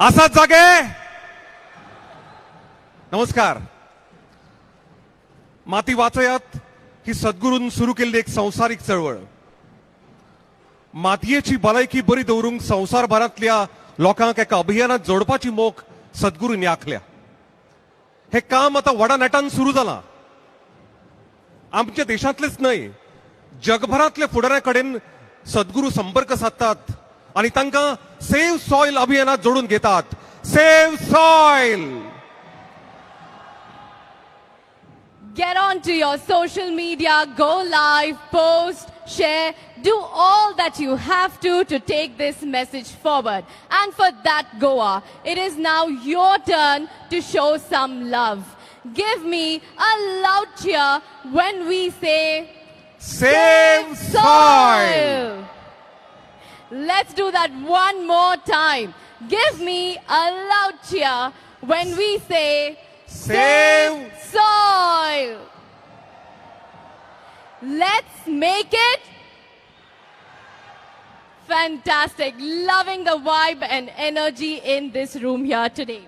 असाच जागे. नमस्कार. माती वाचयात ही सद्गुरून सुरू केलेली एक संसारिक चळवळ. मातयेची भलायकी बरी दवरूंक संवसारभरांतल्या लोकांक एका अभियानात जोडपाची मोख सद्गुरूंनी आखल्या. हे काम आता व्हडा नेटान सुरू जालां. आमच्या देशांतलेच न्हय, जगभरांतल्या फुडाऱ्यां कडेन सद्गुरू संपर्क साधतात आणि तांकां सेव्ह सॉयल अभियानात जोडून घेतात. Save soil. Get on to your social media, go live, post, share, do all that you have to take this message forward. And for that, Goa, it is now your turn to show some love. Give me a loud cheer when we say, Save soil. Let's do that one more time. Give me a loud cheer when we say, Save soil. Let's make it fantastic. Loving the vibe and energy in this room here today.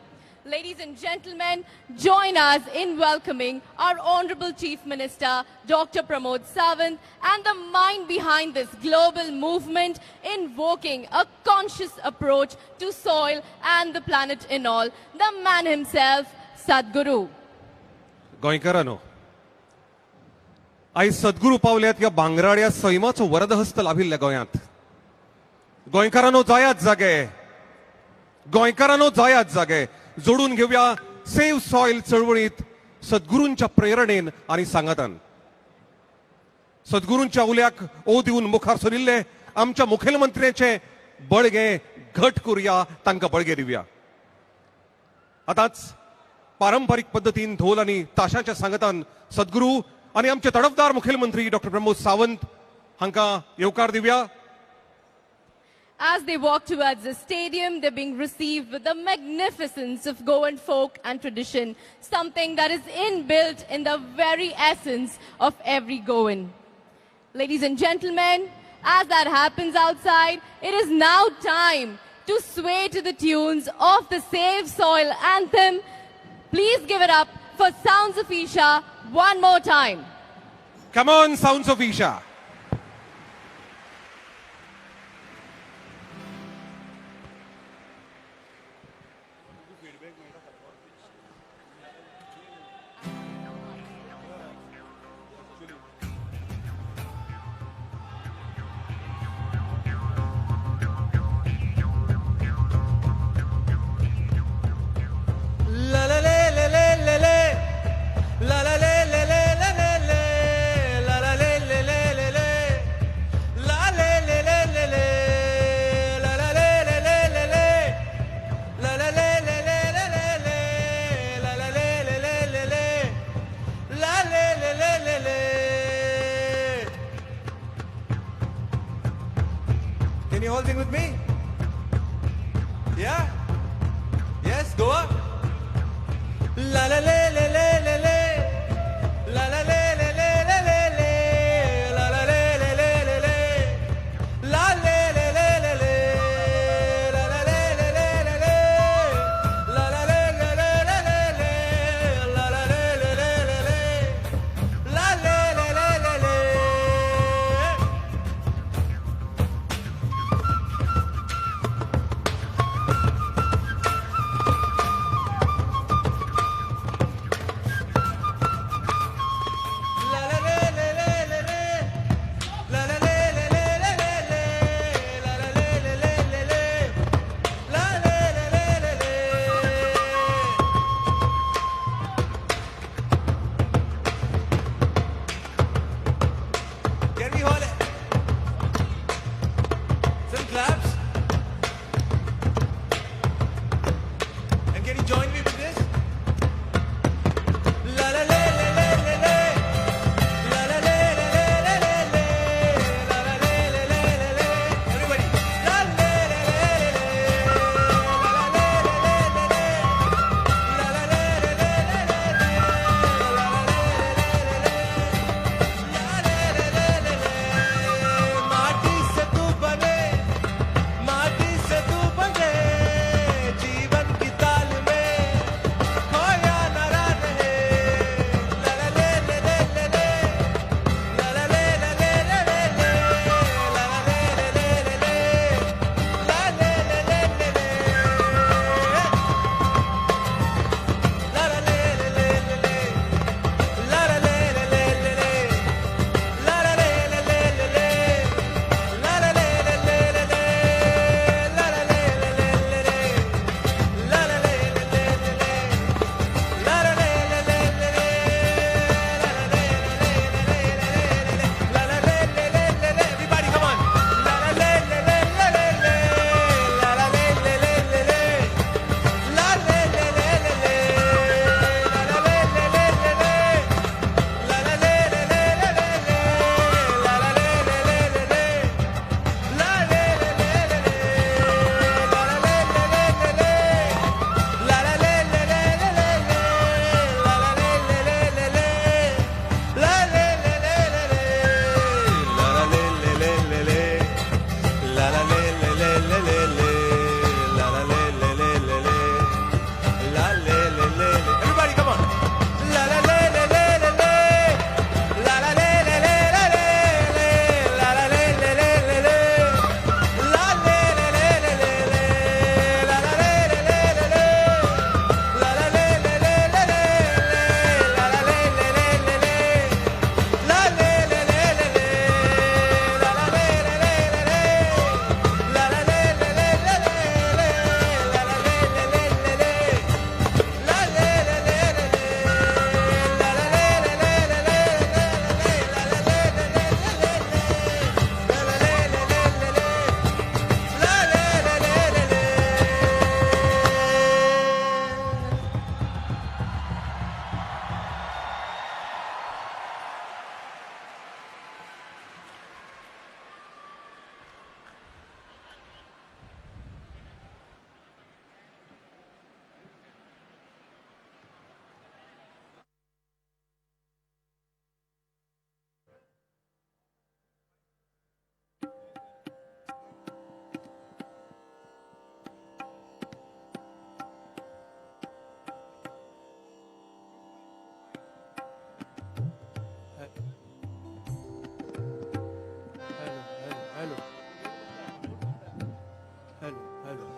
Ladies and gentlemen, join us in welcoming our Honorable Chief Minister, Dr. Pramod Sawant, and the mind behind this global movement, invoking a conscious approach to soil and the planet in all, the man himself, Sadhguru. गोंयकारांनो, आयज सद्गुरू पावल्यात ह्या भांगराळ्या सैमाचो वरदहस्त लाभिल्ल्या गोंयांत. गोंयकारांनो, जायात जागे. गोंयकारांनो, जायात जागे. जोडून घेऊया सेव्ह सॉयल चळवळीत सद्गुरूंच्या प्रेरणेन आणि सांगातान. सद्गुरूंच्या उल्याक ओ दिवन मुखार सरिल्ले आमच्या मुखेलमंत्र्याचे बळगे घट करूया, तांकां बळगे दिवया. आतांच पारंपारीक पद्धतीन ढोल आणि ताशाच्या सांगतान सद्गुरू आणि आमचे तडफदार मुखेलमंत्री डॉक्टर प्रमोद सावंत हांकां येवकार Divya. As they walk towards the stadium, they're being received with the magnificence of Goan folk and tradition, something that is inbuilt in the very essence of every Goan. Ladies and gentlemen, as that happens outside, it is now time to sway to the tunes of the Save Soil anthem. Please give it up for Sounds of Isha one more time. Come on, Sounds of Isha. Can you all sing with me? Yeah? Yes, go up. La la la la la la la. La la la la la la la la. La la la la la la la. La la la la la la. La la la la la la la. La la la la la la la. La la la la la la la. La la la la la la.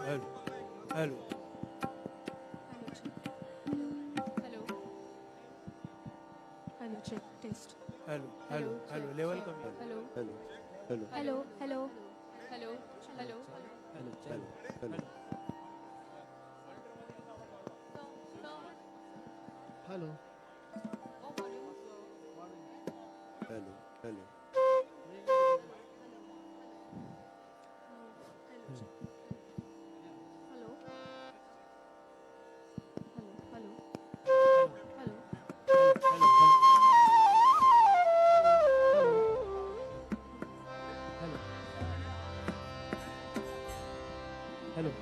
hello, hello. Hello. Hello, check, test. Hello, hello, hello. Level come here. Hello. Hello, hello, Hello, hello. Hello, hello. hello, hello, hello. Hello. Hello, hello. Hello. Hello, hello. Hello. Hello.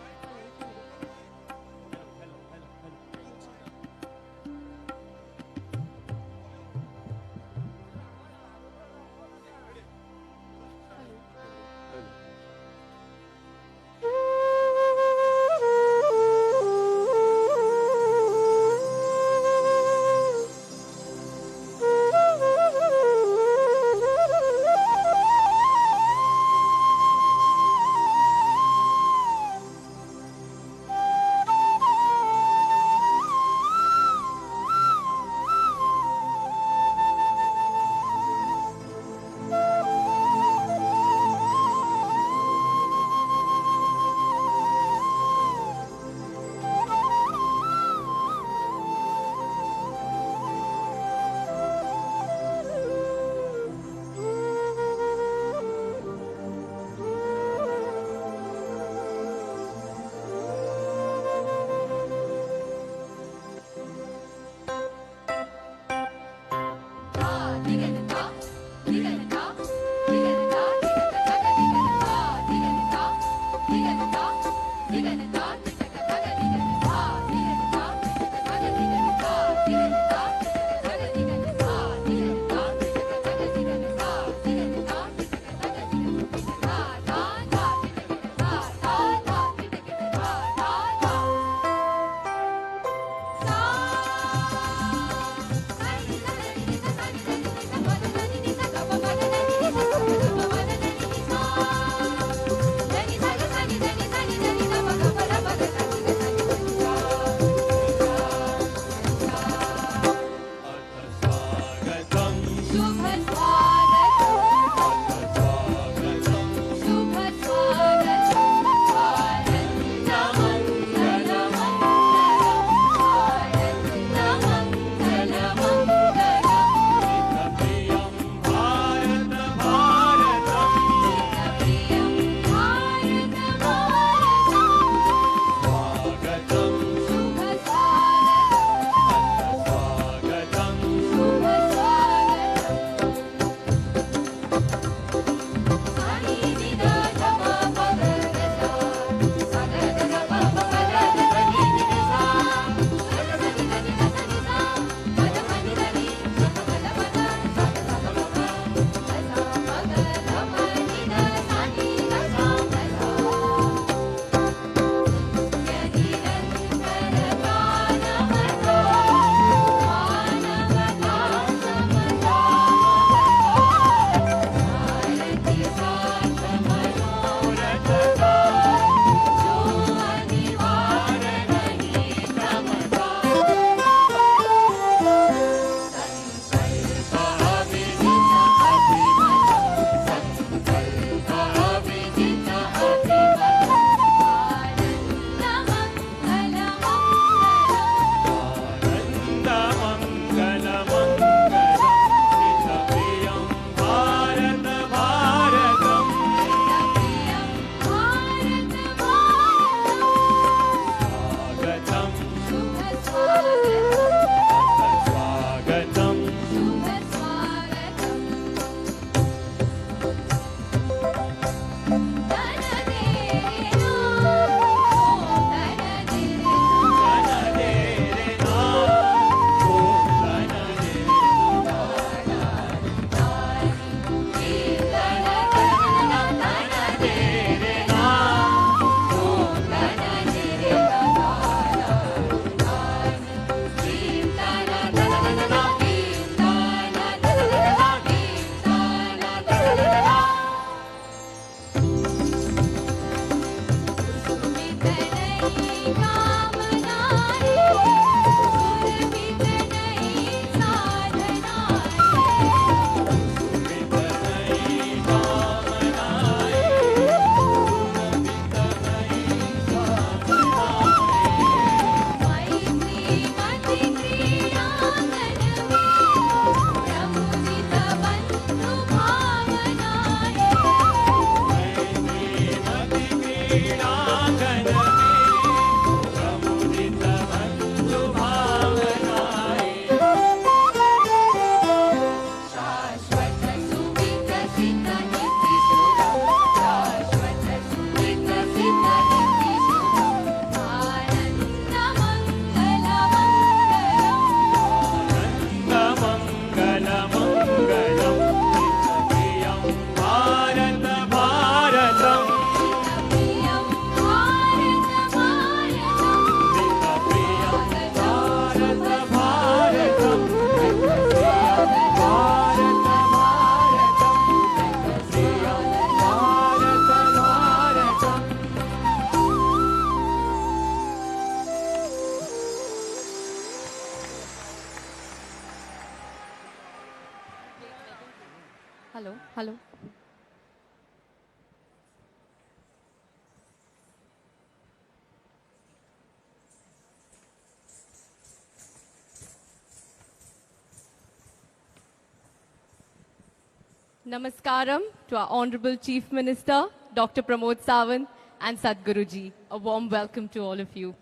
Namaskaram to our Honorable Chief Minister, Dr. Pramod Sawant, and Sadhguruji. A warm welcome to all of you.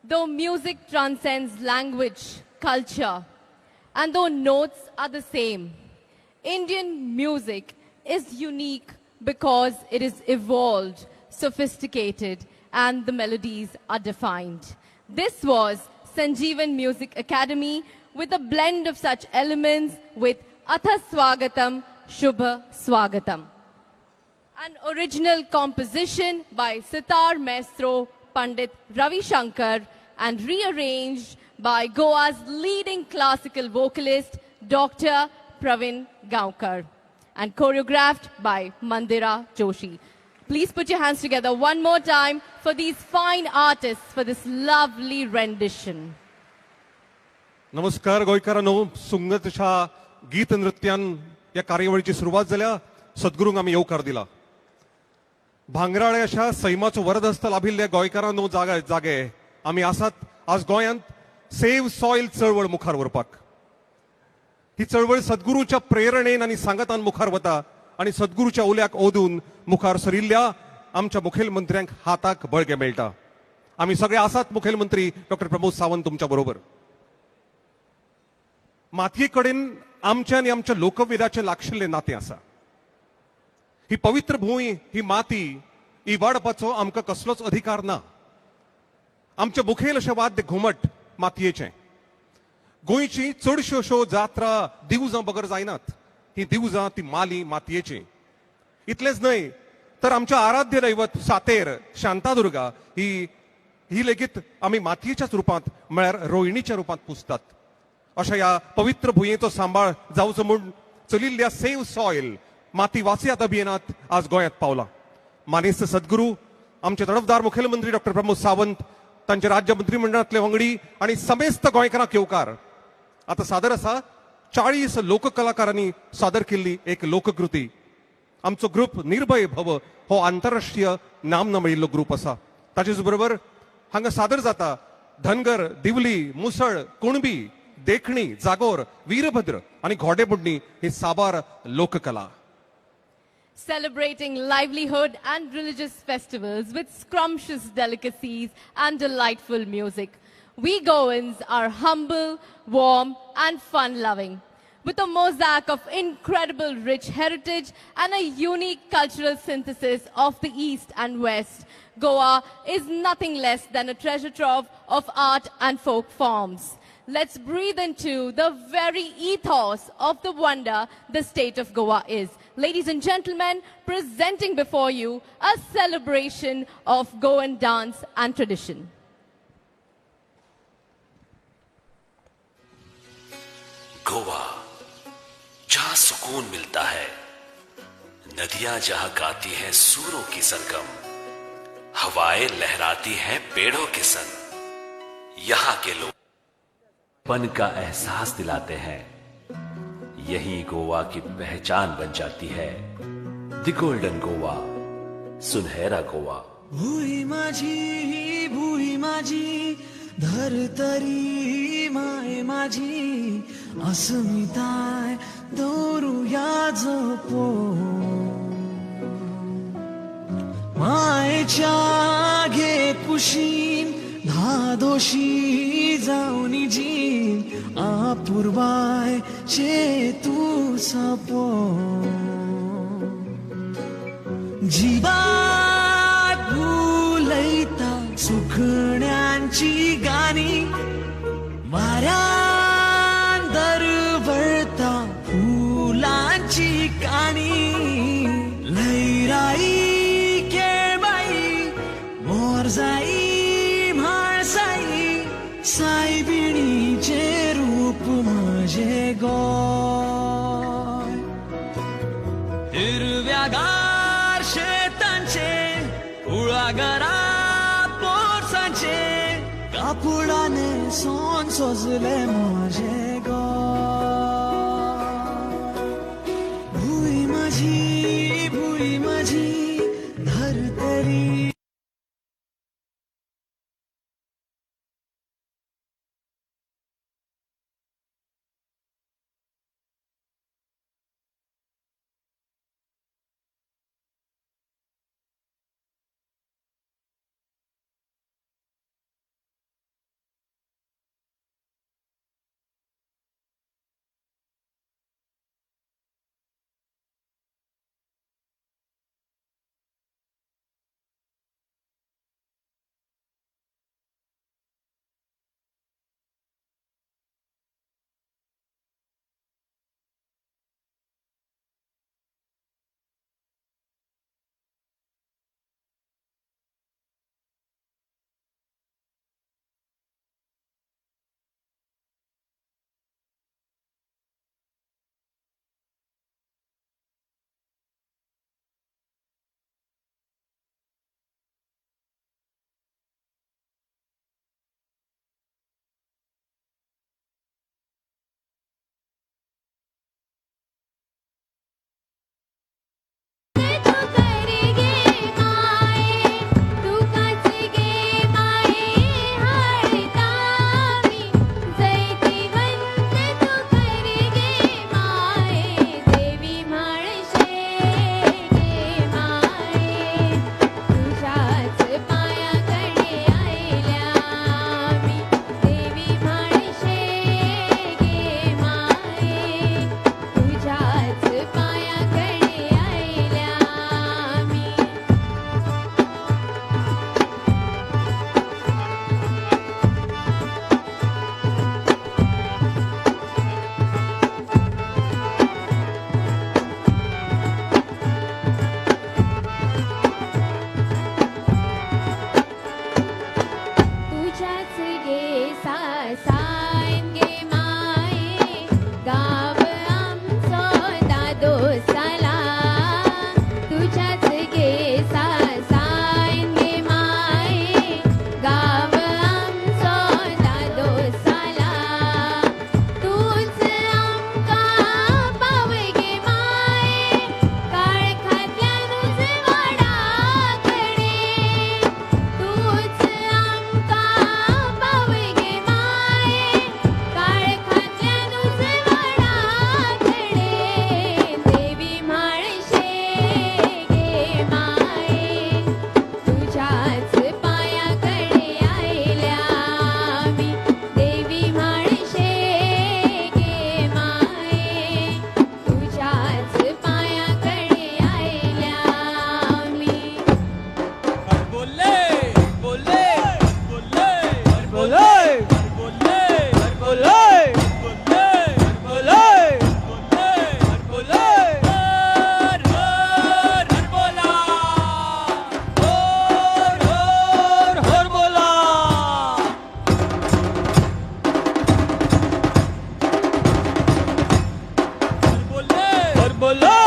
Though music transcends language, culture, and though notes are the same, Indian music is unique because it is evolved, sophisticated, and the melodies are defined. This was Sanjeevan Music Academy with a blend of such elements with Atha Swagatam, Shubha Swagatam. An original composition by sitar maestro Pandit Ravi Shankar and rearranged by Goa's leading classical vocalist Dr. Pravin Gaonkar and choreographed by Mandira Joshi. Please put your hands together one more time for these fine artists for this lovely rendition. नमस्कार गोंयकारांनो, सुंगतशा गीत नृत्यान या कार्यावळीची सुरुवात जाल्या. सद्गुरूंक आमी येवकार दिला. भांगराळे अशा सैमाचो वरदहस्त लाभिल्ले गोंयकारांनो जागे आमी आसात आज गोंयांत सेव्ह सॉयल चळवळ मुखार व्हरपाक. ही चळवळ सद्गुरूच्या प्रेरणेन आनी सांगतान मुखार वता आनी सद्गुरूच्या उल्याक ओदून मुखार सरिल्ल्या आमच्या मुखेलमंत्र्यांक हाताक बळगे मेळटा. आमी सगळे आसात मुखेलमंत्री डॉक्टर प्रमोद सावंत तुमच्या बरोबर. मातये कडेन आमच्या आनी आमच्या लोकवेदाचें लागशिल्लें नातें आसा. ही पवित्र भूंय, ही माती इवाडपाचो आमकां कसलोच अधिकार ना. आमचे मुखेल अशें वाद्य घुमट मातयेचें. गोंयची चडश्यो अश्यो जात्रा दिवजां बगर जायनात. ही दिवजां ती माली मातयेची. इतलेंच न्हय तर आमच्या आराध्य दैवत सातेर शांतादुर्गा ही लेगीत आमी मातयेच्याच रुपांत म्हळ्यार रोहिणीच्या रुपांत पुजतात. अशा ह्या पवित्र भुंयेचो सांबाळ जावचो म्हूण चलिल्ल्या सेव्ह सॉयल माती वाचयात अभियानात आज गोंयांत पावला. मानेस्त सद्गुरू आमचे तडफदार मुखेलमंत्री डॉक्टर प्रमोद सावंत, तांचे राज्य मंत्रिमंडळांतले वांगडी आनी समेस्त गोंयकारांक येवकार. आता सादर आसा 40 लोककलाकारांनी सादर केल्ली एक लोककृती. आमचो ग्रुप निर्भय भव हो आंतरराष्ट्रीय नामना मेळिल्लो ग्रुप आसा. ताचेच बरोबर हांगा सादर जाता धनगर, दिवली, मुसळ, कुणबी, देखणी, जागोर, वीरभद्र आणि घोडेबुडणी ही साबार लोककला. Celebrating livelihood and religious festivals with scrumptious delicacies and delightful music. We Goans are humble, warm, and fun-loving. With a mosaic of incredible rich heritage and a unique cultural synthesis of the East and West, Goa is nothing less than a treasure trove of art and folk forms. Let's breathe into the very ethos of the wonder the state of Goa is. Ladies and gentlemen, presenting before you a celebration of Goan dance and tradition. Goa, जहां सुकून मिलता है, नदियां जहां गाती हैं सूरों की सरगम, हवाएं लहराती हैं पेड़ों के संग, यहां के लोग पन का एहसास दिलाते हैं. यही गोवा की पहचान बन जाती है. द गोल्डन गोवा, सुनहरा गोवा. भूई माझी धरतरी माय माझी अस्मिताय दौरुया जपो. मायेच्या घे कुशीन धादोशी जाऊन जीन आपुरबाय तू सपो. जीवात भुलैता सुखण्यांची गाणी वाऱ्यान दरवळता फुलांची काणी. लैराई केळबाई मोरजाई सायबिणीचे रूप माझे गोय. हिरव्यागार शेतांचे कुळागरा पोरसांचे कापडाने सोन सोजले माझे गोय. भुई माझी धरतरी बोले बोले बोले बोले बोले बोले बोले बोले हर हर हर बोला हर हर हर बोला हर बोले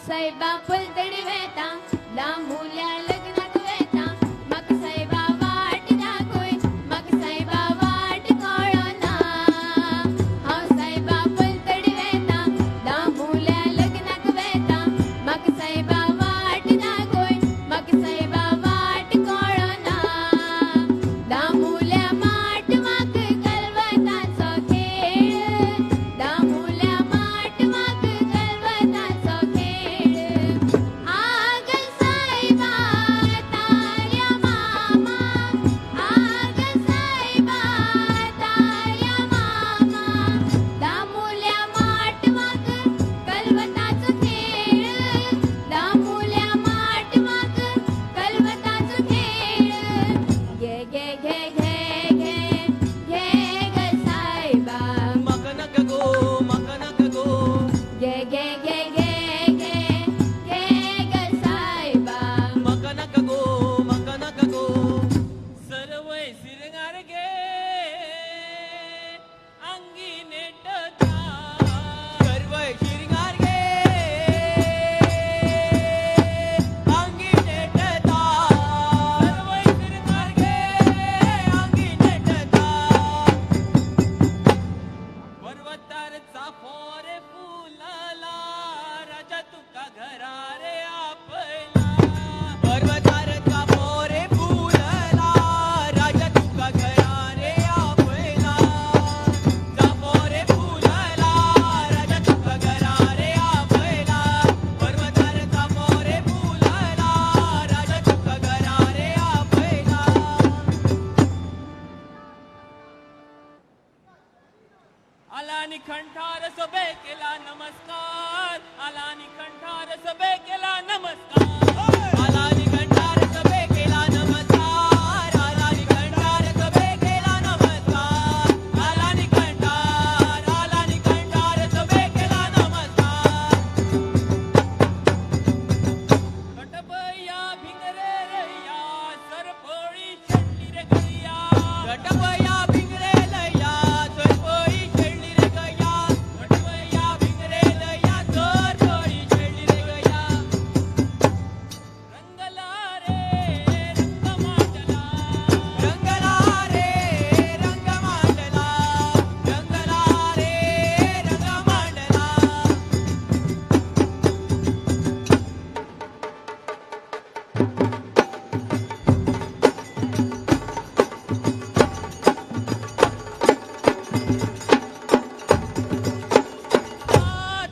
साहेबा पलतडी वेता लांबुल्या लग्नाक वेता म्हाका साहेबा वाट दाखोय म्हाका साहेबा वाट कळना हांव साहेबा पलतडी वेता लांबुल्या लग्नाक वेता म्हाका साहेबा वाट दाखोय म्हाका साहेबा वाट कळना दामुल्या माट म्हाका कलवताचो खेळ दामुल्या माट म्हाका सभे केला नमस्कार आला निखंडार सभे केला नमस्कार आला निखंडार सभे केला नमस्कार आला निखंडार सभे केला नमस्कार गटपया भिंगरे रैया सरपळी शेंडली रे गैया गटपया भिंगरे लैया सरपळी शेंडली रे गैया गटपया भिंगरे लैया सरपळी शेंडली रे गैया रंगला रे रंग मांडला रंगला रे रंग मांडला रंगला रे रंग मांडला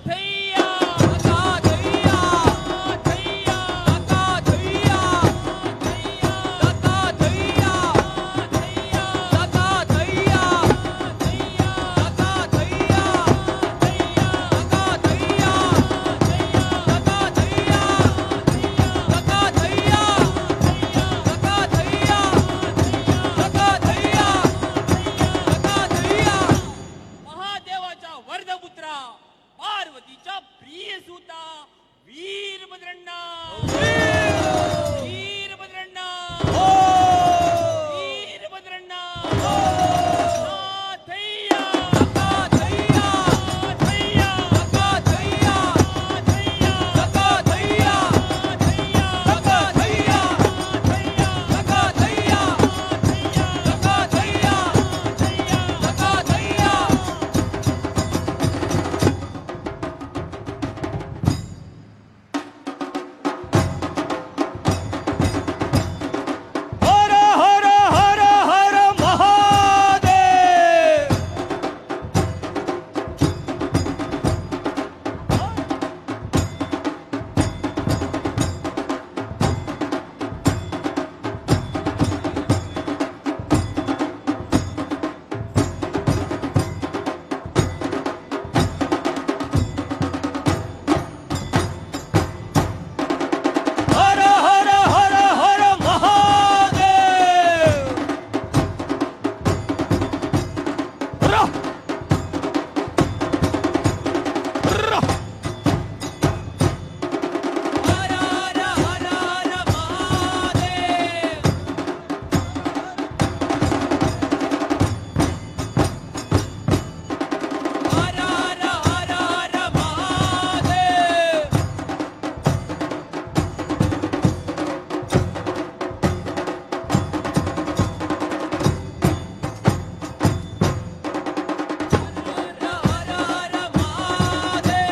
थैया का थैया थैया का थैया थैया का थैया थैया का थैया थैया का थैया थैया का थैया थैया का थैया थैया का थैया थैया का थैया महादेवाचा वर्धपुत्रा पार्वतीचा प्रिय सुता वीरभद्रण्णा वीरभद्रण्णा वीरभद्रण्णा थैया का थैया थैया का थैया थैया का थैया थैया का थैया थैया का थैया थैया का थैया थैया का थैया हर हर हर हर महादेव हर हर हर हर महादेव र र हर हर हर हर महादेव हर हर हर हर महादेव हर हर हर महादेव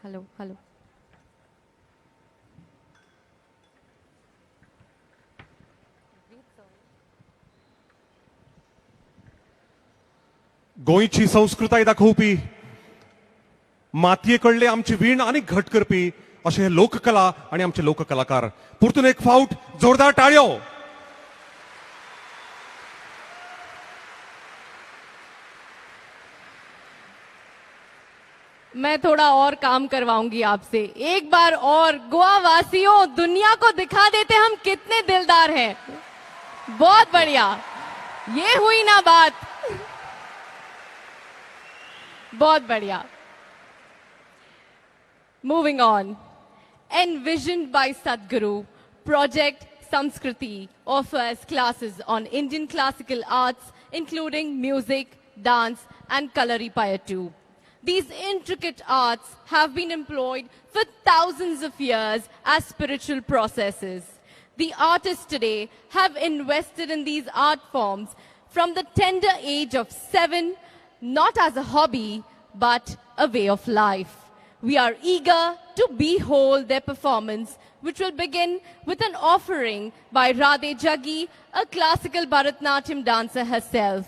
Hello, hello. गोंयची संस्कृताय दाखोवपी मातयेकडले आमची वीण आणि घट करपी अशे हे लोककला आणि आमचे लोककलाकार. परतून एक फावट जोरदार टाळयो. मैं थोड़ा और काम करवाऊंगी आपसे. एक बार और गोवा वासियों, दुनिया को दिखा देते हम कितने दिलदार हैं. बहुत बढ़िया. ये हुई ना बात. बहुत बढ़िया. Moving on. Envisioned by Sadhguru, Project Samskriti offers classes on Indian classical arts, including music, dance, and Kalaripaya too. These intricate arts have been employed for thousands of years as spiritual processes. The artists today have invested in these art forms from the tender age of 7, not as a hobby, but a way of life. We are eager to behold their performance, which will begin with an offering by Radhe Jaggi, a classical Bharatnatyam dancer herself.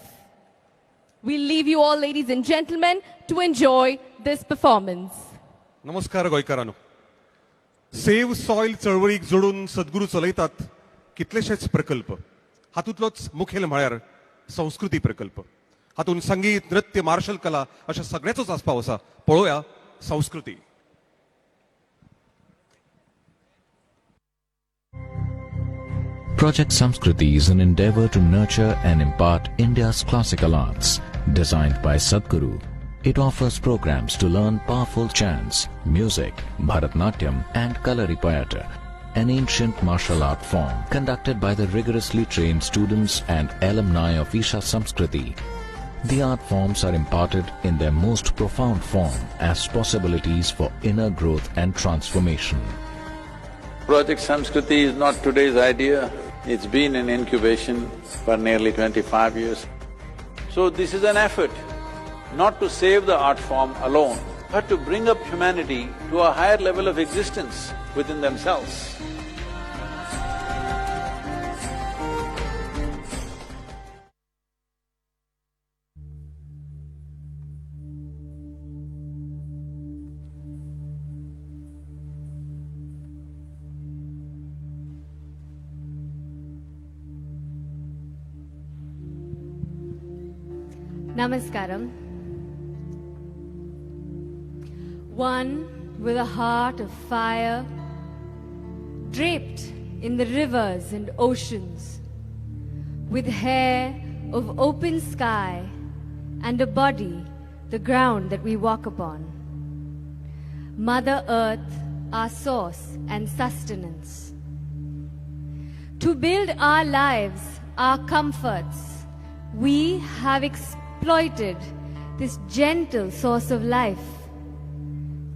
We'll leave you all, ladies and gentlemen, to enjoy this performance. नमस्कार गोंयकारांनो. Save soil चळवळीक जोडून सद्गुरू चलयतात कितलेशेच प्रकल्प. हातूंतलोच मुखेल म्हळ्यार संस्कृती प्रकल्प. हातूंत संगीत, नृत्य, मार्शल कला अशा सगळ्याचोच आस्पाव आसा. पळोवया संस्कृती. Project Samskriti is an endeavor to nurture and impart India's classical arts. Designed by Sadhguru, it offers programs to learn powerful chants, music, Bharatnatyam and Kalaripayattu, an ancient martial art form conducted by the rigorously trained students and alumni of Isha Samskriti. The art forms are imparted in their most profound form as possibilities for inner growth and transformation. Project Samskriti is not today's idea. It's been in incubation for nearly 25 years. So this is an effort not to save the art form alone, but to bring up humanity to a higher level of existence within themselves. Namaskaram. One with a heart of fire, draped in the rivers and oceans, with hair of open sky and a body, the ground that we walk upon. Mother Earth, our source and sustenance. To build our lives, our comforts, we have exploited this gentle source of life.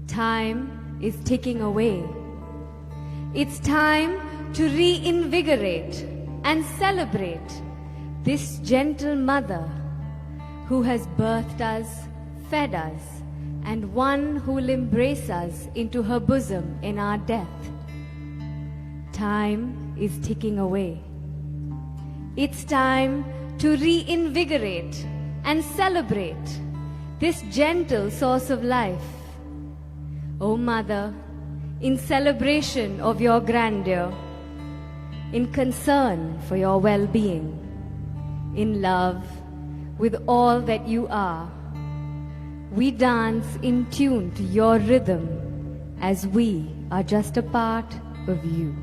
Time is ticking away. It's time to reinvigorate and celebrate this gentle mother who has birthed us, fed us, and one who will embrace us into her bosom in our death. Time is ticking away. It's time to reinvigorate and celebrate this gentle source of life. O Mother, in celebration of your grandeur, in concern for your well-being, in love with all that you are, we dance in tune to your rhythm as we are just a part of you.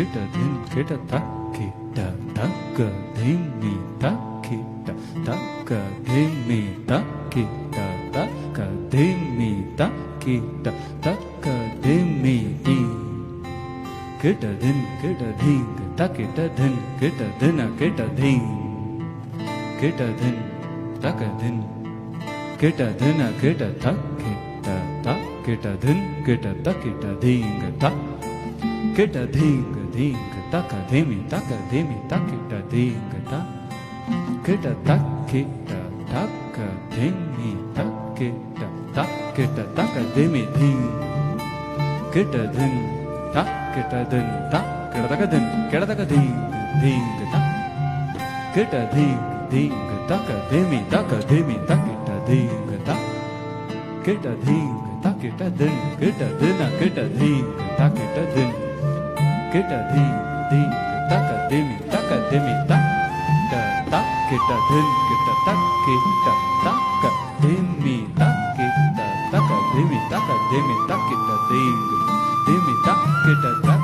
kita dhin kita ta kita ta ka dhin mi ta kita ta ka dhin mi ta kita ta ka dhin mi ta kita ta ka dhin mi ti kita dhin takita din kita dina kita din kita din taka din kita dina kita takita takita din kita takita ding ta kita ding ding taka demi takita ding ta kita takita taka demi takita takita taka demi ding kita din ta kita din ta kita taka din kita taka ding ding ta kita ding ding taka demi takita ding ta kita ding takita din kita dina kita ding takita din kita ding ding taka demi ta ta kita din kita takita taka demi takita taka demi takita ding demi takita ta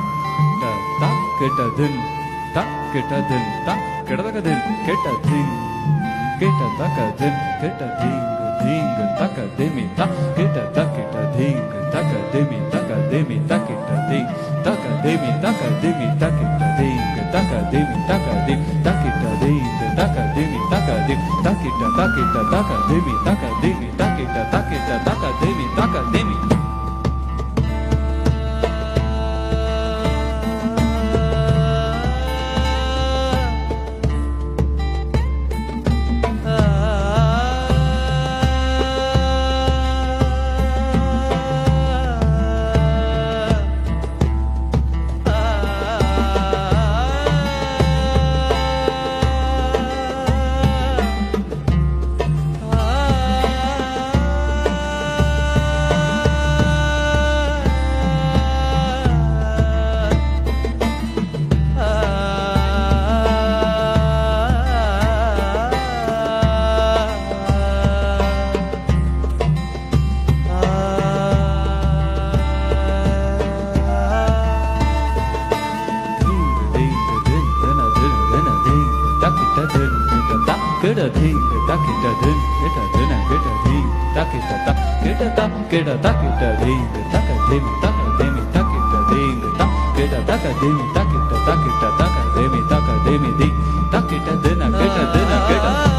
kita din ta kita din ta kita taka din kita ding kita taka din kita ding ding taka demi ta kita takita ding taka demi takita ding taka demi takita ding taka demi takita ding taka demi ding takita taka demi takita taka demi kita ding takita din kita dina kita ding takita ta kita takita ding taka demi takita ding ta kita taka demi taka demi ding takita dina kita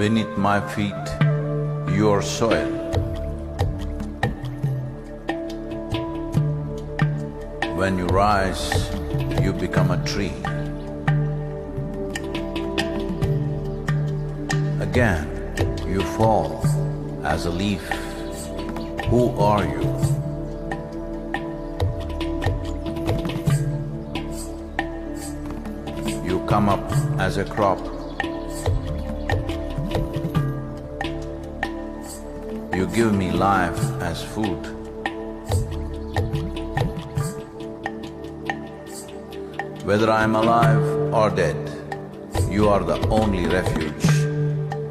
Beneath my feet, your soil. When you rise, you become a tree. Again, you fall as a leaf. Who are you? You come up as a crop. You give me life as food. Whether I am alive or dead, you are the only refuge.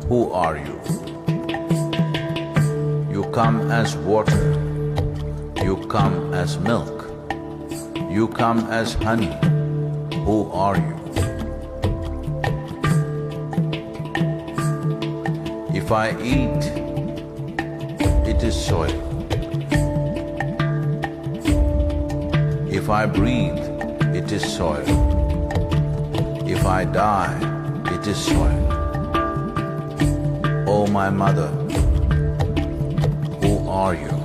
Who are you? You come as water. You come as milk. You come as honey. Who are you? If I eat, it is soil. If I breathe, it is soil. If I die, it is soil. Oh, my mother, who are you?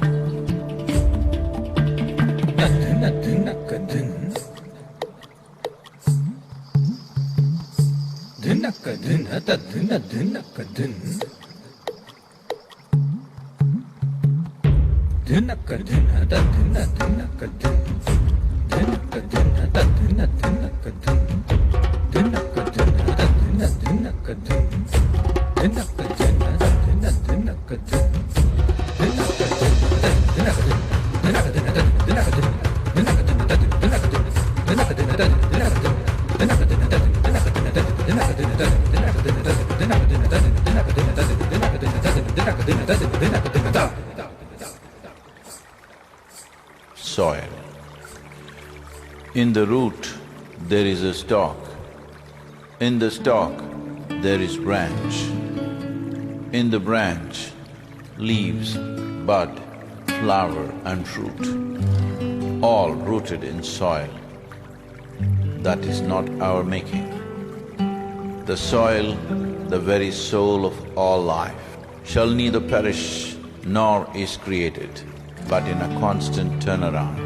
Soil. In the root, there is a stalk. In the stalk, there is branch. In the branch, leaves, bud, flower and fruit, all rooted in soil. That is not our making. The soil, the very soul of all life, shall neither perish nor is created, but in a constant turnaround.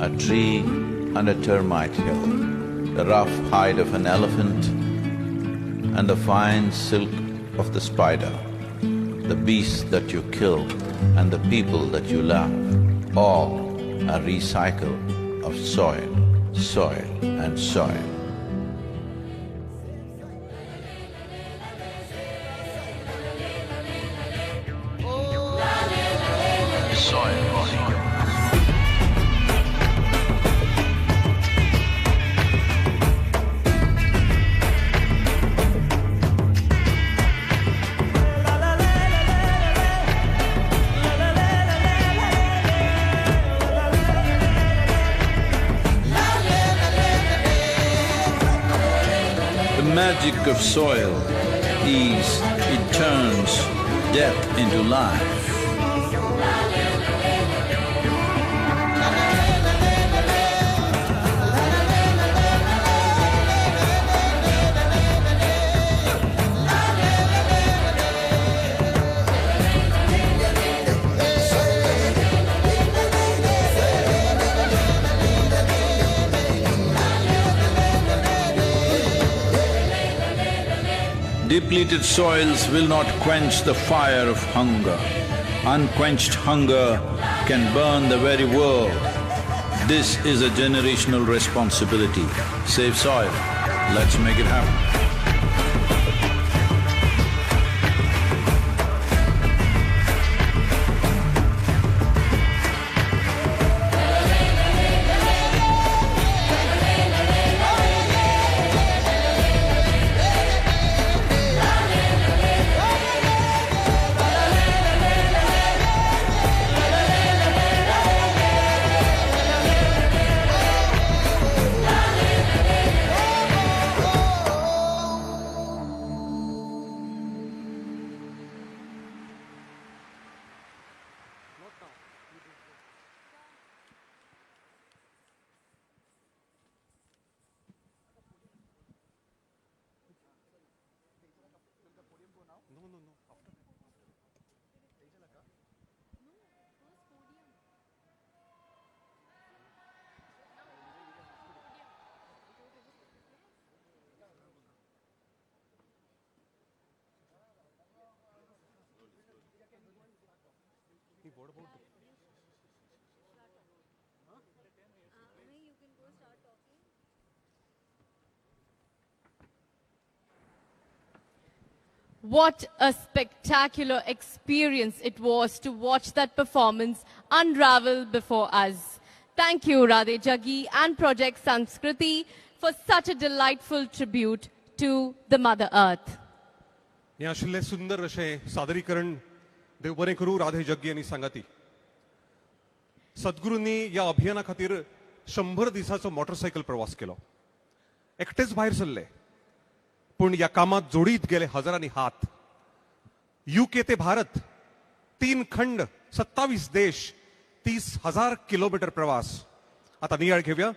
A tree and a termite hill, the rough hide of an elephant and the fine silk of the spider, the beasts that you kill and the people that you love, all a recycle of soil, soil and soil. The magic of soil is it turns death into life. Depleted soils will not quench the fire of hunger. Unquenched hunger can burn the very world. This is a generational responsibility. Save soil. Let's make it happen. What a spectacular experience it was to watch that performance unravel before us. Thank you, Radhe Jaggi and Project Sanskriti for such a delightful tribute to the Mother Earth. हे आशिल्ले सुंदर अशें सादरीकरण देव बरें करूं राधे जग्गी आनी सांगाती. सद्गुरूंनी या अभियाना खातीर 100 दिसाचो मोटरसायकल प्रवास केलो. एकटेच भायर सरले पूण या कामात जोडीत गेले हजारांनी हात. UK ते भारत 3 खंड 27 देश 30,000 किलोमीटर प्रवास. आता नियाळ घेऊया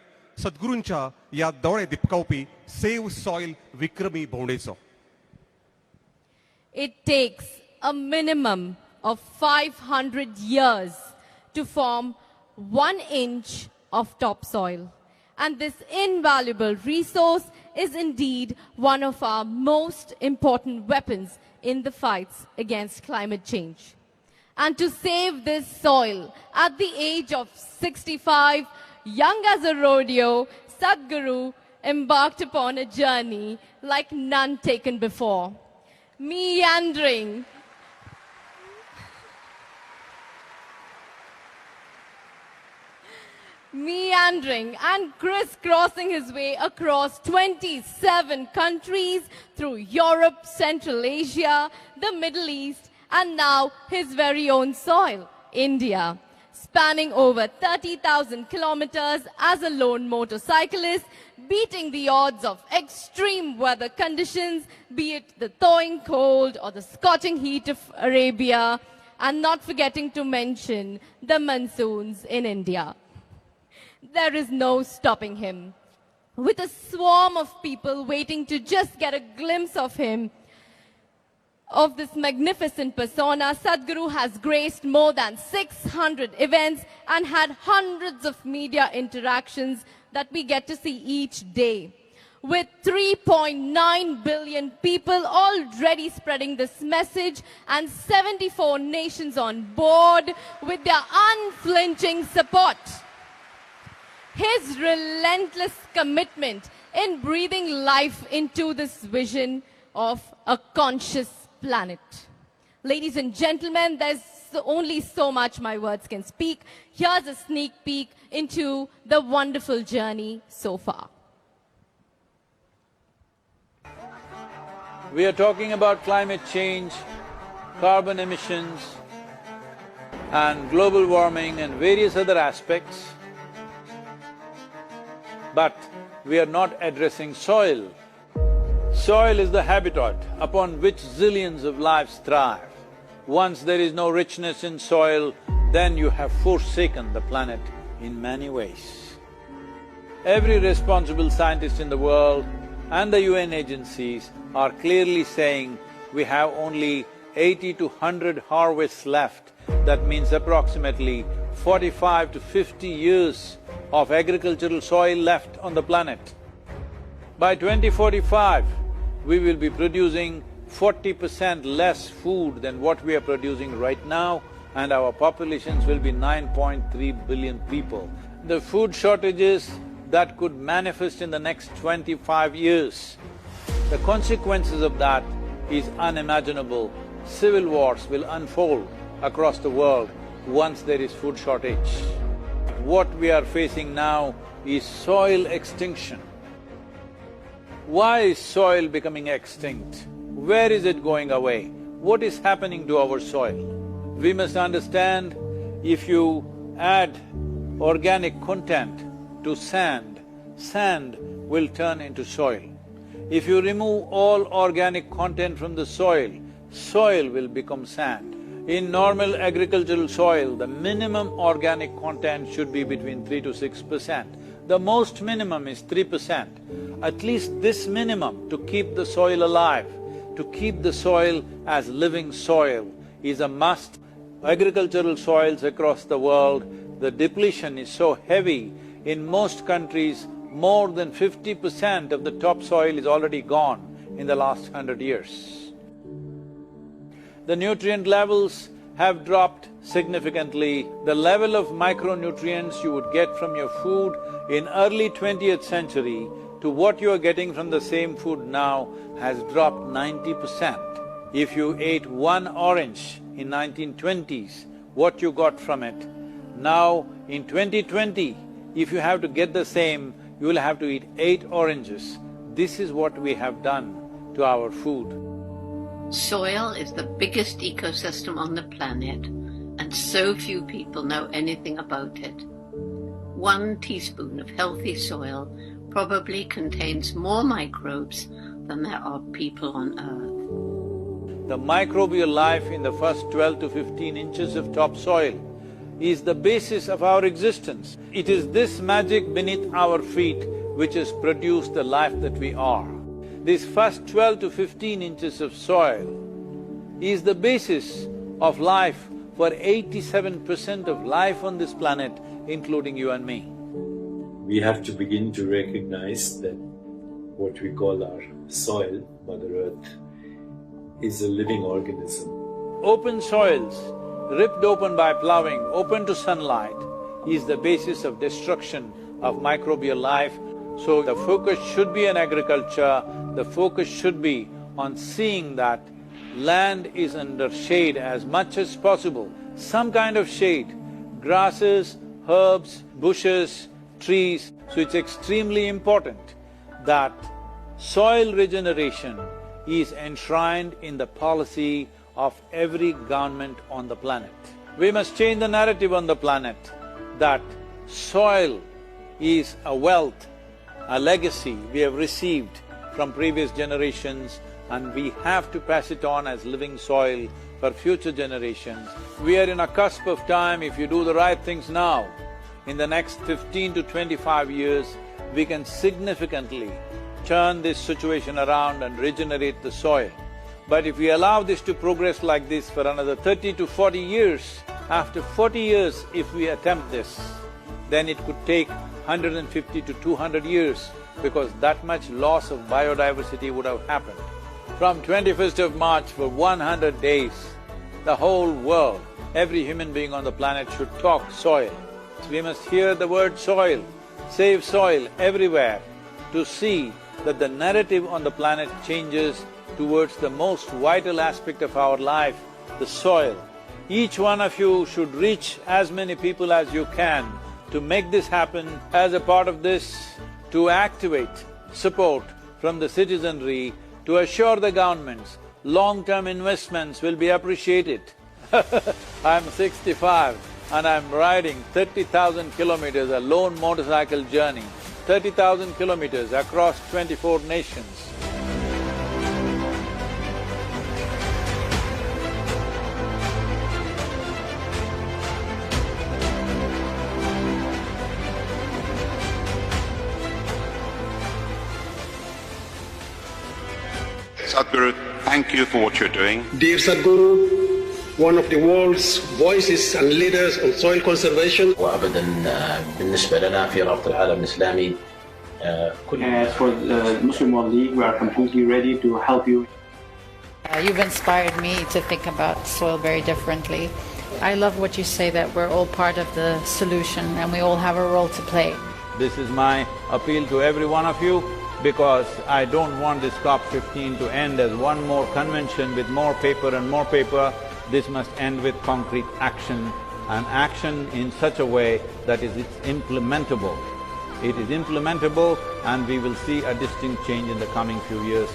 सद्गुरूंच्या या दोळे दिपकावपी सेव्ह सॉइल विक्रमी भोंवडेचो. It takes a minimum of 500 years to form 1 inch of topsoil. And this invaluable resource is indeed one of our most important weapons in the fights against climate change. And to save this soil at the age of 65, young as a rodeo, Sadhguru embarked upon a journey like none taken before. Meandering and crisscrossing his way across 27 countries through Europe, Central Asia, the Middle East, and now his very own soil, India. Spanning over 30,000 kilometers as a lone motorcyclist, beating the odds of extreme weather conditions, be it the thawing cold or the scorching heat of Arabia, and not forgetting to mention the monsoons in India. There is no stopping him. With a swarm of people waiting to just get a glimpse of him, of this magnificent persona, Sadhguru has graced more than 600 events and had hundreds of media interactions that we get to see each day. With 3.9 billion people already spreading this message and 74 nations on board with their unflinching support. His relentless commitment in breathing life into this vision of a conscious planet. Ladies and gentlemen, there's only so much my words can speak. Here's a sneak peek into the wonderful journey so far. We are talking about climate change, carbon emissions, and global warming and various other aspects. But we are not addressing soil. Soil is the habitat upon which zillions of lives thrive. Once there is no richness in soil, then you have forsaken the planet in many ways. Every responsible scientist in the world and the UN agencies are clearly saying we have only 80 to 100 harvests left. That means approximately 45 to 50 years of agricultural soil left on the planet. By 2045, we will be producing 40% less food than what we are producing right now, and our populations will be 9.3 billion people. The food shortages that could manifest in the next 25 years, the consequences of that is unimaginable. Civil wars will unfold across the world once there is food shortage. What we are facing now is soil extinction. Why is soil becoming extinct? Where is it going away? What is happening to our soil? We must understand, if you add organic content to sand, sand will turn into soil. If you remove all organic content from the soil, soil will become sand. In normal agricultural soil, the minimum organic content should be between 3 to 6%. The most minimum is 3%. At least this minimum to keep the soil alive, to keep the soil as living soil is a must. Agricultural soils across the world, the depletion is so heavy, in most countries more than 50% of the topsoil is already gone in the last 100 years. The nutrient levels have dropped significantly. The level of micronutrients you would get from your food in early 20th century to what you are getting from the same food now has dropped 90%. If you ate one orange in 1920s, what you got from it, now in 2020, if you have to get the same, you will have to eat 8 oranges. This is what we have done to our food. Soil is the biggest ecosystem on the planet, and so few people know anything about it. 1 teaspoon of healthy soil probably contains more microbes than there are people on Earth. The microbial life in the first 12 to 15 inches of topsoil is the basis of our existence. It is this magic beneath our feet which has produced the life that we are. This first 12 to 15 inches of soil is the basis of life for 87% of life on this planet, including you and me. We have to begin to recognize that what we call our soil, Mother Earth, is a living organism. Open soils, ripped open by ploughing, open to sunlight, is the basis of destruction of microbial life. So the focus should be on agriculture, the focus should be on seeing that land is under shade as much as possible, some kind of shade, grasses, herbs, bushes, trees. So it's extremely important that soil regeneration is enshrined in the policy of every government on the planet. We must change the narrative on the planet that soil is a wealth, a legacy we have received from previous generations, and we have to pass it on as living soil for future generations. We are in a cusp of time. If you do the right things now, in the next 15 to 25 years, we can significantly turn this situation around and regenerate the soil. But if we allow this to progress like this for another 30 to 40 years, after 40 years if we attempt this, then it could take 150 to 200 years, because that much loss of biodiversity would have happened. From 21st of March for 100 days, the whole world, every human being on the planet should talk soil. We must hear the word soil, save soil everywhere, to see that the narrative on the planet changes towards the most vital aspect of our life, the soil. Each one of you should reach as many people as you can to make this happen. As a part of this, to activate support from the citizenry to assure the governments long-term investments will be appreciated. I'm 65 and I'm riding 30,000 kilometers, a lone motorcycle journey, 30,000 kilometers across 24 nations. Sadhguru, thank you for what you're doing. Dear Sadhguru, one of the world's voices and leaders on soil conservation. وأبداً بالنسبة لنا في رابطة العالم الإسلامي As for the Muslim World League, we are completely ready to help you. You've inspired me to think about soil very differently. I love what you say, that we're all part of the solution and we all have a role to play. This is my appeal to every one of you, because I don't want this COP15 to end as one more convention with more paper and more paper. This must end with concrete action, and action in such a way that it's implementable. It is implementable, and we will see a distinct change in the coming few years.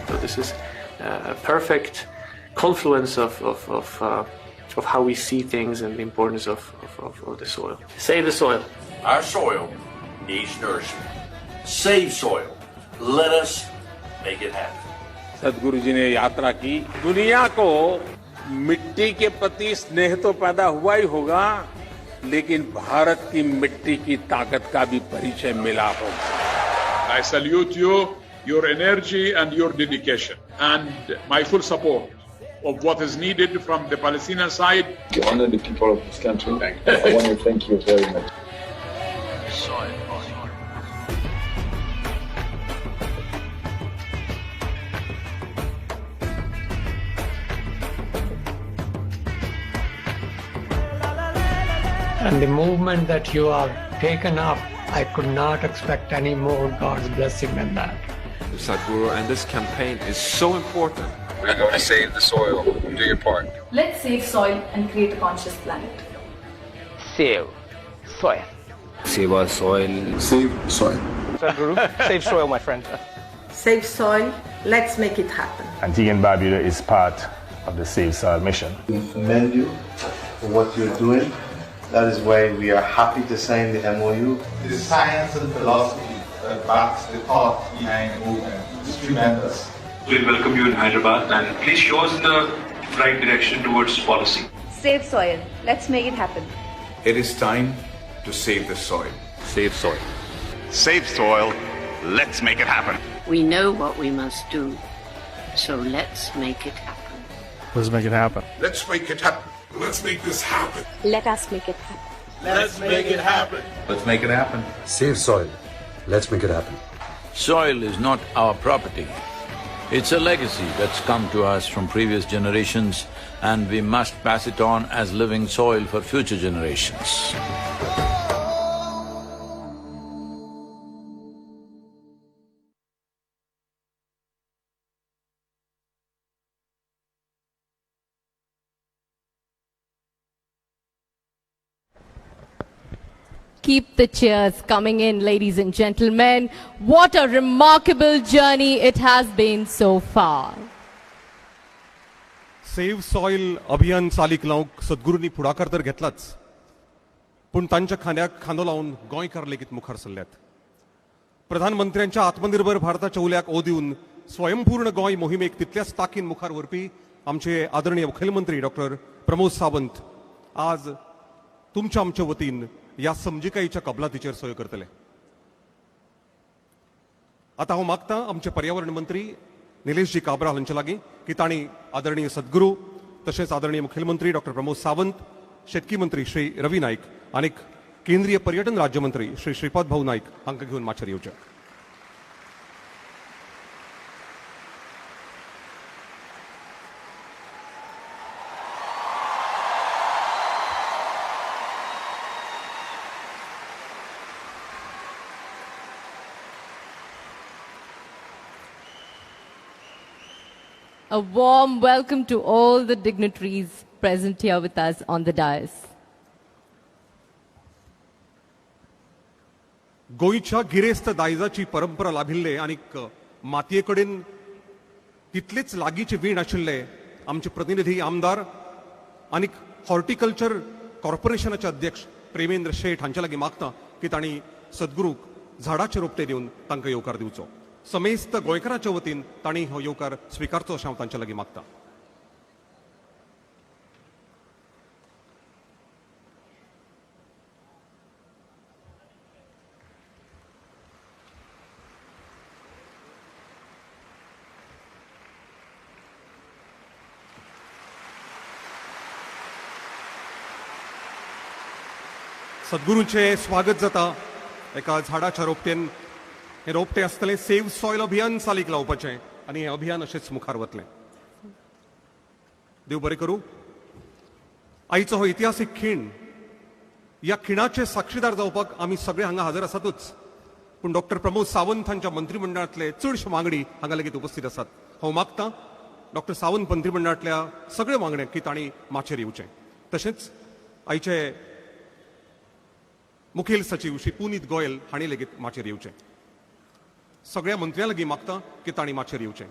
So this is a perfect confluence of how we see things and the importance of the soil. Save the soil. Our soil needs nourishment. Save soil. Let us make it happen. सदगुरु जी ने यात्रा की, दुनिया को मिट्टी के प्रति स्नेह तो पैदा हुआ ही होगा, लेकिन भारत की मिट्टी की ताकत का भी परिचय मिला होगा। I salute you, your energy and your dedication, and my full support of what is needed from the Palestinian side. You honor the people of this country. I want to thank you very much. And the movement that you have taken up, I could not expect any more God's blessing than that. Sadhguru, and this campaign is so important. We're going to save the soil. Do your part. Let's save soil and create a conscious planet. Save soil. Save our soil. Save soil. Sadhguru, save soil, my friend. Save soil. Let's make it happen. Antigua and Barbuda is part of the Save Soil mission. We commend you for what you're doing. That is why we are happy to sign the MOU. The science and philosophy that backs the thought behind the movement is tremendous. We welcome you in Hyderabad and please show us the right direction towards policy. Save soil. Let's make it happen. It is time to save the soil. Save soil. Save soil. Let's make it happen. We know what we must do, so let's make it happen. Let's make it happen. Let's make it happen. Let's make this happen. Let us make it happen. Let's make it happen. Let's make it happen. Save soil. Let's make it happen. Soil is not our property. It's a legacy that's come to us from previous generations, and we must pass it on as living soil for future generations. Keep the cheers coming in, ladies and gentlemen. What a remarkable journey it has been so far. Save soil अभियान चालीक लावंक सद्गुरूंनी फुडाकार तर घेतलाच, पूण तांच्या खांद्याक खांदो लावून गोंयकार लेगीत मुखार सरल्यात. प्रधानमंत्र्यांच्या आत्मनिर्भर भारताच्या उल्याक ओ दिवन स्वयंपूर्ण गोंय मोहिमेक तितल्याच ताकीन मुखार व्हरपी आमचे आदरणीय मुखेलमंत्री डॉक्टर प्रमोद सावंत आज तुमच्या आमच्या वतीन या समजिकायेच्या कबलातीचेर सयो करतले. आता हांव मागतां आमचे पर्यावरण मंत्री निलेशजी काब्राल हांचे लागीं की तांणी आदरणीय सद्गुरू तशेंच आदरणीय मुखेलमंत्री डॉक्टर प्रमोद सावंत, शेतकी मंत्री श्री रवी नाईक आनी केंद्रीय पर्यटन राज्यमंत्री श्री श्रीपाद भाऊ नाईक हांकां घेवन माचेर येवचे. A warm welcome to all the dignitaries present here with us on the dais. गोंयच्या गिरेस्त दायजाची परंपरा लाभिल्ले आणि मातयेकडेन तितलेच लागींचे वीण आशिल्ले आमचे प्रतिनिधी आमदार आणि हॉर्टिकल्चर कॉर्पोरेशनाचे अध्यक्ष प्रेमेंद्र शेठ हांचे लागीं मागता की तांणी सद्गुरूक झाडाचे रोपटे दिवन तांकां येवकार दिवचो. समेस्त गोंयकारांच्या वतीन तांणी हो येवकार स्विकारचो अशें हांव तांचे लागीं मागतां. सद्गुरूंचे स्वागत जाता एका झाडाच्या रोपटेन. हे रोपटे आसतले सेव्ह सॉयल अभियान चालीक लावपाचें आनी हें अभियान अशेंच मुखार वतलें. देव बरें करूं. आयचो हो इतिहासीक खीण, ह्या खिणाचे साक्षीदार जावपाक आमी सगळे हांगा हजर आसातूच, पूण डॉक्टर प्रमोद सावंत हांच्या मंत्रिमंडळांतले चडशे वांगडी हांगा लेगीत उपस्थित आसात. हांव मागतां डॉक्टर सावंत मंत्रिमंडळांतल्या सगळ्या वांगड्यांक की तांणी माचेर येवचें. तशेंच आयचे मुखेल सचिव श्री पुनीत गोयल हांणी लेगीत माचेर येवचें. सगळ्या मंत्र्यां लागीं मागतां की तांणी माचेर येवचें.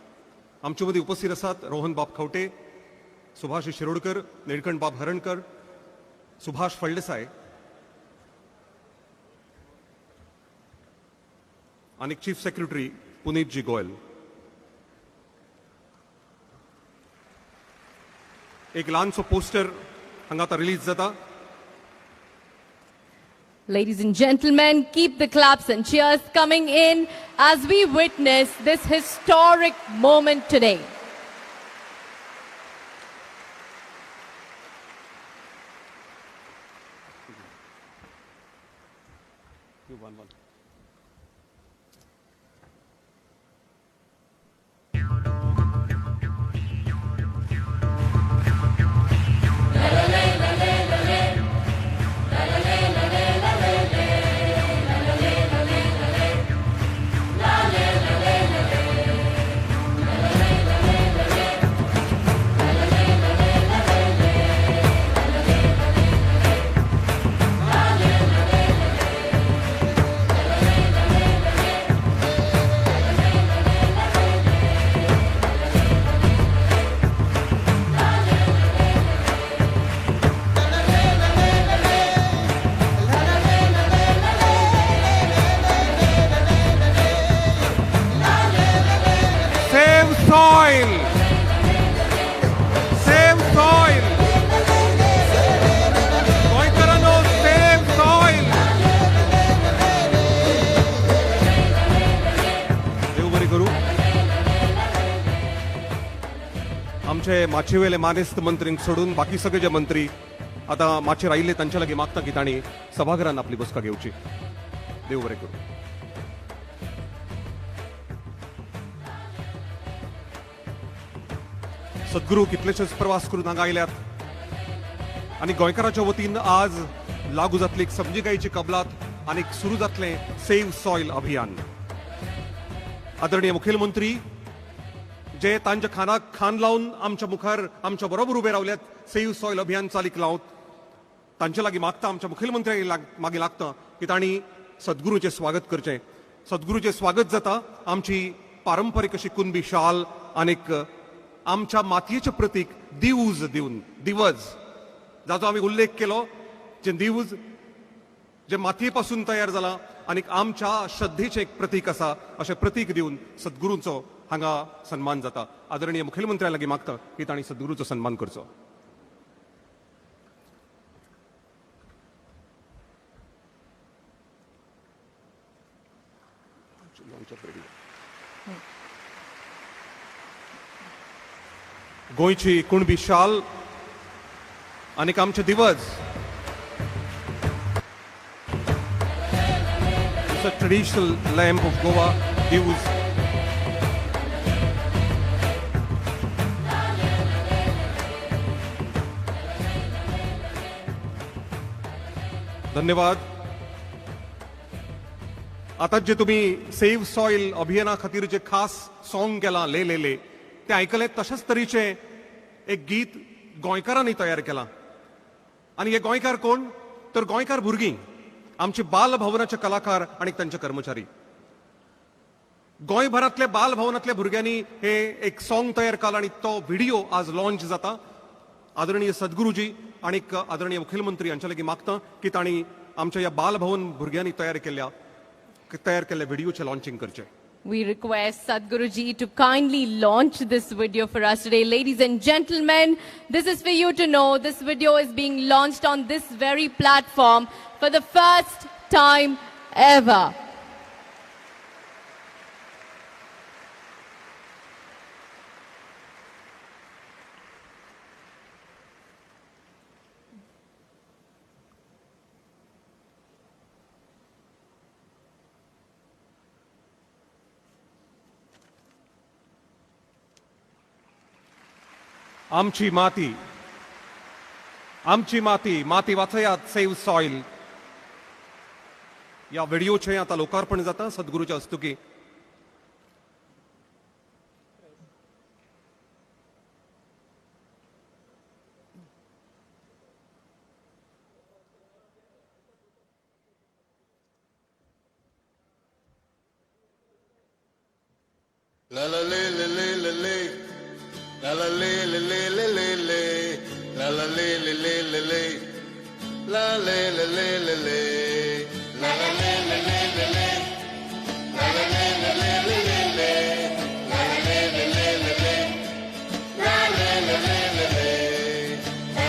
आमचे मदीं उपस्थित आसात रोहन बाब खंवटे, सुभाष शिरोडकर, निळकंठ बाब हरणकर, सुभाष फळदेसाय आनी चीफ सेक्रेटरी पुनीतजी गोयल. एक ल्हानसो पोस्टर हांगा आतां रिलीज जाता. Ladies and gentlemen, keep the claps and cheers coming in as we witness this historic moment today. Save soil! Save soil! गोंयकारांनो, save soil! देव बरी करू. आमचे माचयेवेले मानेस्त मंत्रींक सोडून बाकी सगळे जे मंत्री आता माचे राहिले तांच्या लागीं मागता की तांणी सभाघरान आपली बसका घेवची. देव बरें करू. सद्गुरू कितलेशेच प्रवास करून हांगा आयल्यात आनी गोंयकारांच्या वतीन आज लागू जातली समजिकायेची कबलात आनी सुरू जातले सेव्ह सॉयल अभियान. आदरणीय मुखेलमंत्री जे तांच्या खानाक खान लावन आमच्या मुखार आमच्या बरोबर उबे रावल्यात सेव्ह सॉयल अभियान चालीक लावत तांच्या लागीं मागता आमच्या मुखेलमंत्री मागीं लागता की तांणी सद्गुरूचें स्वागत करचें. सद्गुरूचें स्वागत जाता आमची पारंपारीक अशी कुणबी शाल आनीक आमच्या मातयेचें प्रतीक दिवज दिवन दिवज जाचो आमी उल्लेख केलो. जे दिवज जे मातये पासून तयार जाला आनीक आमच्या श्रद्धेचें एक प्रतीक आसा अशें प्रतीक दिवन सद्गुरूंचो हांगा सन्मान जाता. आदरणीय मुखेलमंत्र्या लागीं मागता की तांणी सद्गुरूचो सन्मान करचो. गोंयची कुणबी शाल आनीक आमचे दिवज ट्रेडिशनल लॅम्प ऑफ गोवा दिवज. धन्यवाद. आता जे तुम्ही सेव्ह सॉयल अभियाना खातीर जे खास सॉंग केला ले ले ले ते आयकले तशाच तरेचे एक गीत गोंयकारांनी तयार केला. आनी हे गोंयकार कोण तर गोंयकार भुरगीं आमचे बाल भवनाचे कलाकार आनी तांचे कर्मचारी. गोंयभरांतल्या बाल भवनांतल्या भुरग्यांनी हे एक सॉंग तयार केला आनी तो व्हिडिओ आज लॉन्च जाता. आदरणीय सद्गुरूजी आनीक आदरणीय मुखेलमंत्री हांच्या लागीं मागता की तांणी आमच्या ह्या बाल भवन भुरग्यांनी तयार केल्ल्या व्हिडिओचे लॉन्चिंग करचें. We request Sadhguruji to kindly launch this video for us today. Ladies and gentlemen, this is for you to know. This video is being launched on this very platform for the first time ever. आमची माती माती वाचयात save soil या व्हिडिओचे आता लोकार्पण जाता सद्गुरूच्या हस्तुकी. La la le le le le le, la la le le le le le le, la la le le le le le, la le le le le le, la la le le le le le, la la le le le le le, la la le le le le le, la le le le le le, la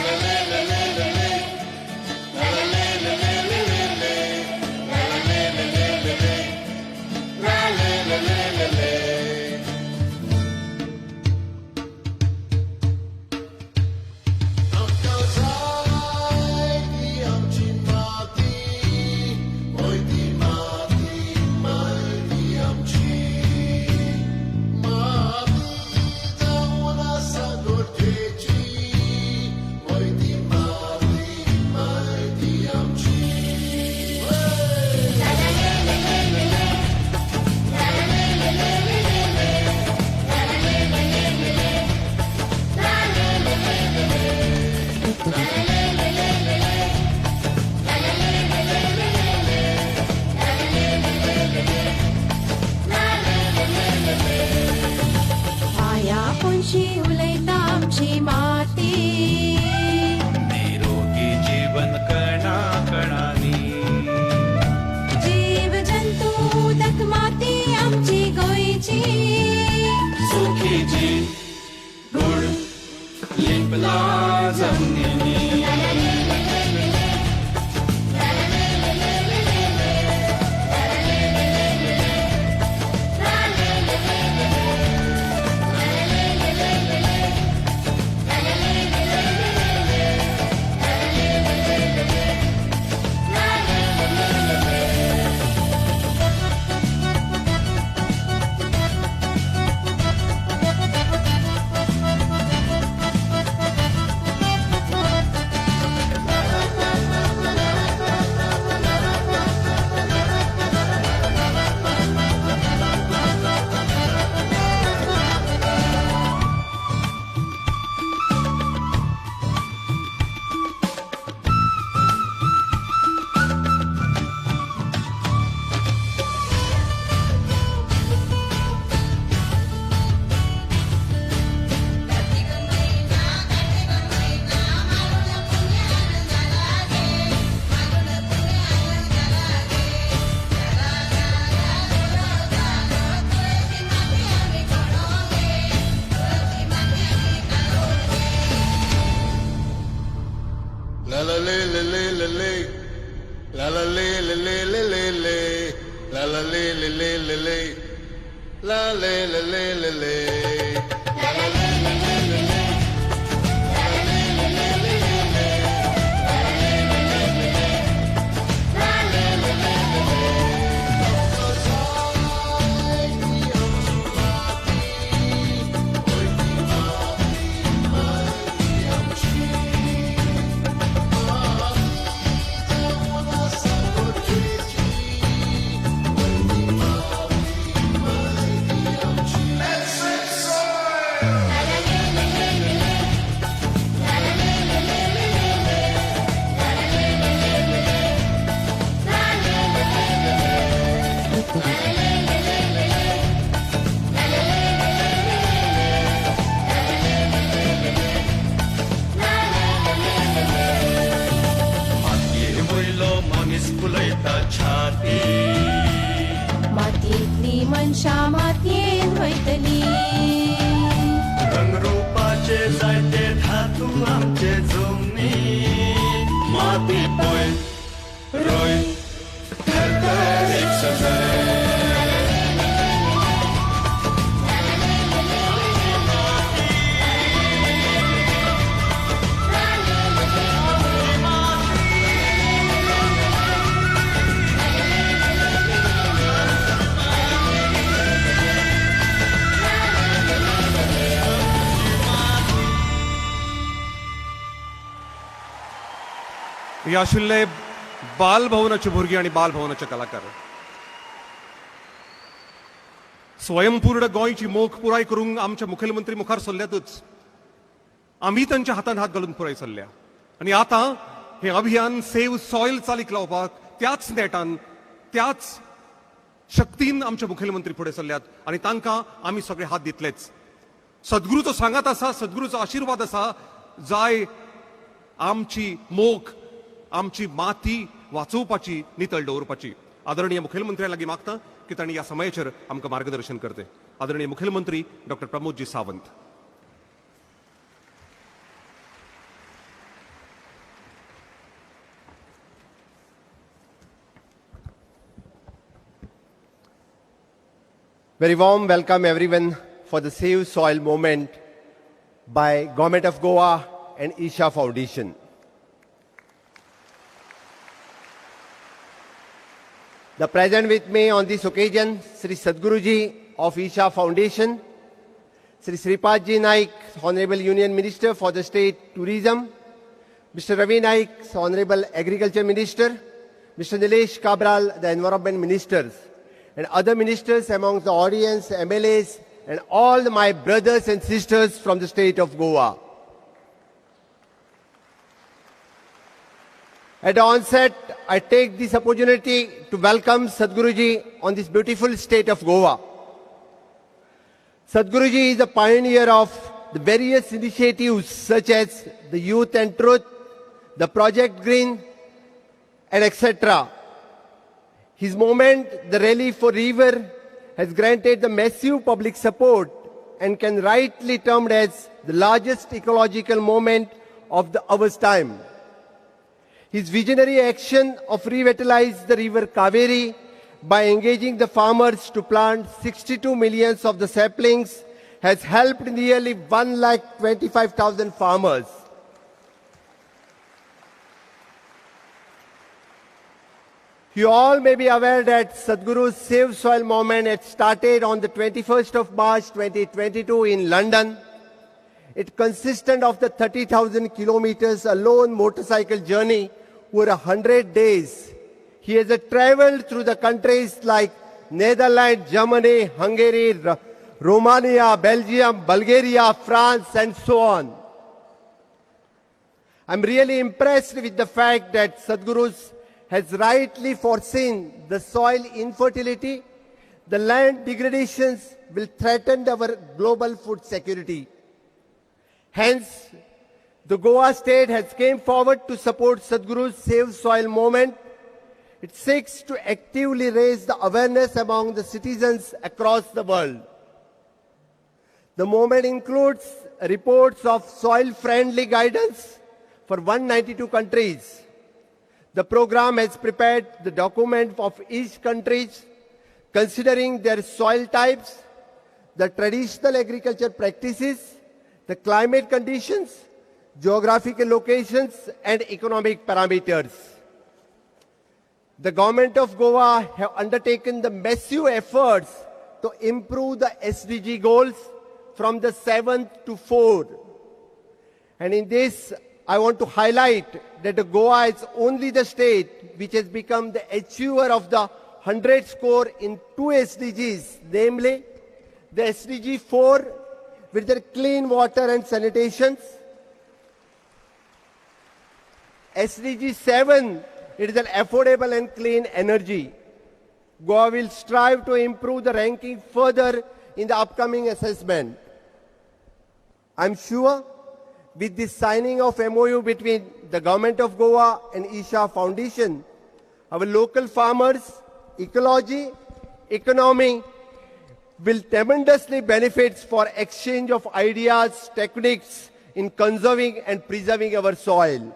la le le le le le, la la le le le le le, la la le le le le le, la le le le le le. Oi di माया पुंशी उलयता आमची माती निरोगी जीवन कणा कणानी जीव जंतू उदक माती आमची गोंयची सुखी जी good लिपला जमनीनी La la le le le le le, la la le le le le le le, la la le le le le le, la le le le le le, la la le le le le le, la le le le le le le, la le le le le le, la le le le le le. मातयेंतली मनशा मातयेन वयतली रंगरूपाचे जायते धातू आमचे जमनी माती पळय रोय धरकर एक सजाय हे आशिल्ले बालभवनाचे भुरगे आणि बालभवनाचे कलाकार. स्वयंपूर्ण गोंयची मोख पुराय करूंक आमचे मुखेलमंत्री मुखार सरल्यातच आमी तांच्या हातान हात घालून पुराय सरल्या. आणि आता हे अभियान सेव्ह सॉयल चालीक लावपाक त्याच नेटान त्याच शक्तीन आमचे मुखेलमंत्री फुडें सरल्यात आणि तांकां आमी सगळे हात दितलेच. सद्गुरूचो सांगात आसा, सद्गुरूचो आशिर्वाद आसा, जाय आमची मोख आमची माती वाचोवपाची नितळ दवरपाची. आदरणीय मुखेलमंत्र्या लागीं मागता की तांणी ह्या समयाचेर आमकां मार्गदर्शन करते. आदरणीय मुखेलमंत्री doctor Pramod ji Sawant. Very warm welcome everyone for the Save Soil movement by Government of Goa and Isha Foundation. The present with me on this occasion, Sri Sadhguruji of Isha Foundation, Sri Sripadji Naik, Honorable Union Minister for the State Tourism, Mr. Ravi Naik, Honorable Agriculture Minister, Mr. Nilesh Kabral, the Environment Ministers, and other ministers amongst the audience, MLAs, and all my brothers and sisters from the state of Goa. At the onset, I take this opportunity to welcome Sadhguruji on this beautiful state of Goa. Sadhguruji is a pioneer of the various initiatives such as the Youth and Truth, the Project Green, and etc. His movement, the Rally for River, has granted the massive public support and can rightly termed as the largest ecological movement of our time. His visionary action of revitalize the river Kaveri by engaging the farmers to plant 62 million of the saplings has helped nearly 1,25,000 farmers. You all may be aware that Sadhguru's Save Soil movement had started on the 21st of March 2022 in London. It consisted of the 30,000 kilometers alone motorcycle journey over 100 days. He has traveled through the countries like Netherlands, Germany, Hungary, Romania, Belgium, Bulgaria, France, and so on. I'm really impressed with the fact that Sadhguru has rightly foreseen the soil infertility, the land degradations will threaten our global food security. Hence, the Goa state has came forward to support Sadhguru's Save Soil movement. It seeks to actively raise the awareness among the citizens across the world. The movement includes reports of soil-friendly guidance for 192 countries. The program has prepared the document of each country considering their soil types, the traditional agriculture practices, the climate conditions, geographical locations, and economic parameters. The government of Goa have undertaken the massive efforts to improve the SDG goals from the 7th to 4th. And in this, I want to highlight that Goa is only the state which has become the achiever of the 100 score in 2 SDGs, namely the SDG 4 with their clean water and sanitation, SDG 7, it is an affordable and clean energy. Goa will strive to improve the ranking further in the upcoming assessment. I'm sure with the signing of MOU between the Government of Goa and Isha Foundation, our local farmers, ecology, economy will tremendously benefit for exchange of ideas, techniques in conserving and preserving our soil.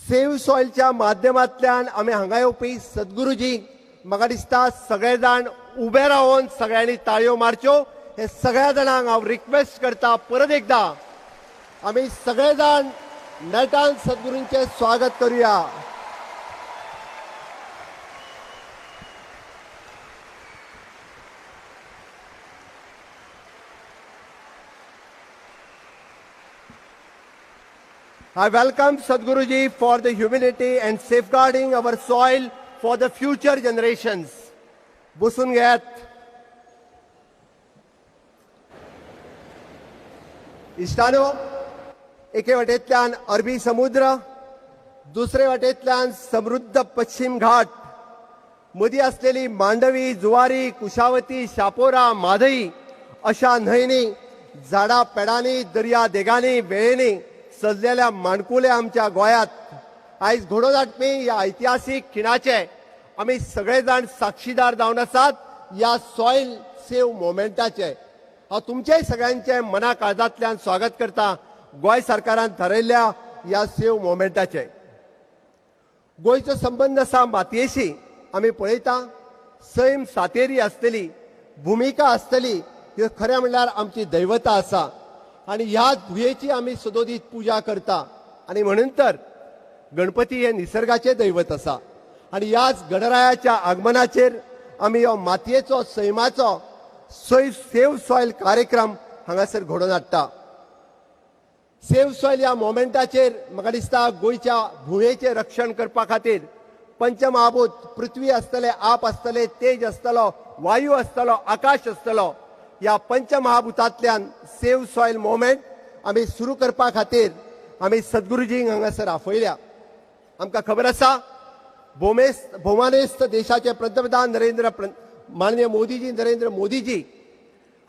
Save सॉइलच्या माध्यमांतल्यान आमी हांगा येवपी सद्गुरूजी म्हाका दिसता सगळे जाण ube Ravan सगळ्यांनी ताळयो मारच्यो. हे सगळ्या जाणांक हांव रिक्वेस्ट करता परत एकदा आमी सगळे जाण नेटान सद्गुरूंचे स्वागत करूया. I welcome Sadhguruji for the humility and safeguarding our soil for the future generations. Busun घेयात. इश्टानो, एके वटेंतल्यान अरबी समुद्र, दुसरे वटेंतल्यान समृद्ध पश्चिम घाट, मदीं आसलेली मांडवी, जुवारी, कुशावती, शापोरा, माधई अशा न्हंयनी, झाडां पेडांनी, दर्या देगांनी, वेळेंनी सजलेल्या माणकुले आमच्या गोंयांत आयज घोडो दाटपी ह्या ऐतिहासीक खिणाचे आमी सगळे जाण साक्षीदार जावन आसात ह्या सॉयल सेव्ह मुवमेंटाचे. हांव तुमचेय सगळ्यांचे मना काळजांतल्यान स्वागत करता गोंय सरकारान थारायल्ल्या ह्या सेव्ह मुवमेंटाचे. गोंयचो संबंध आसा मातयेशी. आमी पळयता सैम सातेरी आसतली, भुमिका आसतली, ह्यो खरें म्हणल्यार आमची दैवता आसा आणि ह्याच भुयेची आमी सदोदीत पूजा करता. आणि म्हणून तर गणपती हे निसर्गाचे दैवत आसा आणि ह्याच गणरायाच्या आगमनाचेर आमी हो मातयेचो सैमाचो सेव्ह सॉयल कार्यक्रम हांगासर घडोवन हाडटा. सेव्ह सॉयल ह्या मोमेंटाचेर म्हाका दिसता गोंयच्या भुयेचें रक्षण करपा खातीर पंचमहाभूत पृथ्वी आसतले, आप आसतले, तेज आसतलो, वायू आसतलो, आकाश आसतलो. ह्या पंचमहाभूतांतल्यान सेव्ह सॉयल मुवमेंट आमी सुरू करपा खातीर आमी सद्गुरुजींक हांगासर आपयल्या. आमकां खबर आसा भौमानेस्त देशाचे पंतप्रधान माननीय मोदीजी नरेंद्र मोदीजी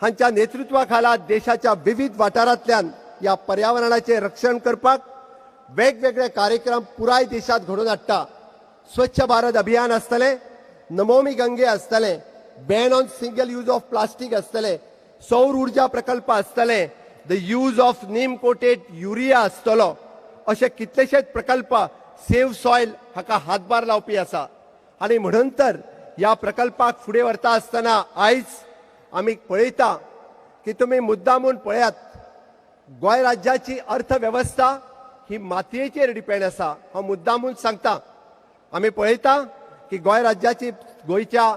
हांच्या नेतृत्वा खाला देशाच्या विविध वाठारांतल्यान या पर्यावरणाचे रक्षण करपाक वेगवेगळे कार्यक्रम पुराय देशात घडोवन हाडटा. स्वच्छ भारत अभियान आसतले, नमामि गंगे आसतले, ban on single use of plastic आसतले, सौर उर्जा प्रकल्प आसतले, the use of Neem coated urea आसतलो, असे कितलेशेच प्रकल्प सेव्ह सॉयल हाका हातभार लावपी आसा. आणि म्हणून तर ह्या प्रकल्पाक फुडें व्हरता आसतना आयज आमी पळयता की तुमी मुद्दामून पळयात, गोंय राज्याची अर्थवेवस्था ही मातयेचेर डिपेंड आसा. हांव मुद्दामून सांगता. आमी पळयता की गोंय राज्याची गोंयच्या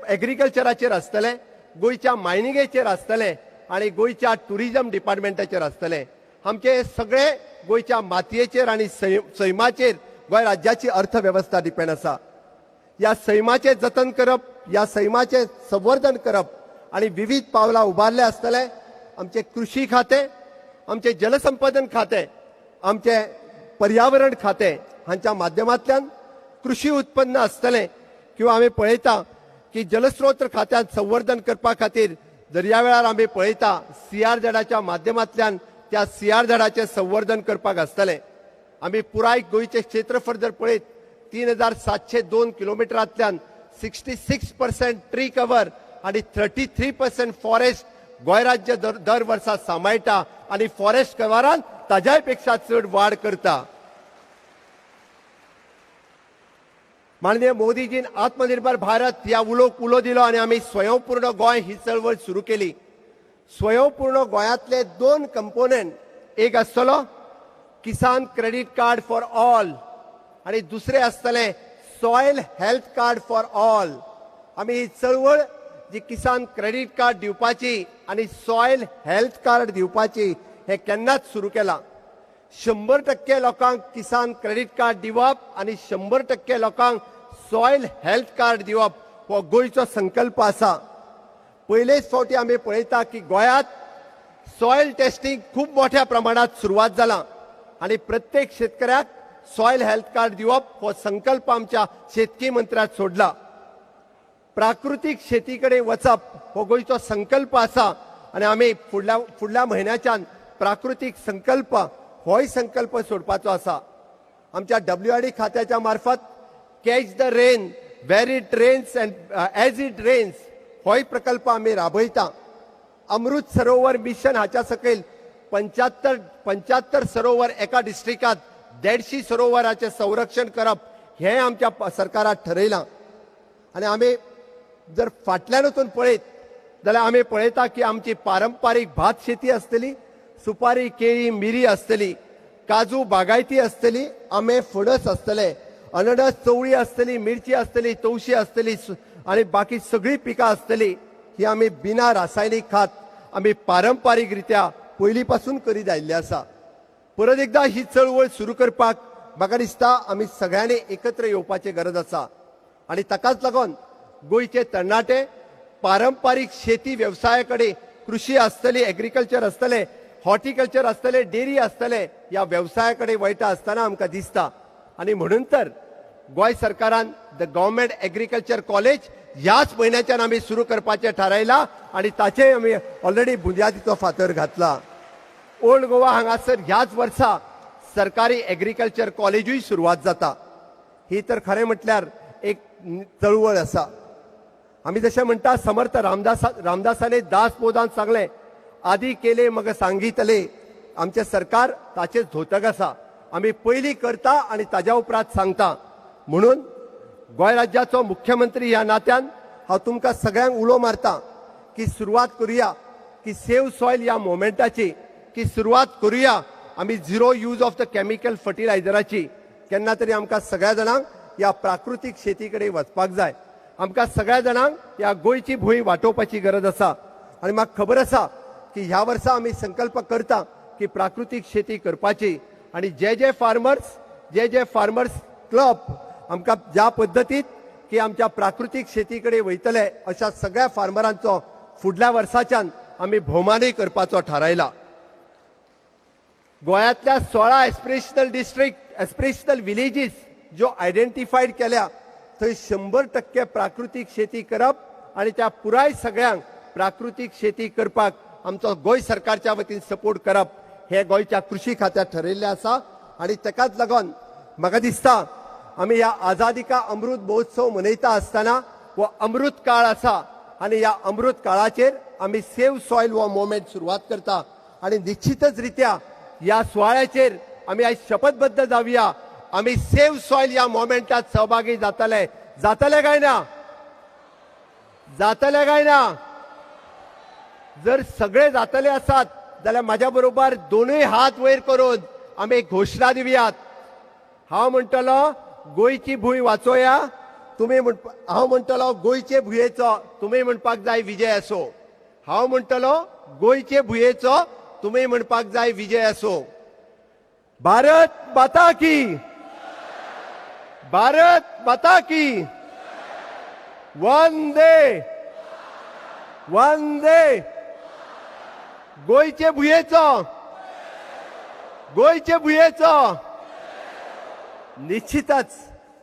एग्रीकल्चराचेर आसतले, गोंयच्या मायनिंगेचेर आसतले आणि गोंयच्या टुरिजम डिपार्टमेंटाचेर आसतले. आमचे सगळे गोंयच्या मातयेचेर आणि सैमाचेर गोंय राज्याची अर्थवेवस्था डिपेंड आसा. ह्या सैमाचे जतन करप, ह्या सैमाचे संवर्धन करप आणि विविध पावलां उबारले आसतले. आमचे कृषी खाते, आमचे जलसंपदन खाते, आमचे पर्यावरण खाते हांच्या माध्यमांतल्यान कृषी उत्पन्न आसतले. किंवा आमी पळयता की जलस्रोत खात्यात संवर्धन करपा खातीर दर्यावेळार आमी पळयता CRZच्या माध्यमांतल्यान त्या CRZचे संवर्धन करपाक आसतले. आमी पुराय गोंयचे क्षेत्रफळ जर पळयत 3702 किलोमिटरांतल्यान 66% ट्री कव्हर आणि 33% फॉरेस्ट गोंय राज्य दर वर्सा सांबाळटा आणि फॉरेस्ट कव्हरान ताज्याय पेक्षा चड वाड करता. माननीय मोदीजीन आत्मनिर्भर भारत ह्या उलोक उलो दिलो आणि आमी स्वयंपूर्ण गोंय ही चळवळ सुरू केली. स्वयंपूर्ण गोंयांतले 2 कंपोनंट, एक आसतलो किसान क्रेडिट कार्ड फॉर ऑल आणि दुसरे आसतले soil health card for all. आमी ही चळवळ जी किसान क्रेडिट कार्ड दिवपाची आणि सॉयल हेल्थ कार्ड दिवपाची हे केन्नाच सुरू केला. 100% लोकांक किसान क्रेडिट कार्ड दिवप आणि 100% लोकांक सॉयल हेल्थ कार्ड दिवप हो गोंयचो संकल्प आसा. पयलेच फावटी आमी पळयता की गोंयांत सॉयल टेस्टिंग खूप मोठ्या प्रमाणात सुरवात जाला आणि प्रत्येक शेतकऱ्याक सॉयल हेल्थ कार्ड दिवप हो संकल्प आमच्या शेतकी मंत्र्यान सोडला. प्राकृतीक शेतीकडे वचप हो गोंयचो संकल्प आसा आणि आमी फुडल्या म्हयन्याच्यान प्राकृतीक संकल्प होय संकल्प सोडपाचो आसा. आमच्या WRD खात्याच्या मार्फत catch the rain where it rains and as it rains होय प्रकल्प आमी राबयता. अमृत सरोवर मिशन हाच्या सकयल 75 सरोवर एका डिस्ट्रिक्टात 150 सरोवराचे संरक्षण करप हे आमच्या सरकारान ठरयलां. आणि आमी जर फाटल्यान वचून पळयत जाल्यार आमी पळयता की आमची पारंपारीक भात शेती आसतली, सुपारी, केळी, मिरी आसतली, काजू बागायती आसतली, आंबे, फणस आसतले, अननस, चवळी आसतली, मिरची आसतली, तवशी आसतली आणि बाकी सगळी पिकां आसतली. ही आमी बिना रासायनिक खात आमी पारंपारीक रित्या पयलीं पासून करीत आयिल्ली आसा. परत एकदा ही चळवळ सुरू करपाक म्हाका दिसता आमी सगळ्यांनी एकत्र येवपाची गरज आसा. आणि ताकाच लागून गोंयचे तरणाटे पारंपारीक शेती व्यवसायाकडे, कृषी आसतली, एग्रीकल्चर आसतले, हॉर्टिकल्चर आसतले, डेरी आसतले, या व्यवसायाकडे वयता आसतना आमकां दिसता. आणि म्हणून तर गोंय सरकारान द गव्हर्नमेंट एग्रीकल्चर कॉलेज ह्याच म्हयन्याच्यान आमी सुरू करपाचें थारायला आणि ताचे आमी ऑलरेडी बुनयादीचो फातर घातला. ओल्ड गोवा हांगासर ह्याच वर्सा सरकारी एग्रीकल्चर कॉलेजूय सुरवात जाता. ही तर खरें म्हटल्यार एक चळवळ आसा. आमी जशें म्हणटा समर्थ रामदासाने दास बोधान सांगलें, आदी केले मग सांगितले. आमचे सरकार ताचेच धोतक आसा. आमी पयलीं करता आणि ताज्या उपरांत सांगता. म्हणून गोंय राज्याचो मुख्यमंत्री ह्या नात्यान हांव तुमकां सगळ्यांक उलो मारता की सुरवात करुया की सेव्ह सॉयल ह्या मोमेंटाची, की सुरवात करुया आमी zero use of the chemical फर्टिलायझराची. केन्ना तरी आमकां सगळ्या जाणांक ह्या प्राकृतीक शेतीकडे वचपाक जाय. आमकां सगळ्या जाणांक ह्या गोंयची भूंय वाटोवपाची गरज आसा. आणि म्हाका खबर आसा की ह्या वर्सा आमी संकल्प करता की प्राकृतीक शेती करपाची. आणि जे फार्मर्स क्लब आमकां ज्या पद्दतीत की आमच्या प्राकृतीक शेतीकडे वयतले अशा सगळ्या फार्मरांचो फुडल्या वर्साच्यान आमी भोवमानय करपाचो थारायला. गोंयांतल्या 16 एस्पिरेशनल डिस्ट्रिक्ट एस्पिरेशनल विलेजीस ज्यो आयडेंटिफायड केल्या थंय 100% प्राकृतीक शेती करप आनी त्या पुराय सगळ्यांक प्राकृतीक शेती करपाक आमचो गोंय सरकारच्या वतीन सपोर्ट करप हे गोंयच्या कृषी खात्यात ठरयल्लें आसा आनी ताकाच लागून म्हाका दिसता आमी ह्या आझादी का अमृत महोत्सव मनयता आसतना हो अमृत काळ आसा आनी ह्या अमृत काळाचेर आमी सेव्ह सॉयल हो मुवमेंट सुरवात करता आनी निश्चितच रित्या ह्या सुवाळ्याचेर आमी आयज शपथबद्ध जावया आमी सेव्ह सॉयल ह्या मुवमेंटात सहभागी जातले काय ना जातले काय ना जर सगळे जातले आसात जाल्यार म्हाज्या बरोबर दोनूय हात वयर करून आमी एक घोशणा दिवयात हांव म्हणटलो गोंयची भूंय वाचोवया हांव म्हणटलो गोंयचे भुंयेचो तुमी म्हणपाक जाय विजय असो हांव म्हणटलो गोंयचे भुंयेचो तुमी म्हणपाक जाय विजय असो भारत माता की भारत माता की वंदे वंदे गोंयचे भुंयेचो निश्चितच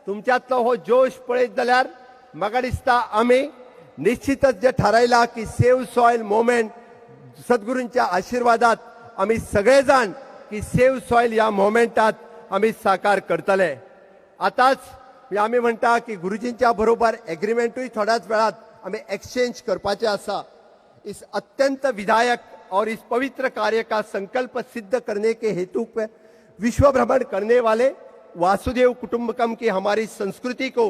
तुमच्यातलो हो जोश पळयत जाल्यार म्हाका दिसता आमी निश्चितच जे थारायला की सेव्ह सॉयल मुवमेंट सद्गुरूंच्या आशिर्वादात आमी सगळे जाण की सेव्ह सॉयल ह्या मुवमेंटात आमी साकार करतले आतांच आमी म्हणटा की गुरुजींच्या बरोबर एग्रीमेंटूय थोड्याच वेळात आमी एक्सचेंज करपाचे आसा इस अत्यंत विधायक और इस पवित्र कार्य का संकल्प सिद्ध करने के हेतु पे विश्व भ्रमण करने वाले वासुदेव कुटुंबकम की हमारी संस्कृति को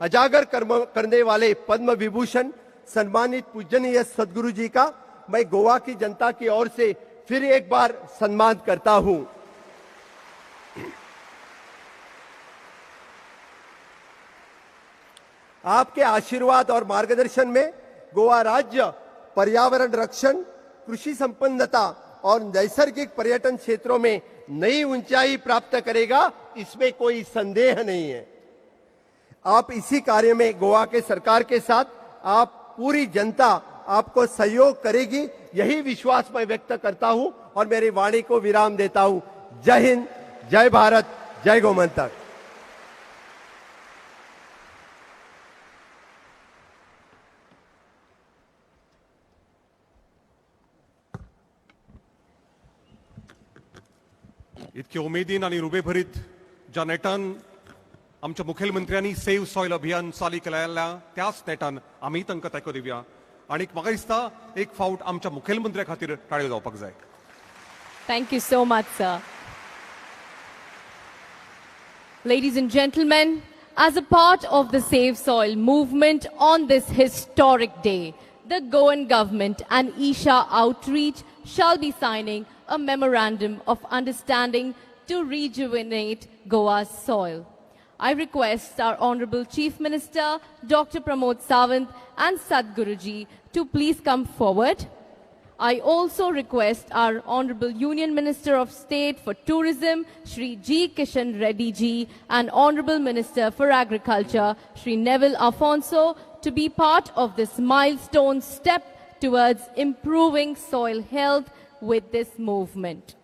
उजागर करने वाले पद्म विभूषण सम्मानित पूजनीय सदगुरु जी का मैं गोवा की जनता की ओर से फिर एक बार सम्मान करता हूं। आपके आशीर्वाद और मार्गदर्शन में गोवा राज्य पर्यावरण रक्षण कृषि संपन्नता और नैसर्गिक पर्यटन क्षेत्रों में नई ऊंचाई प्राप्त करेगा इसमें कोई संदेह नहीं है। आप इसी कार्य में गोवा के सरकार के साथ आप पूरी जनता आपको सहयोग करेगी यही विश्वास मैं व्यक्त करता हूं और मेरी वाणी को विराम देता हूं। जय हिंद, जय भारत, जय गोमंतक। इतके उमेदीन आणि रुबेभरीत ज्या नेटान आमच्या मुखेलमंत्र्यांनी सेव्ह सॉयल अभियान चाली केलेल्या त्याच नेटान आम्ही तांकां तेंको दिवया आणि म्हाका दिसता एक फावट आमच्या मुखेलमंत्र्या खातीर ताळयो जावपाक जाय। Thank you so much, sir. Ladies and gentlemen, as a part of the Save Soil movement on this historic day, the Goan government and Isha Outreach shall be signing a memorandum of understanding to rejuvenate Goa's soil. I request our Honorable Chief Minister, Dr. Pramod Sawant and Sadhguruji to please come forward. I also request our Honorable Union Minister of State for Tourism, Shri G. Kishan Reddy Ji, and Honorable Minister for Agriculture, Shri Neville Afonso, to be part of this milestone step towards improving soil health with this movement.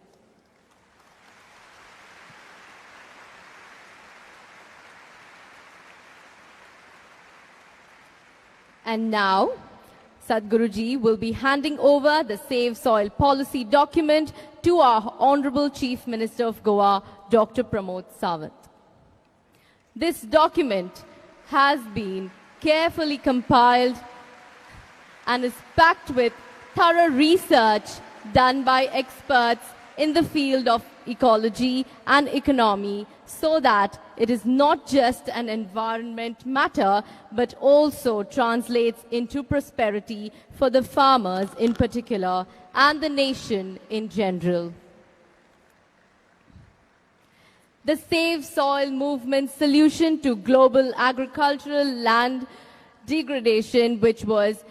And now, Sadhguruji will be handing over the Save Soil Policy document to our Honorable Chief Minister of Goa, Dr. Pramod Sawant. This document has been carefully compiled and is packed with thorough research done by experts in the field of ecology and economy, so that it is not just an environment matter, but also translates into prosperity for the farmers in particular and the nation in general. The Save Soil Movement's solution to global agricultural land degradation, which was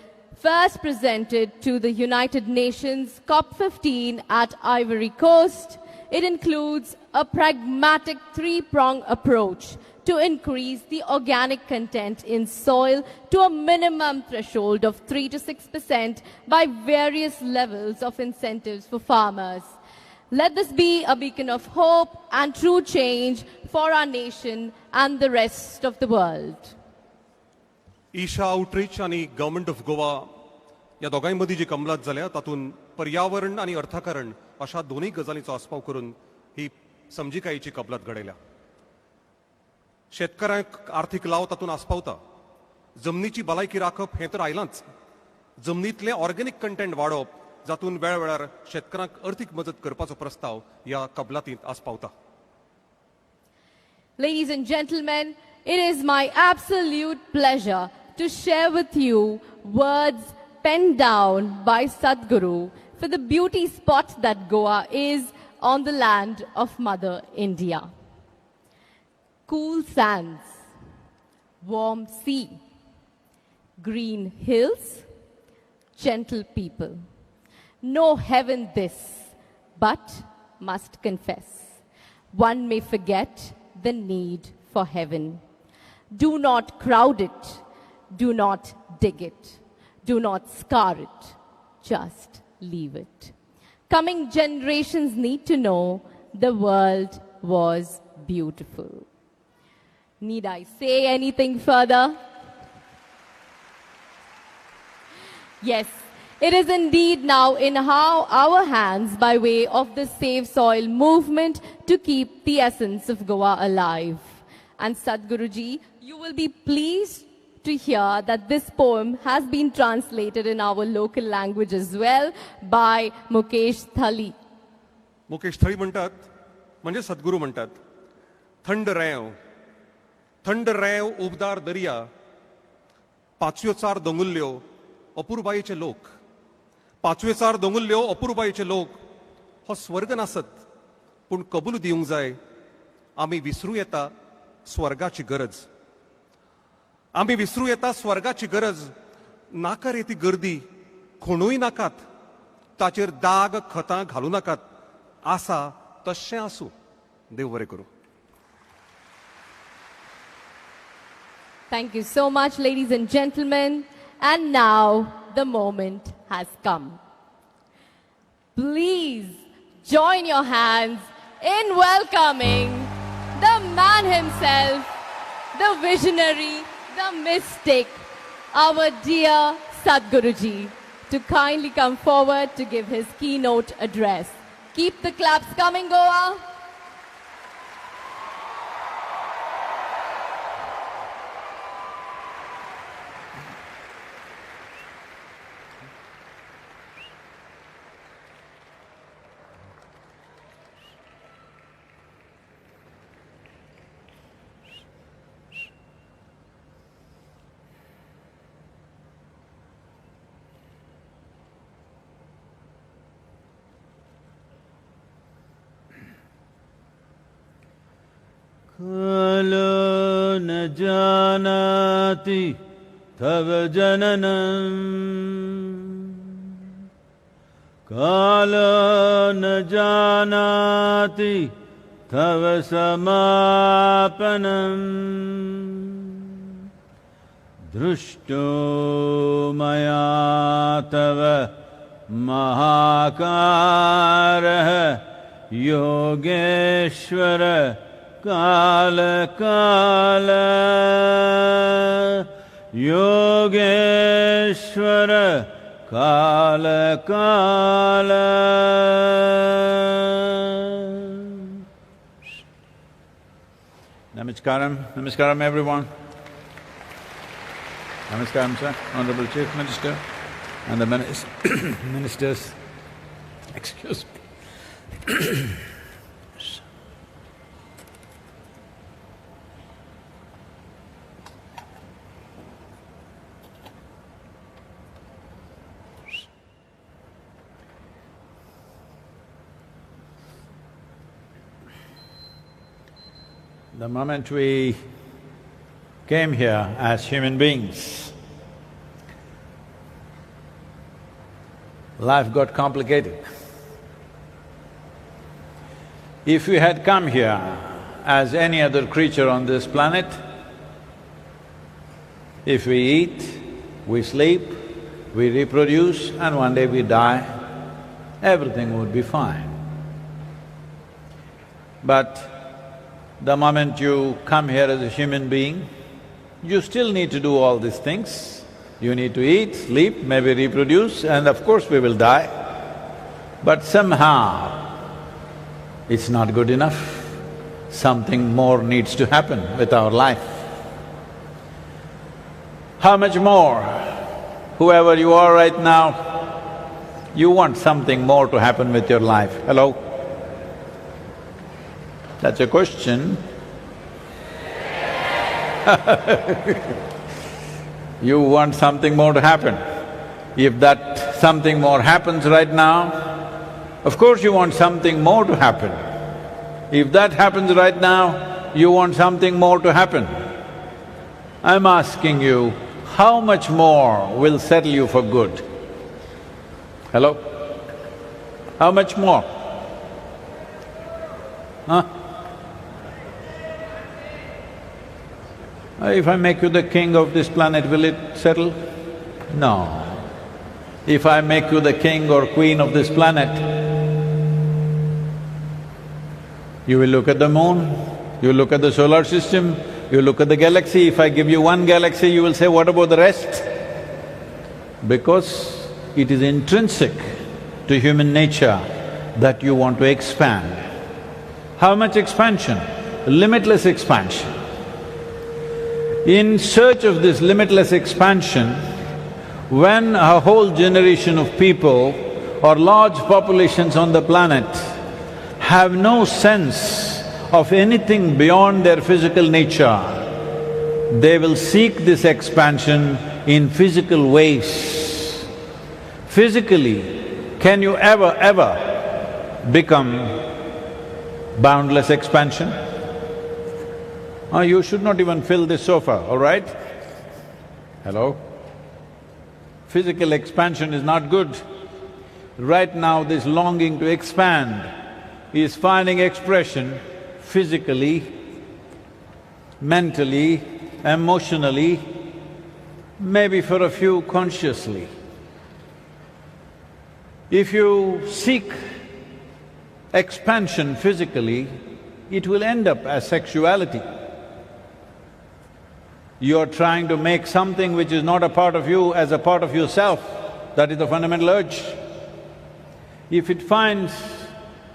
first presented to the United Nations COP15 at Ivory Coast. It includes a pragmatic three-pronged approach to increase the organic content in soil to a minimum threshold of 3 to 6% by various levels of incentives for farmers. Let this be a beacon of hope and true change for our nation and the rest of the world. Isha outreach आणि government of Goa या दोगांमदी जी कमलात जाल्या तातून पर्यावरण आणि अर्थकारण अशा दोन्ही गजालींचो आस्पाव करून ही समजिकायेची कबलात घडयल्या. शेतकऱ्यांक आर्थीक लाव तातून आस्पावता. जमनीची भलायकी राखप हें तर आयलांच. जमनीतले ऑर्गेनिक कंटेंट वाडोवप जातून वेळोवेळार शेतकऱ्यांक अर्थीक मदत करपाचो प्रस्ताव ह्या कबलातींत आस्पावता. Ladies and gentlemen, it is my absolute pleasure to share with you words penned down by Sadhguru for the beauty spot that Goa is on the land of Mother India. Cool sands, warm sea, green hills, gentle people. No heaven this, but must confess, one may forget the need for heaven. Do not crowd it, do not dig it, do not scar it, just leave it. Coming generations need to know the world was beautiful. Need I say anything further? Yes, it is indeed now in our hands by way of the Save Soil movement to keep the essence of Goa alive. And Sadhguruji, you will be pleased to hear that this poem has been translated in our local language as well by Mukesh Thali. Mukesh थळी म्हणतात म्हणजे सद्गुरू म्हणतात. थंड रेंव उबदार दर्या, पांचव्यो चार दोंगुल्ल्यो अपुरबायेचे लोक. पांचव्यो चार दोंगुल्ल्यो अपुरबायेचे लोक हो स्वर्ग नासत, पूण कबूल दिवंक जाय आमी विसरूं येता स्वर्गाची गरज. आमी विसरूं येता स्वर्गाची गरज. नाका रे ती गर्दी, खणूय नाकात, ताचेर दाग खतां घालूं नाकात. आसा तशें आसूं. देव बरें करूं. Thank you so much, ladies and gentlemen. And now the moment has come. Please join your hands in welcoming the man himself, the visionary, the mystic, our dear Sadhguruji, to kindly come forward to give his keynote address. Keep the claps coming, Goa. कालो न जानाति तव जननम्, कालो न जानाति तव समापनम्. दृष्टो मया तव महाकारः योगेश्वर काल काल. योगेश्वर काल काल. Namaskaram, namaskaram everyone. Namaskaram sir, Honorable Chief Minister and the ministers. Excuse me. The moment we came here as human beings, life got complicated. If we had come here as any other creature on this planet, if we eat, we sleep, we reproduce and one day we die, everything would be fine. But the moment you come here as a human being, you still need to do all these things. You need to eat, sleep, maybe reproduce, and of course we will die. But somehow, it's not good enough. Something more needs to happen with our life. How much more? Whoever you are right now, you want something more to happen with your life. Hello? That's a question. You want something more to happen. If that something more happens right now, of course you want something more to happen. If that happens right now, you want something more to happen. I'm asking you, how much more will settle you for good? Hello? How much more? Huh? If I make you the king of this planet, will it settle? No. If I make you the king or queen of this planet, you will look at the moon, you look at the solar system, you look at the galaxy. If I give you one galaxy, you will say, what about the rest? Because it is intrinsic to human nature that you want to expand. How much expansion? Limitless expansion. In search of this limitless expansion, when a whole generation of people or large populations on the planet have no sense of anything beyond their physical nature, they will seek this expansion in physical ways. Physically, can you ever become boundless expansion? You should not even fill this sofa, all right? Hello? Physical expansion is not good. Right now, this longing to expand is finding expression physically, mentally, emotionally, maybe for a few consciously. If you seek expansion physically, it will end up as sexuality. You're trying to make something which is not a part of you as a part of yourself. That is the fundamental urge. If it finds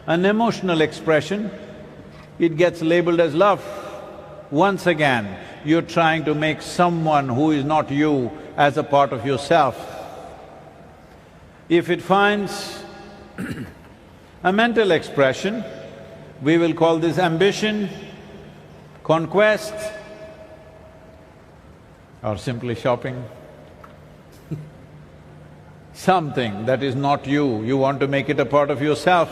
an emotional expression, it gets labeled as love. Once again, you're trying to make someone who is not you as a part of yourself. If it finds a mental expression, we will call this ambition, conquest, or simply shopping. Something that is not you, you want to make it a part of yourself.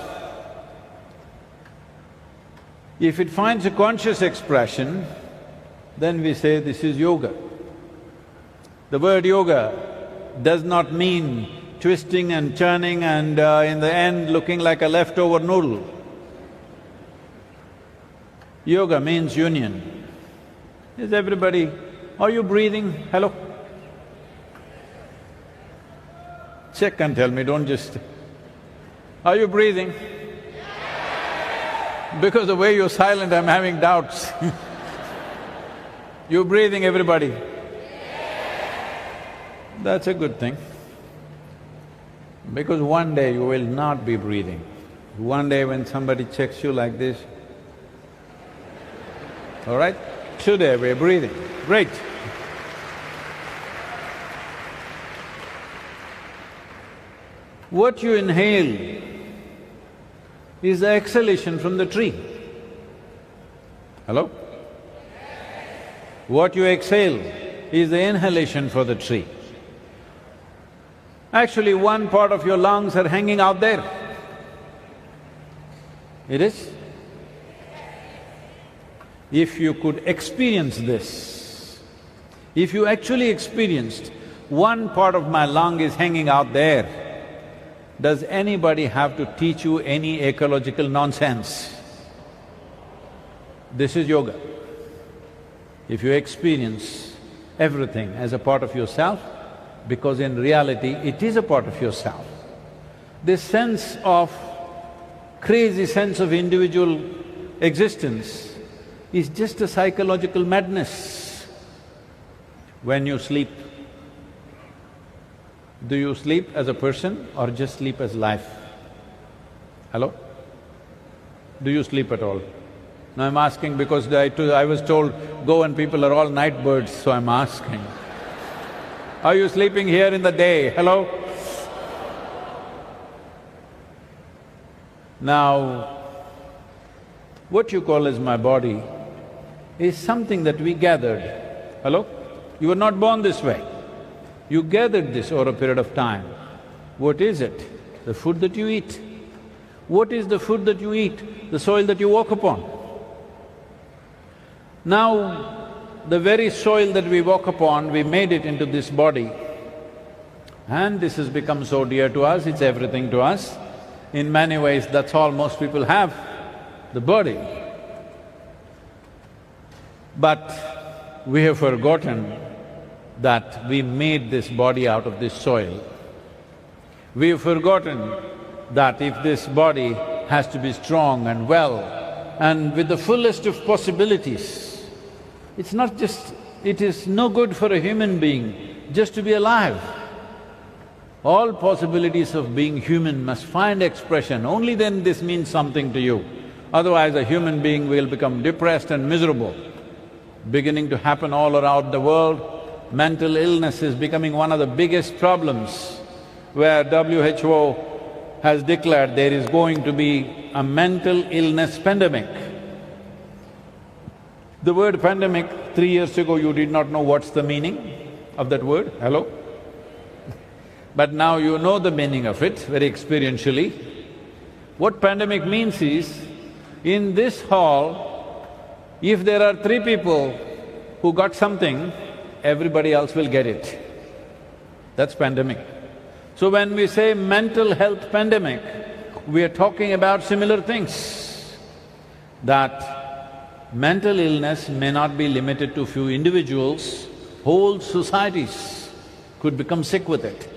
If it finds a conscious expression, then we say this is yoga. The word yoga does not mean twisting and turning and in the end looking like a leftover noodle. Yoga means union. Is everybody… Are you breathing? Hello? Check and tell me, don't just… Are you breathing? Because the way you're silent, I'm having doubts. You breathing, everybody? That's a good thing. Because one day you will not be breathing. One day when somebody checks you like this, all right? Today we're breathing. Great. What you inhale is the exhalation from the tree. Hello? What you exhale is the inhalation for the tree. Actually, one part of your lungs are hanging out there. It is? If you could experience this, if you actually experienced one part of my lung is hanging out there, does anybody have to teach you any ecological nonsense? This is yoga. If you experience everything as a part of yourself, because in reality it is a part of yourself, this sense of… crazy sense of individual existence is just a psychological madness. When you sleep, do you sleep as a person or just sleep as life? Hello? Do you sleep at all? No, I'm asking because I was told, go and people are all night birds, so I'm asking. Are you sleeping here in the day? Hello? Now, what you call as my body is something that we gathered. Hello? You were not born this way. You gathered this over a period of time. What is it? The food that you eat. What is the food that you eat? The soil that you walk upon. Now, the very soil that we walk upon, we made it into this body. And this has become so dear to us, it's everything to us. In many ways, that's all most people have, the body. But we have forgotten that we made this body out of this soil. We have forgotten that if this body has to be strong and well and with the fullest of possibilities, it's not just… it is no good for a human being just to be alive. All possibilities of being human must find expression, only then this means something to you. Otherwise a human being will become depressed and miserable. Beginning to happen all around the world, mental illness is becoming one of the biggest problems, where WHO has declared there is going to be a mental illness pandemic. The word pandemic, 3 years ago you did not know what's the meaning of that word, hello? But now you know the meaning of it very experientially. What pandemic means is, in this hall, if there are 3 people who got something, everybody else will get it. That's pandemic. So when we say mental health pandemic, we are talking about similar things, that mental illness may not be limited to few individuals, whole societies could become sick with it.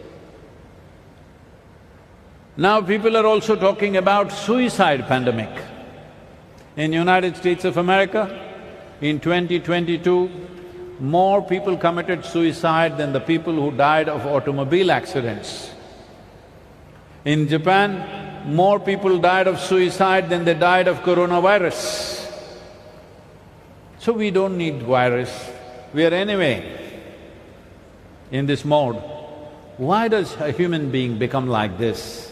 Now people are also talking about suicide pandemic. In United States of America, in 2022, more people committed suicide than the people who died of automobile accidents. In Japan, more people died of suicide than they died of coronavirus. So we don't need virus, we are anyway in this mode. Why does a human being become like this?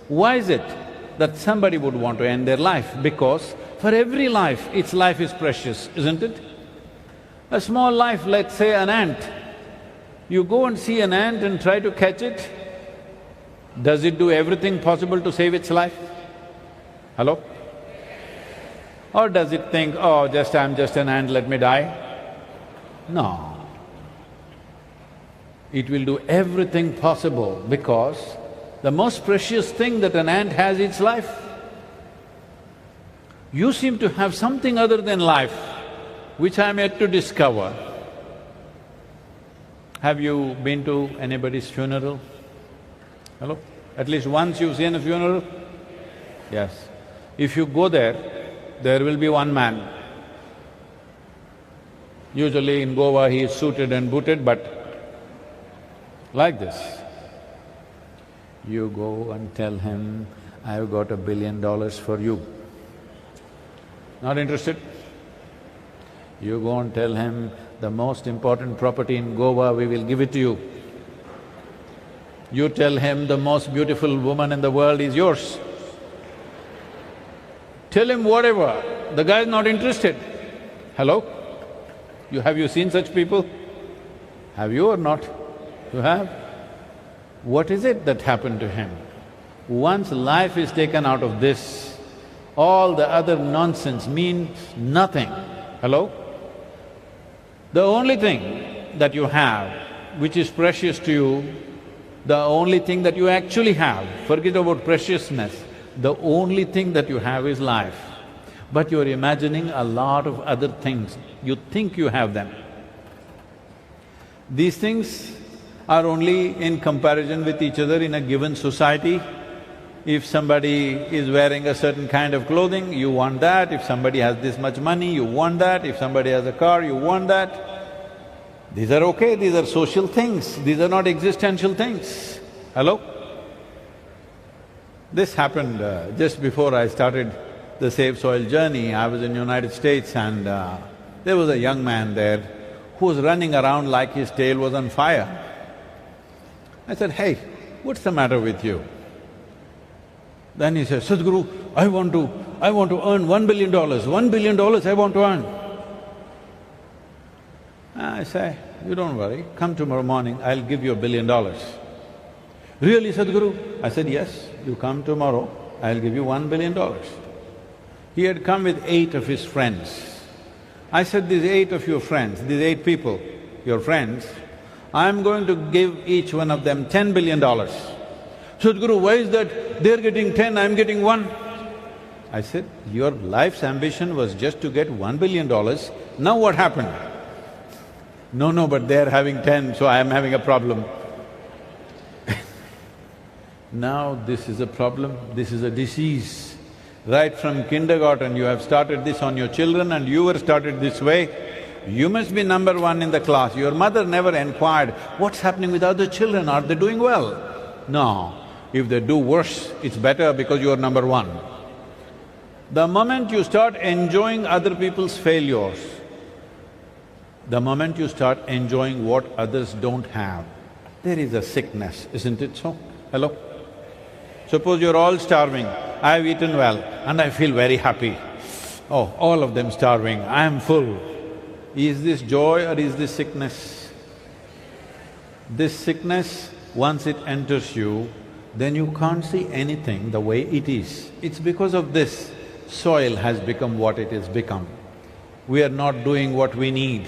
Why is it that somebody would want to end their life? Because for every life, its life is precious, isn't it? A small life, let's say an ant, you go and see an ant and try to catch it, does it do everything possible to save its life? Hello? Or does it think, oh, I'm just an ant, let me die? No. It will do everything possible because the most precious thing that an ant has is life. You seem to have something other than life, which I am yet to discover. Have you been to anybody's funeral? Hello? At least once you've seen a funeral? Yes. If you go there will be one man. Usually in Goa he is suited and booted, but like this. You go and tell him, I've got $1 billion for you. Not interested? You go and tell him, the most important property in Goa, we will give it to you. You tell him, the most beautiful woman in the world is yours. Tell him whatever, the guy is not interested. Hello? Have you seen such people? Have you or not? You have? What is it that happened to him? Once life is taken out of this, all the other nonsense means nothing. Hello? The only thing that you have, which is precious to you, the only thing that you actually have, forget about preciousness, the only thing that you have is life. But you're imagining a lot of other things, you think you have them. These things are only in comparison with each other in a given society. If somebody is wearing a certain kind of clothing, you want that. If somebody has this much money, you want that. If somebody has a car, you want that. These are okay, these are social things, these are not existential things. Hello? This happened just before I started the Save Soil journey. I was in United States and there was a young man there who was running around like his tail was on fire. I said, "Hey, what's the matter with you?" Then he said, "Sadhguru, I want to earn $1 billion, $1 billion I want to earn." I say, "You don't worry, come tomorrow morning, I'll give you $1 billion. "Really, Sadhguru?" I said, "Yes, you come tomorrow, I'll give you $1 billion. He had come with 8 of his friends. I said, "These 8 of your friends, these 8 people, your friends, I'm going to give each one of them $10 billion. "Sadhguru, why is that? They're getting 10, I'm getting 1. I said, "Your life's ambition was just to get $1 billion, now what happened?" No, but they're having 10, so I am having a problem." Now this is a problem, this is a disease. Right from kindergarten you have started this on your children and you were started this way. You must be number 1 in the class. Your mother never inquired, what's happening with other children, are they doing well? No, if they do worse, it's better because you are number 1. The moment you start enjoying other people's failures, the moment you start enjoying what others don't have, there is a sickness, isn't it so? Hello? Suppose you're all starving, I've eaten well and I feel very happy. Oh, all of them starving, I am full. Is this joy or is this sickness? This sickness, once it enters you, then you can't see anything the way it is. It's because of this, soil has become what it has become. We are not doing what we need.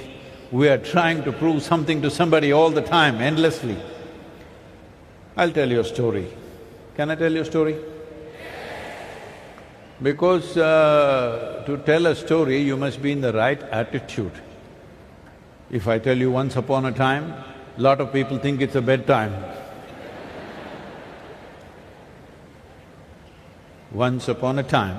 We are trying to prove something to somebody all the time, endlessly. I'll tell you a story. Can I tell you a story? Because to tell a story, you must be in the right attitude. If I tell you once upon a time, lot of people think it's a bedtime. Once upon a time,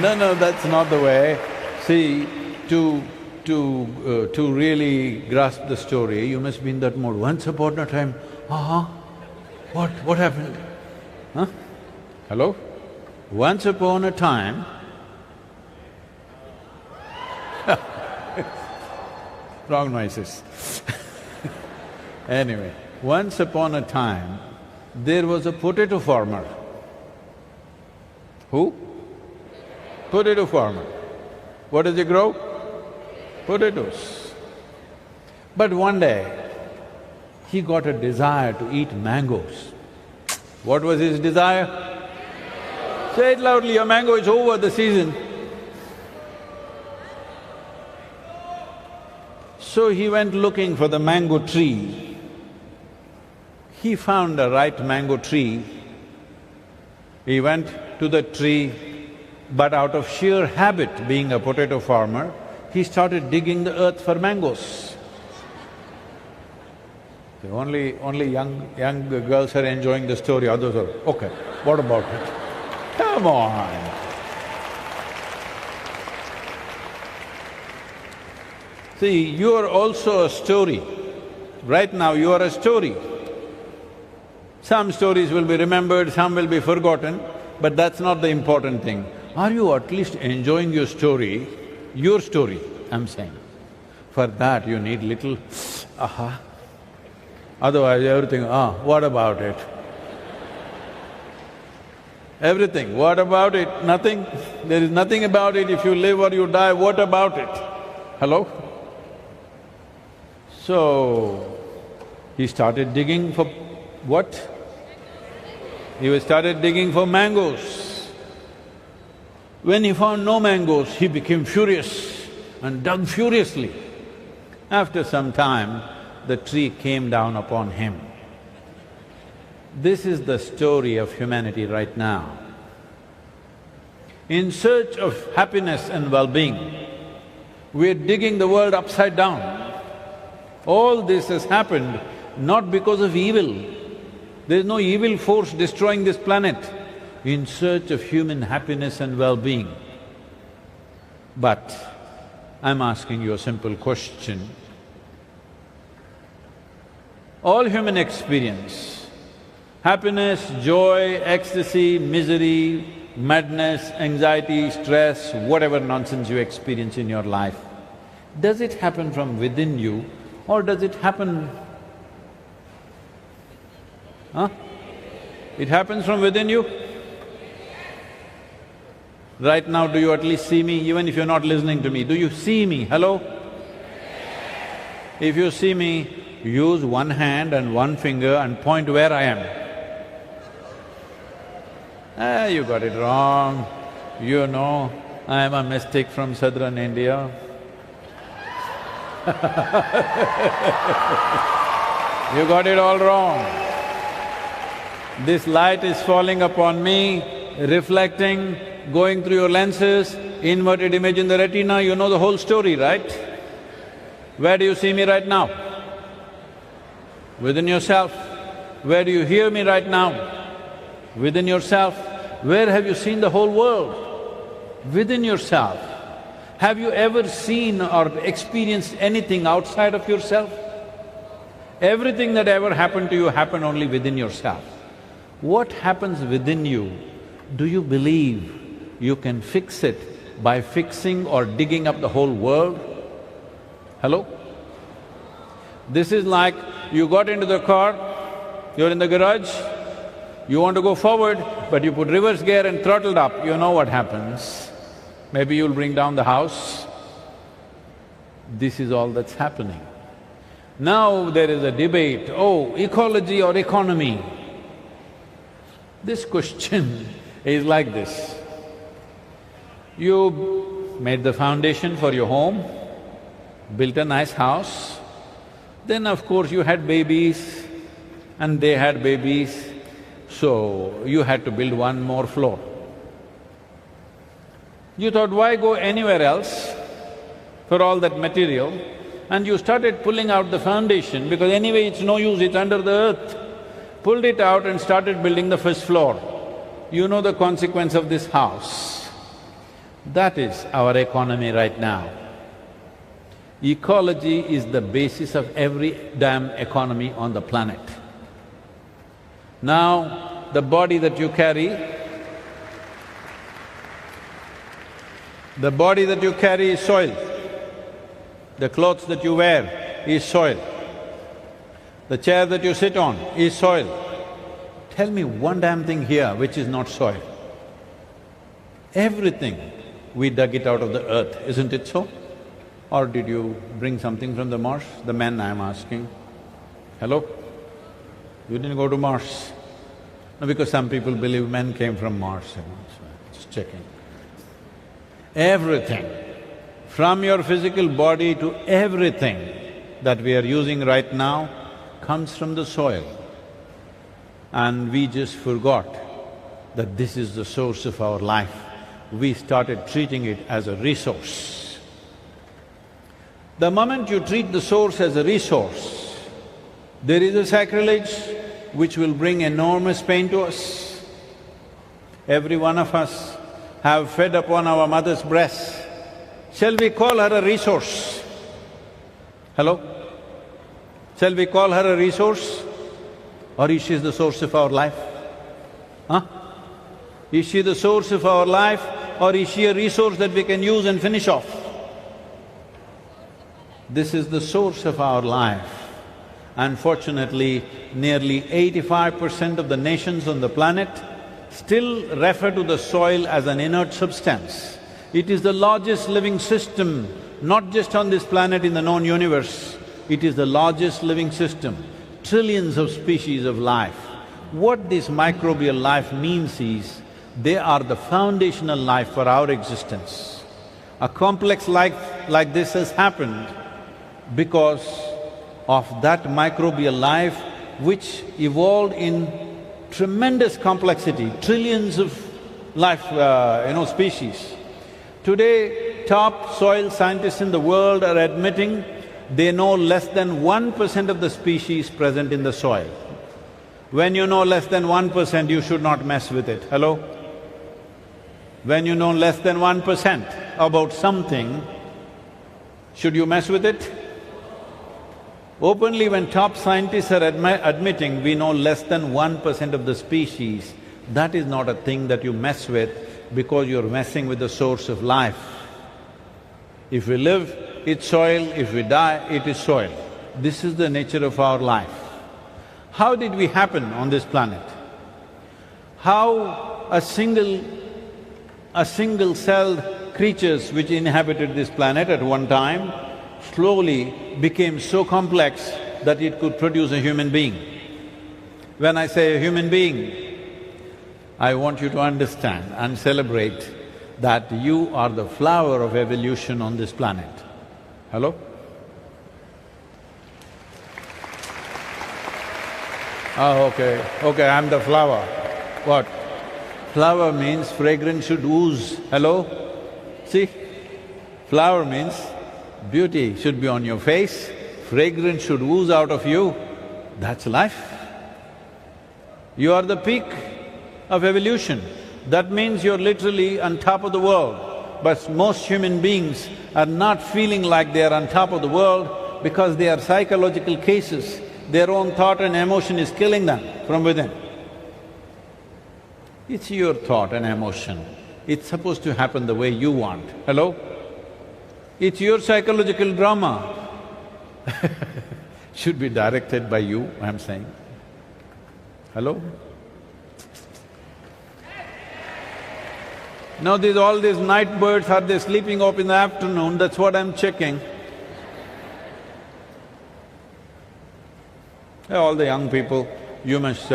no, that's not the way. See, to really grasp the story, you must be in that mode. Once upon a time, what happened? Huh? Hello? Once upon a time, wrong noises. Anyway, once upon a time, there was a potato farmer. Who? Potato farmer. What does he grow? Potatoes. But one day, he got a desire to eat mangoes. What was his desire? Say it loudly, your mango is over, the season. So he went looking for the mango tree. He found the right mango tree. He went to the tree, but out of sheer habit, being a potato farmer, he started digging the earth for mangoes. Only young girls are enjoying the story, others are, okay, what about it? Come on! See, you are also a story. Right now you are a story. Some stories will be remembered, some will be forgotten, but that's not the important thing. Are you at least enjoying your story, I'm saying? For that you need little aha. Otherwise everything, what about it? Everything, what about it? Nothing. There is nothing about it. If you live or you die, what about it? Hello? So, he started digging for what? He started digging for mangoes. When he found no mangoes, he became furious and dug furiously. After some time, the tree came down upon him. This is the story of humanity right now. In search of happiness and well-being, we're digging the world upside down. All this has happened not because of evil. There is no evil force destroying this planet in search of human happiness and well-being. But I'm asking you a simple question. All human experience, happiness, joy, ecstasy, misery, madness, anxiety, stress, whatever nonsense you experience in your life, does it happen from within you or does it happen… It happens from within you? Right now, do you at least see me? Even if you're not listening to me, do you see me? Hello? If you see me, use one hand and one finger and point where I am. You got it wrong. You know, I am a mystic from southern India. You got it all wrong. This light is falling upon me, reflecting, going through your lenses, inverted image in the retina, you know the whole story, right? Where do you see me right now? Within yourself. Where do you hear me right now? Within yourself. Where have you seen the whole world? Within yourself. Have you ever seen or experienced anything outside of yourself? Everything that ever happened to you happened only within yourself. What happens within you, do you believe you can fix it by fixing or digging up the whole world? Hello? This is like you got into the car, you're in the garage, you want to go forward, but you put reverse gear and throttled up, you know what happens. Maybe you'll bring down the house. This is all that's happening. Now there is a debate, oh, ecology or economy? This question is like this. You made the foundation for your home, built a nice house, then of course you had babies and they had babies, so you had to build one more floor. You thought, why go anywhere else for all that material? And you started pulling out the foundation because anyway it's no use, it's under the earth. Pulled it out and started building the first floor. You know the consequence of this house. That is our economy right now. Ecology is the basis of every damn economy on the planet. Now, the body that you carry, is soil. The clothes that you wear is soil. The chair that you sit on is soil. Tell me one damn thing here which is not soil. Everything, we dug it out of the earth, isn't it so? Or did you bring something from the Mars? The men I'm asking. Hello? You didn't go to Mars? No, because some people believe men came from Mars, so just checking. Everything, from your physical body to everything that we are using right now comes from the soil. And we just forgot that this is the source of our life. We started treating it as a resource. The moment you treat the source as a resource, there is a sacrilege which will bring enormous pain to us. Every one of us have fed upon our mother's breast. Shall we call her a resource? Hello? Shall we call her a resource? Or is she the source of our life? Is she the source of our life or is she a resource that we can use and finish off? This is the source of our life. Unfortunately, nearly 85% of the nations on the planet still refer to the soil as an inert substance. It is the largest living system, not just on this planet, in the known universe. It is the largest living system, trillions of species of life. What this microbial life means is, they are the foundational life for our existence. A complex life like this has happened because of that microbial life which evolved in tremendous complexity, trillions of life, species. Today, top soil scientists in the world are admitting they know less than 1% of the species present in the soil. When you know less than 1%, you should not mess with it. Hello? When you know less than 1% about something, should you mess with it? Openly, when top scientists are admitting we know less than 1% of the species, that is not a thing that you mess with because you're messing with the source of life. If we live, it's soil, if we die, it is soil. This is the nature of our life. How did we happen on this planet? How a single-celled creatures which inhabited this planet at one time slowly became so complex that it could produce a human being. When I say a human being, I want you to understand and celebrate that you are the flower of evolution on this planet. Hello? Oh, okay, I'm the flower. What? Flower means fragrance should ooze. Hello? See? Flower means beauty should be on your face, fragrance should ooze out of you. That's life. You are the peak of evolution. That means you're literally on top of the world. But most human beings are not feeling like they are on top of the world because they are psychological cases. Their own thought and emotion is killing them from within. It's your thought and emotion. It's supposed to happen the way you want. Hello? It's your psychological drama. Should be directed by you, I'm saying. Hello? Now all these night birds, are they sleeping up in the afternoon? That's what I'm checking. Hey, all the young people, you must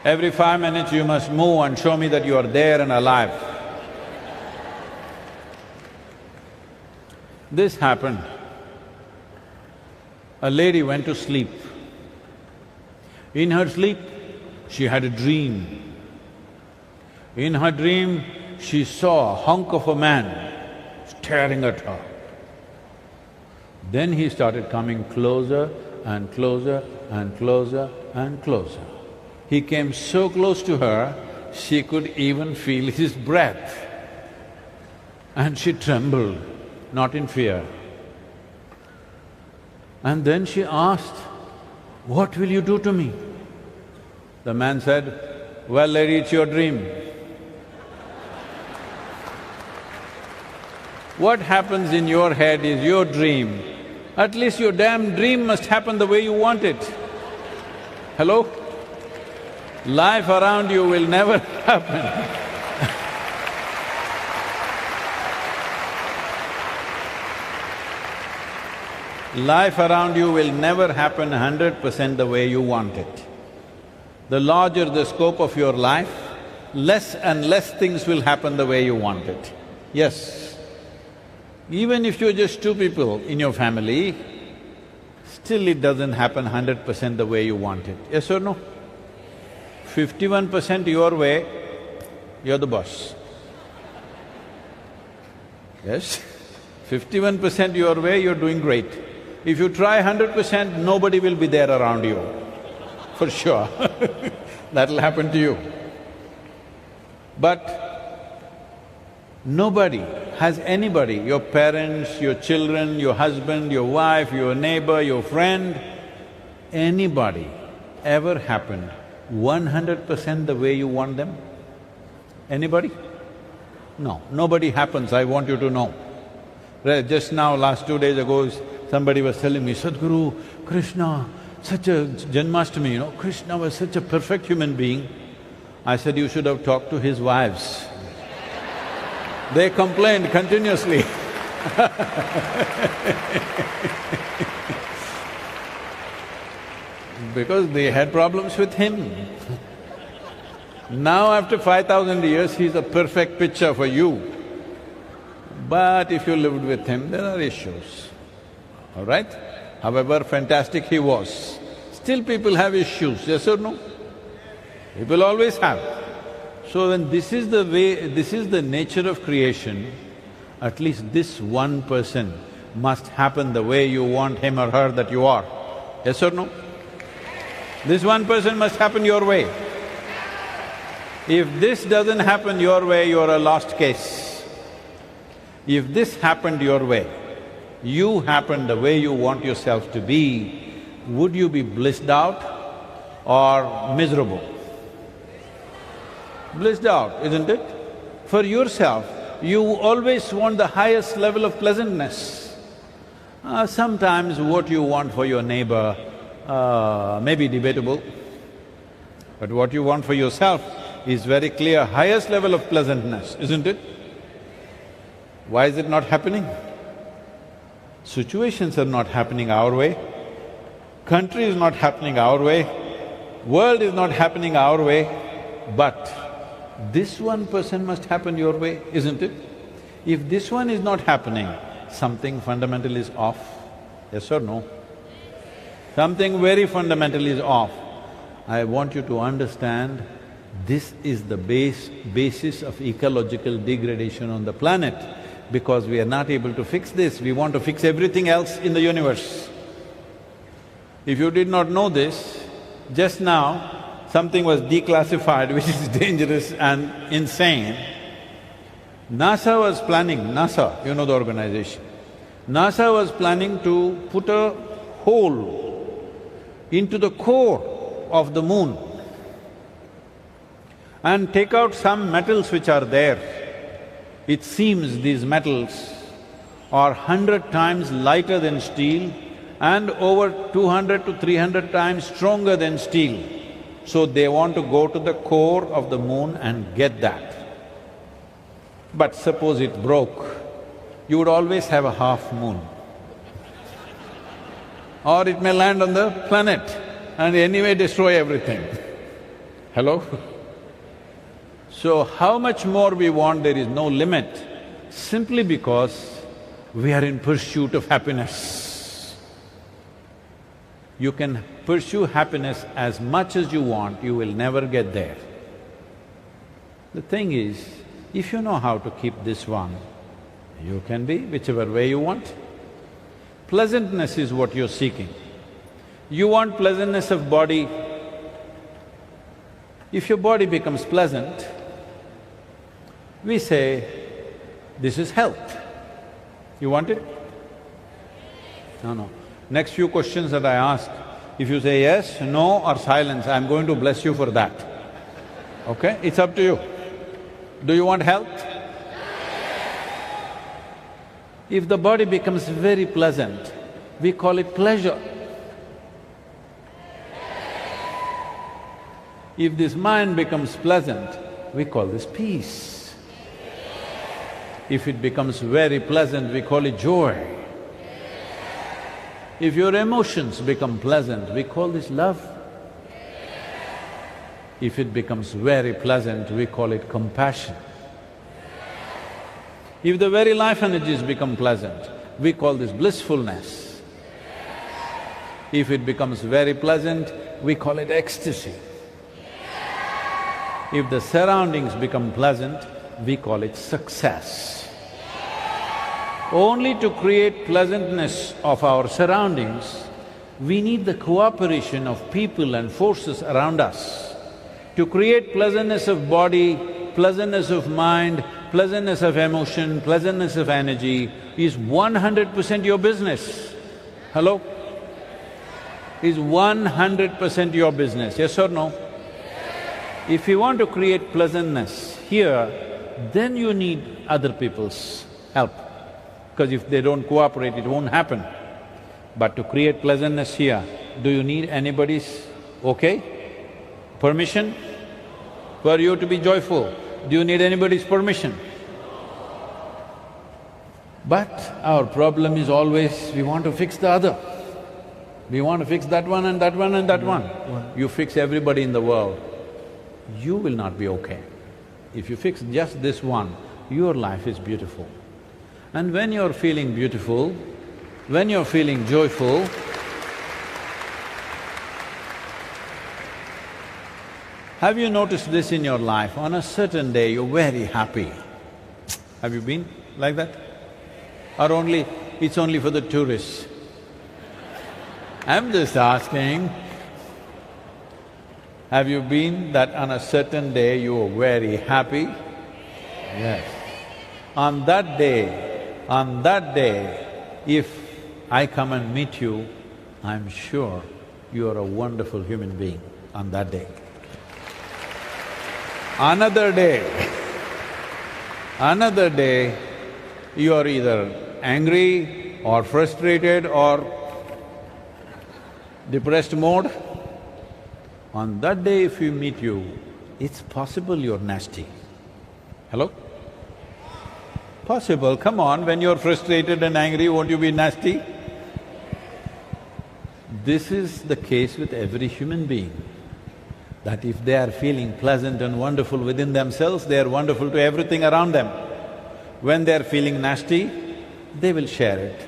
every 5 minutes you must move and show me that you are there and alive. This happened. A lady went to sleep. In her sleep, she had a dream. In her dream, she saw a hunk of a man staring at her. Then he started coming closer and closer and closer and closer. He came so close to her, she could even feel his breath. And she trembled, not in fear. And then she asked, "What will you do to me?" The man said, "Well, lady, it's your dream." What happens in your head is your dream. At least your damn dream must happen the way you want it. Hello? Life around you will never happen. Life around you will never happen 100% the way you want it. The larger the scope of your life, less and less things will happen the way you want it. Yes. Even if you're just two people in your family, still it doesn't happen 100% the way you want it. Yes or no? 51% your way, you're the boss. Yes? 51% your way, you're doing great. If you try 100%, nobody will be there around you, for sure. That'll happen to you. But nobody has anybody, your parents, your children, your husband, your wife, your neighbor, your friend, anybody ever happened 100% the way you want them? Anybody? No, nobody happens, I want you to know. Just now, last 2 days ago, somebody was telling me, "Sadhguru, Krishna, such a… Janmashtami, you know, Krishna was such a perfect human being." I said, "You should have talked to his wives." They complained continuously. Because they had problems with him. Now after 5,000 years, he's a perfect picture for you. But if you lived with him, there are issues, all right? However fantastic he was, still people have issues, yes or no? People always have. So when this is the way… this is the nature of creation, at least this one person must happen the way you want him or her that you are. Yes or no? This one person must happen your way. If this doesn't happen your way, you're a lost case. If this happened your way, you happened the way you want yourself to be, would you be blissed out or miserable? Blissed out, isn't it? For yourself, you always want the highest level of pleasantness. Sometimes what you want for your neighbor may be debatable, but what you want for yourself is very clear, highest level of pleasantness, isn't it? Why is it not happening? Situations are not happening our way, country is not happening our way, world is not happening our way, but this one person must happen your way, isn't it? If this one is not happening, something fundamental is off, yes or no? Something very fundamental is off. I want you to understand, this is the basis of ecological degradation on the planet. Because we are not able to fix this, we want to fix everything else in the universe. If you did not know this, just now something was declassified which is dangerous and insane. NASA was planning… NASA, you know the organization. NASA was planning to put a hole into the core of the moon and take out some metals which are there. It seems these metals are 100 times lighter than steel and over 200 to 300 times stronger than steel. So they want to go to the core of the moon and get that. But suppose it broke, you would always have a half moon. Or it may land on the planet and anyway destroy everything. Hello? So how much more we want, there is no limit, simply because we are in pursuit of happiness. You can pursue happiness as much as you want, you will never get there. The thing is, if you know how to keep this one, you can be whichever way you want. Pleasantness is what you're seeking. You want pleasantness of body. If your body becomes pleasant, we say, this is health. You want it? No. Next few questions that I ask, if you say yes, no or silence, I'm going to bless you for that. Okay? It's up to you. Do you want health? If the body becomes very pleasant, we call it pleasure. If this mind becomes pleasant, we call this peace. If it becomes very pleasant, we call it joy. If your emotions become pleasant, we call this love. If it becomes very pleasant, we call it compassion. If the very life energies become pleasant, we call this blissfulness. If it becomes very pleasant, we call it ecstasy. If the surroundings become pleasant, we call it success. Only to create pleasantness of our surroundings, we need the cooperation of people and forces around us. To create pleasantness of body, pleasantness of mind, pleasantness of emotion, pleasantness of energy is 100% your business. Hello? Is 100% your business, yes or no? If you want to create pleasantness here, then you need other people's help, because if they don't cooperate, it won't happen. But to create pleasantness here, do you need anybody's okay? Permission? For you to be joyful, do you need anybody's permission? But our problem is always, we want to fix the other. We want to fix that one and that one and that one. You fix everybody in the world, you will not be okay. If you fix just this one, your life is beautiful. And when you're feeling beautiful, when you're feeling joyful, Have you noticed this in your life? On a certain day, you're very happy. Have you been like that? Or it's only for the tourists? I'm just asking, have you been that on a certain day you were very happy? Yes. On that day, if I come and meet you, I'm sure you are a wonderful human being on that day. Another day, you are either angry or frustrated or depressed mode. On that day if we meet you, it's possible you're nasty. Hello? Possible, come on, when you're frustrated and angry, won't you be nasty? This is the case with every human being, that if they are feeling pleasant and wonderful within themselves, they are wonderful to everything around them. When they are feeling nasty, they will share it.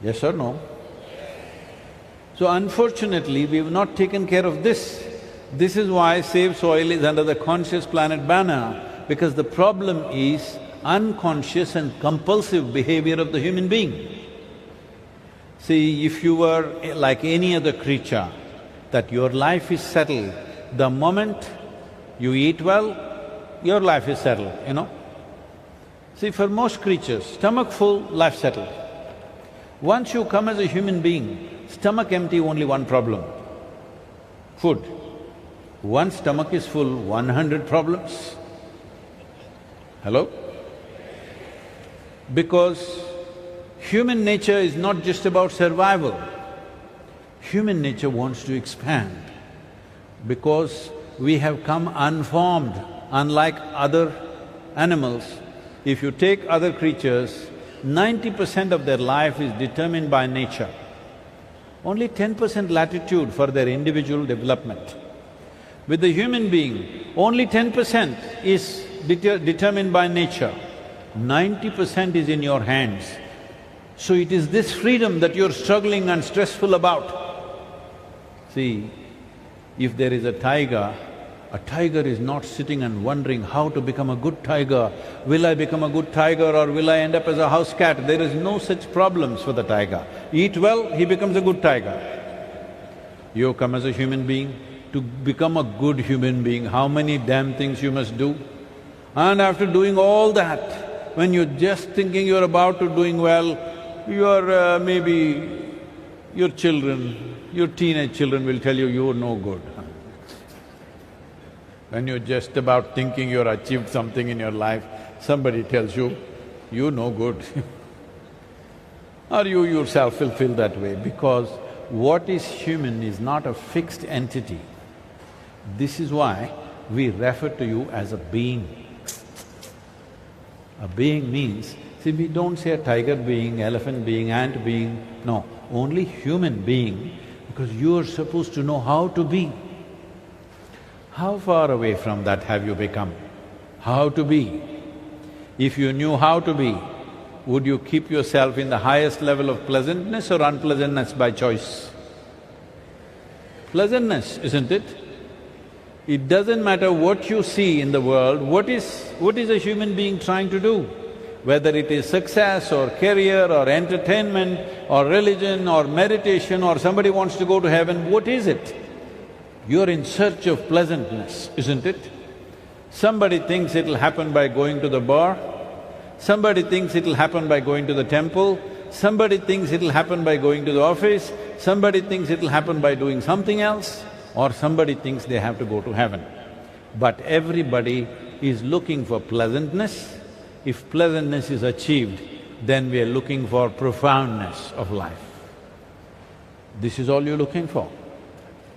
Yes or no? So unfortunately, we've not taken care of this. This is why Save Soil is under the Conscious Planet banner, because the problem is unconscious and compulsive behavior of the human being. See, if you were like any other creature, that your life is settled, the moment you eat well, your life is settled, you know. See, for most creatures, stomach full, life settled. Once you come as a human being, stomach empty, only one problem: food. Once stomach is full, 100 problems. Hello? Because human nature is not just about survival. Human nature wants to expand because we have come unformed. Unlike other animals, if you take other creatures, 90% of their life is determined by nature. Only 10% latitude for their individual development. With the human being, only 10% is determined by nature, 90% is in your hands. So it is this freedom that you're struggling and stressful about. See, if there is a tiger is not sitting and wondering how to become a good tiger. Will I become a good tiger or will I end up as a house cat? There is no such problems for the tiger. Eat well, he becomes a good tiger. You come as a human being, to become a good human being, how many damn things you must do? And after doing all that, when you're just thinking you're about to doing well, maybe your children, your teenage children will tell you, you're no good. When you're just about thinking you're achieved something in your life, somebody tells you, you're no good. Or you yourself will feel that way, because what is human is not a fixed entity. This is why we refer to you as a being. A being means, see, we don't say a tiger being, elephant being, ant being, no, only human being, because you're supposed to know how to be. How far away from that have you become? How to be? If you knew how to be, would you keep yourself in the highest level of pleasantness or unpleasantness by choice? Pleasantness, isn't it? It doesn't matter what you see in the world, what is a human being trying to do? Whether it is success or career or entertainment or religion or meditation or somebody wants to go to heaven, what is it? You're in search of pleasantness, isn't it? Somebody thinks it'll happen by going to the bar, somebody thinks it'll happen by going to the temple, somebody thinks it'll happen by going to the office, somebody thinks it'll happen by doing something else, or somebody thinks they have to go to heaven. But everybody is looking for pleasantness. If pleasantness is achieved, then we are looking for profoundness of life. This is all you're looking for.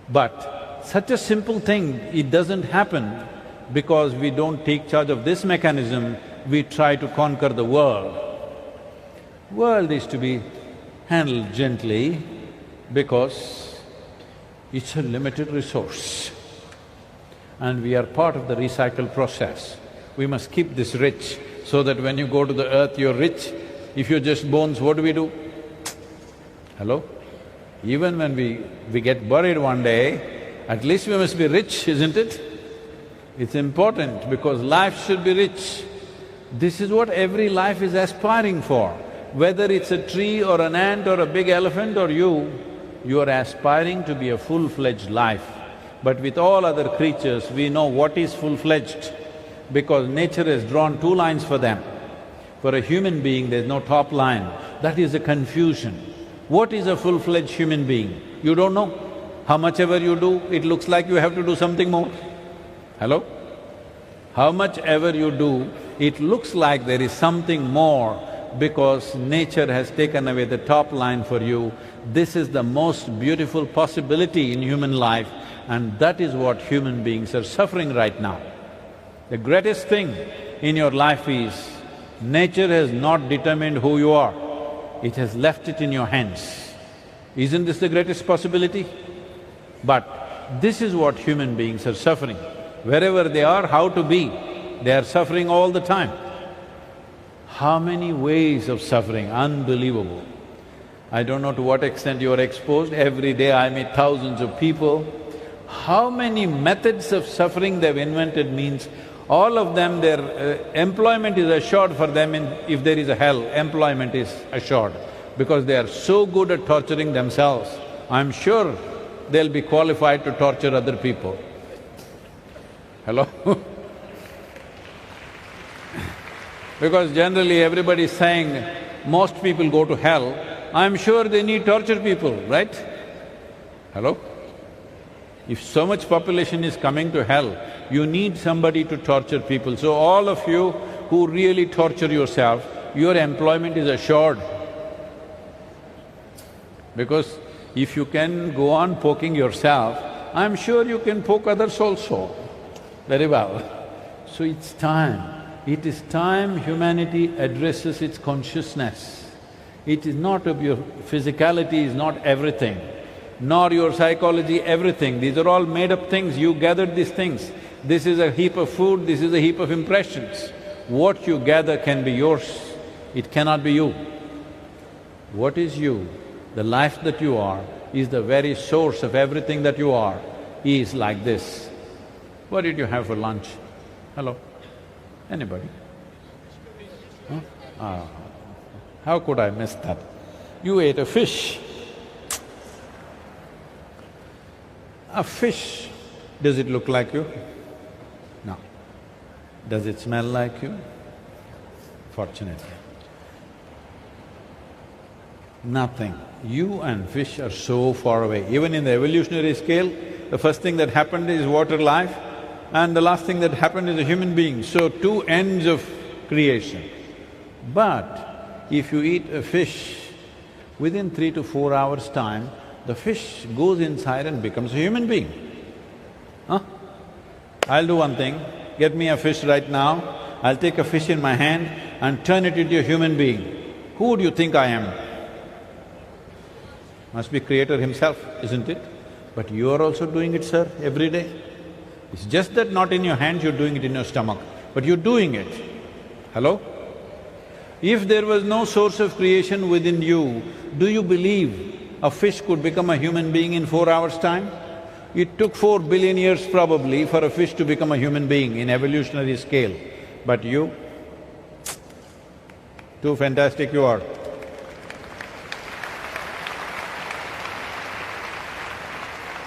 But such a simple thing, it doesn't happen because we don't take charge of this mechanism, we try to conquer the world. World is to be handled gently because it's a limited resource and we are part of the recycle process. We must keep this rich so that when you go to the earth, you're rich. If you're just bones, what do? Hello? Even when we get buried one day, At least we must be rich, isn't it? It's important because life should be rich. This is what every life is aspiring for. Whether it's a tree or an ant or a big elephant or you are aspiring to be a full-fledged life. But with all other creatures, we know what is full-fledged because nature has drawn two lines for them. For a human being, there's no top line. That is a confusion. What is a full-fledged human being? You don't know. How much ever you do, it looks like you have to do something more. Hello? How much ever you do, it looks like there is something more because nature has taken away the top line for you. This is the most beautiful possibility in human life, and that is what human beings are suffering right now. The greatest thing in your life is, nature has not determined who you are, it has left it in your hands. Isn't this the greatest possibility? But this is what human beings are suffering. Wherever they are, how to be, they are suffering all the time. How many ways of suffering, unbelievable. I don't know to what extent you are exposed, every day I meet thousands of people. How many methods of suffering they've invented means all of them, their employment is assured for them if there is a hell, employment is assured. Because they are so good at torturing themselves, I'm sure they'll be qualified to torture other people. Hello? Because generally everybody is saying, most people go to hell, I'm sure they need torture people, right? Hello? If so much population is coming to hell, you need somebody to torture people. So all of you who really torture yourself, your employment is assured. Because if you can go on poking yourself, I'm sure you can poke others also very well. So it's time. It is time humanity addresses its consciousness. It is not of your physicality is not everything, nor your psychology everything. These are all made-up things, you gathered these things. This is a heap of food, this is a heap of impressions. What you gather can be yours, it cannot be you. What is you? The life that you are is the very source of everything that you are, is like this. What did you have for lunch? Hello? Anybody? Huh? How could I miss that? You ate a fish. A fish, does it look like you? No. Does it smell like you? Fortunately. Nothing. You and fish are so far away. Even in the evolutionary scale, the first thing that happened is water life, and the last thing that happened is a human being. So, two ends of creation. But if you eat a fish, within 3 to 4 hours' time, the fish goes inside and becomes a human being. Huh? I'll do one thing, get me a fish right now, I'll take a fish in my hand and turn it into a human being. Who do you think I am? Must be Creator himself, isn't it? But you are also doing it, sir, every day. It's just that not in your hands, you're doing it in your stomach, but you're doing it. Hello? If there was no source of creation within you, do you believe a fish could become a human being in 4 hours' time? It took 4 billion years probably for a fish to become a human being in evolutionary scale. But you, too fantastic you are.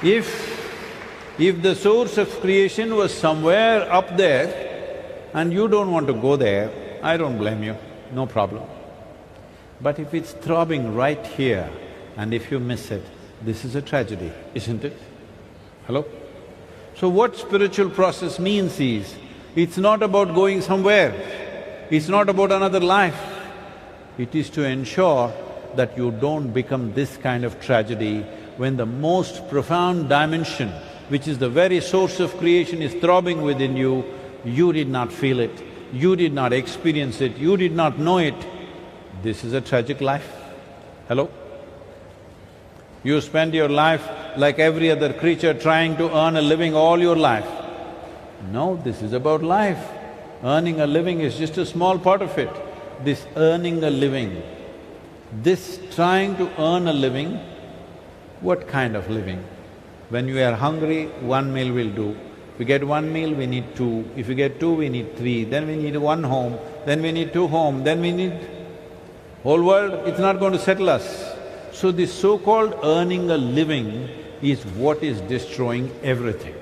If the source of creation was somewhere up there and you don't want to go there, I don't blame you, no problem. But if it's throbbing right here and if you miss it, this is a tragedy, isn't it? Hello? So what spiritual process means is, it's not about going somewhere, it's not about another life. It is to ensure that you don't become this kind of tragedy when the most profound dimension, which is the very source of creation, is throbbing within you, you did not feel it, you did not experience it, you did not know it. This is a tragic life. Hello? You spend your life like every other creature trying to earn a living all your life. No, this is about life. Earning a living is just a small part of it. This earning a living, this trying to earn a living, what kind of living? When we are hungry, one meal will do. If we get one meal, we need two. If we get two, we need three. Then we need one home. Then we need two homes. Then we need… whole world, it's not going to settle us. So this so-called earning a living is what is destroying everything.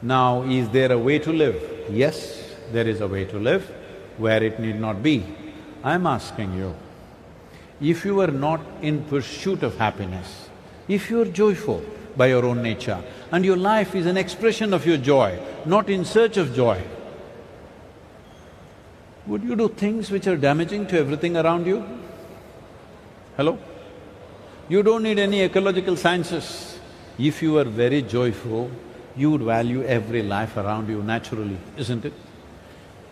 Now, is there a way to live? Yes, there is a way to live where it need not be. I'm asking you, if you are not in pursuit of happiness, if you are joyful by your own nature and your life is an expression of your joy, not in search of joy, would you do things which are damaging to everything around you? Hello? You don't need any ecological sciences. If you are very joyful, you would value every life around you naturally, isn't it?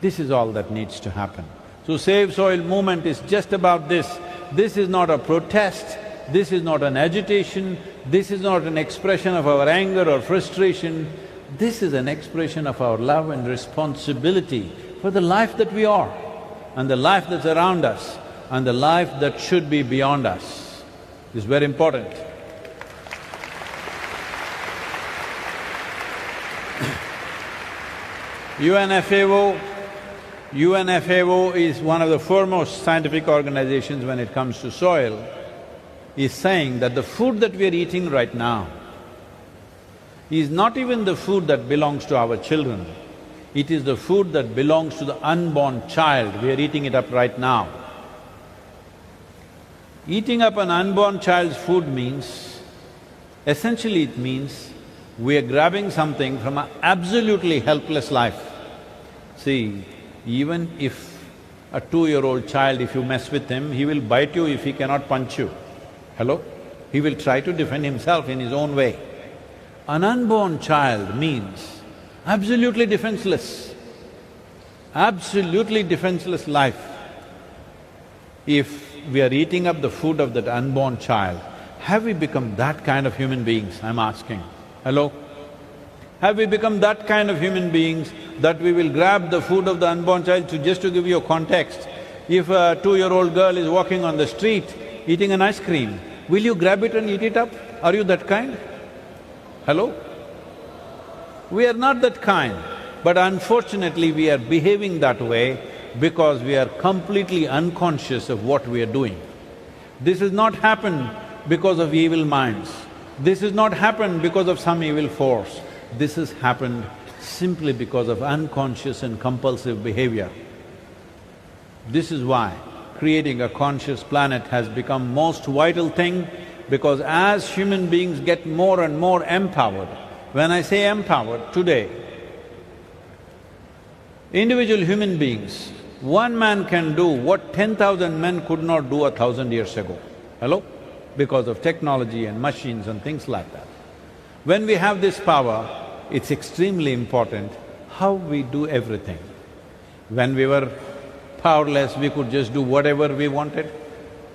This is all that needs to happen. So Save Soil movement is just about this. This is not a protest, this is not an agitation, this is not an expression of our anger or frustration. This is an expression of our love and responsibility for the life that we are, and the life that's around us, and the life that should be beyond us. This is very important. UNFAO is one of the foremost scientific organizations when it comes to soil, is saying that the food that we are eating right now is not even the food that belongs to our children, it is the food that belongs to the unborn child. We are eating it up right now. Eating up an unborn child's food means, essentially it means we are grabbing something from an absolutely helpless life. See, even if a 2-year-old child, if you mess with him, he will bite you if he cannot punch you. Hello? He will try to defend himself in his own way. An unborn child means absolutely defenseless life. If we are eating up the food of that unborn child, have we become that kind of human beings, I'm asking? Hello? Have we become that kind of human beings that we will grab the food of the unborn child? Just to give you a context, if a 2-year-old girl is walking on the street eating an ice cream, will you grab it and eat it up? Are you that kind? Hello? We are not that kind, but unfortunately we are behaving that way because we are completely unconscious of what we are doing. This has not happened because of evil minds. This has not happened because of some evil force. This has happened simply because of unconscious and compulsive behavior. This is why creating a conscious planet has become most vital thing, because as human beings get more and more empowered, when I say empowered, today, individual human beings, one man can do what 10,000 men could not do 1,000 years ago. Hello? Because of technology and machines and things like that. When we have this power, it's extremely important how we do everything. When we were powerless, we could just do whatever we wanted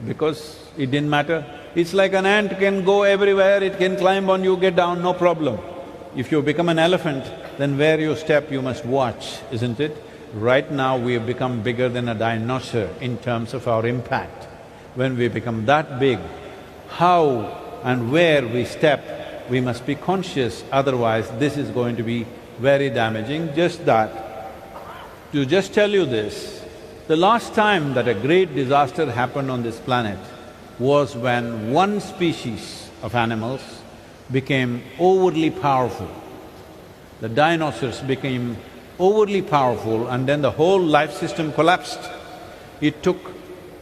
because it didn't matter. It's like an ant can go everywhere, it can climb on you, get down, no problem. If you become an elephant, then where you step you must watch, isn't it? Right now we have become bigger than a dinosaur in terms of our impact. When we become that big, how and where we step, we must be conscious, otherwise this is going to be very damaging. Just that, to just tell you this, the last time that a great disaster happened on this planet was when one species of animals became overly powerful. The dinosaurs became overly powerful and then the whole life system collapsed. It took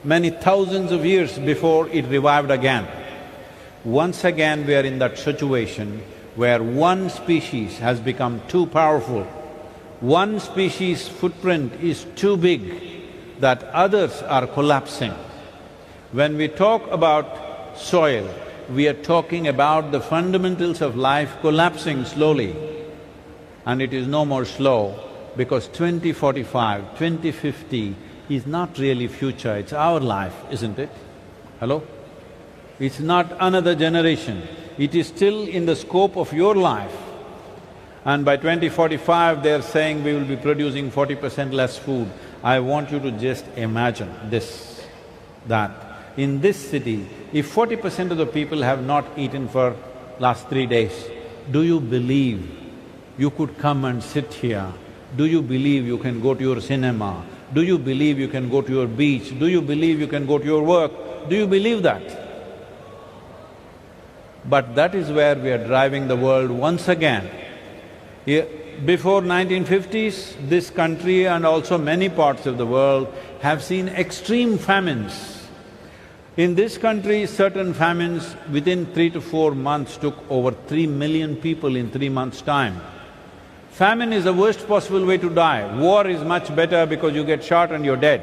many thousands of years before it revived again. Once again we are in that situation where one species has become too powerful. One species' footprint is too big that others are collapsing. When we talk about soil, we are talking about the fundamentals of life collapsing slowly. And it is no more slow because 2045, 2050 is not really future, it's our life, isn't it? Hello? It's not another generation, it is still in the scope of your life. And by 2045, they're saying we will be producing 40% less food. I want you to just imagine this, that in this city, if 40% of the people have not eaten for last 3 days. Do you believe you could come and sit here? Do you believe you can go to your cinema? Do you believe you can go to your beach? Do you believe you can go to your work? Do you believe that? But that is where we are driving the world once again. Before 1950s, this country and also many parts of the world have seen extreme famines. In this country, certain famines within 3 to 4 months took over 3 million people in 3 months' time. Famine is the worst possible way to die. War is much better because you get shot and you're dead.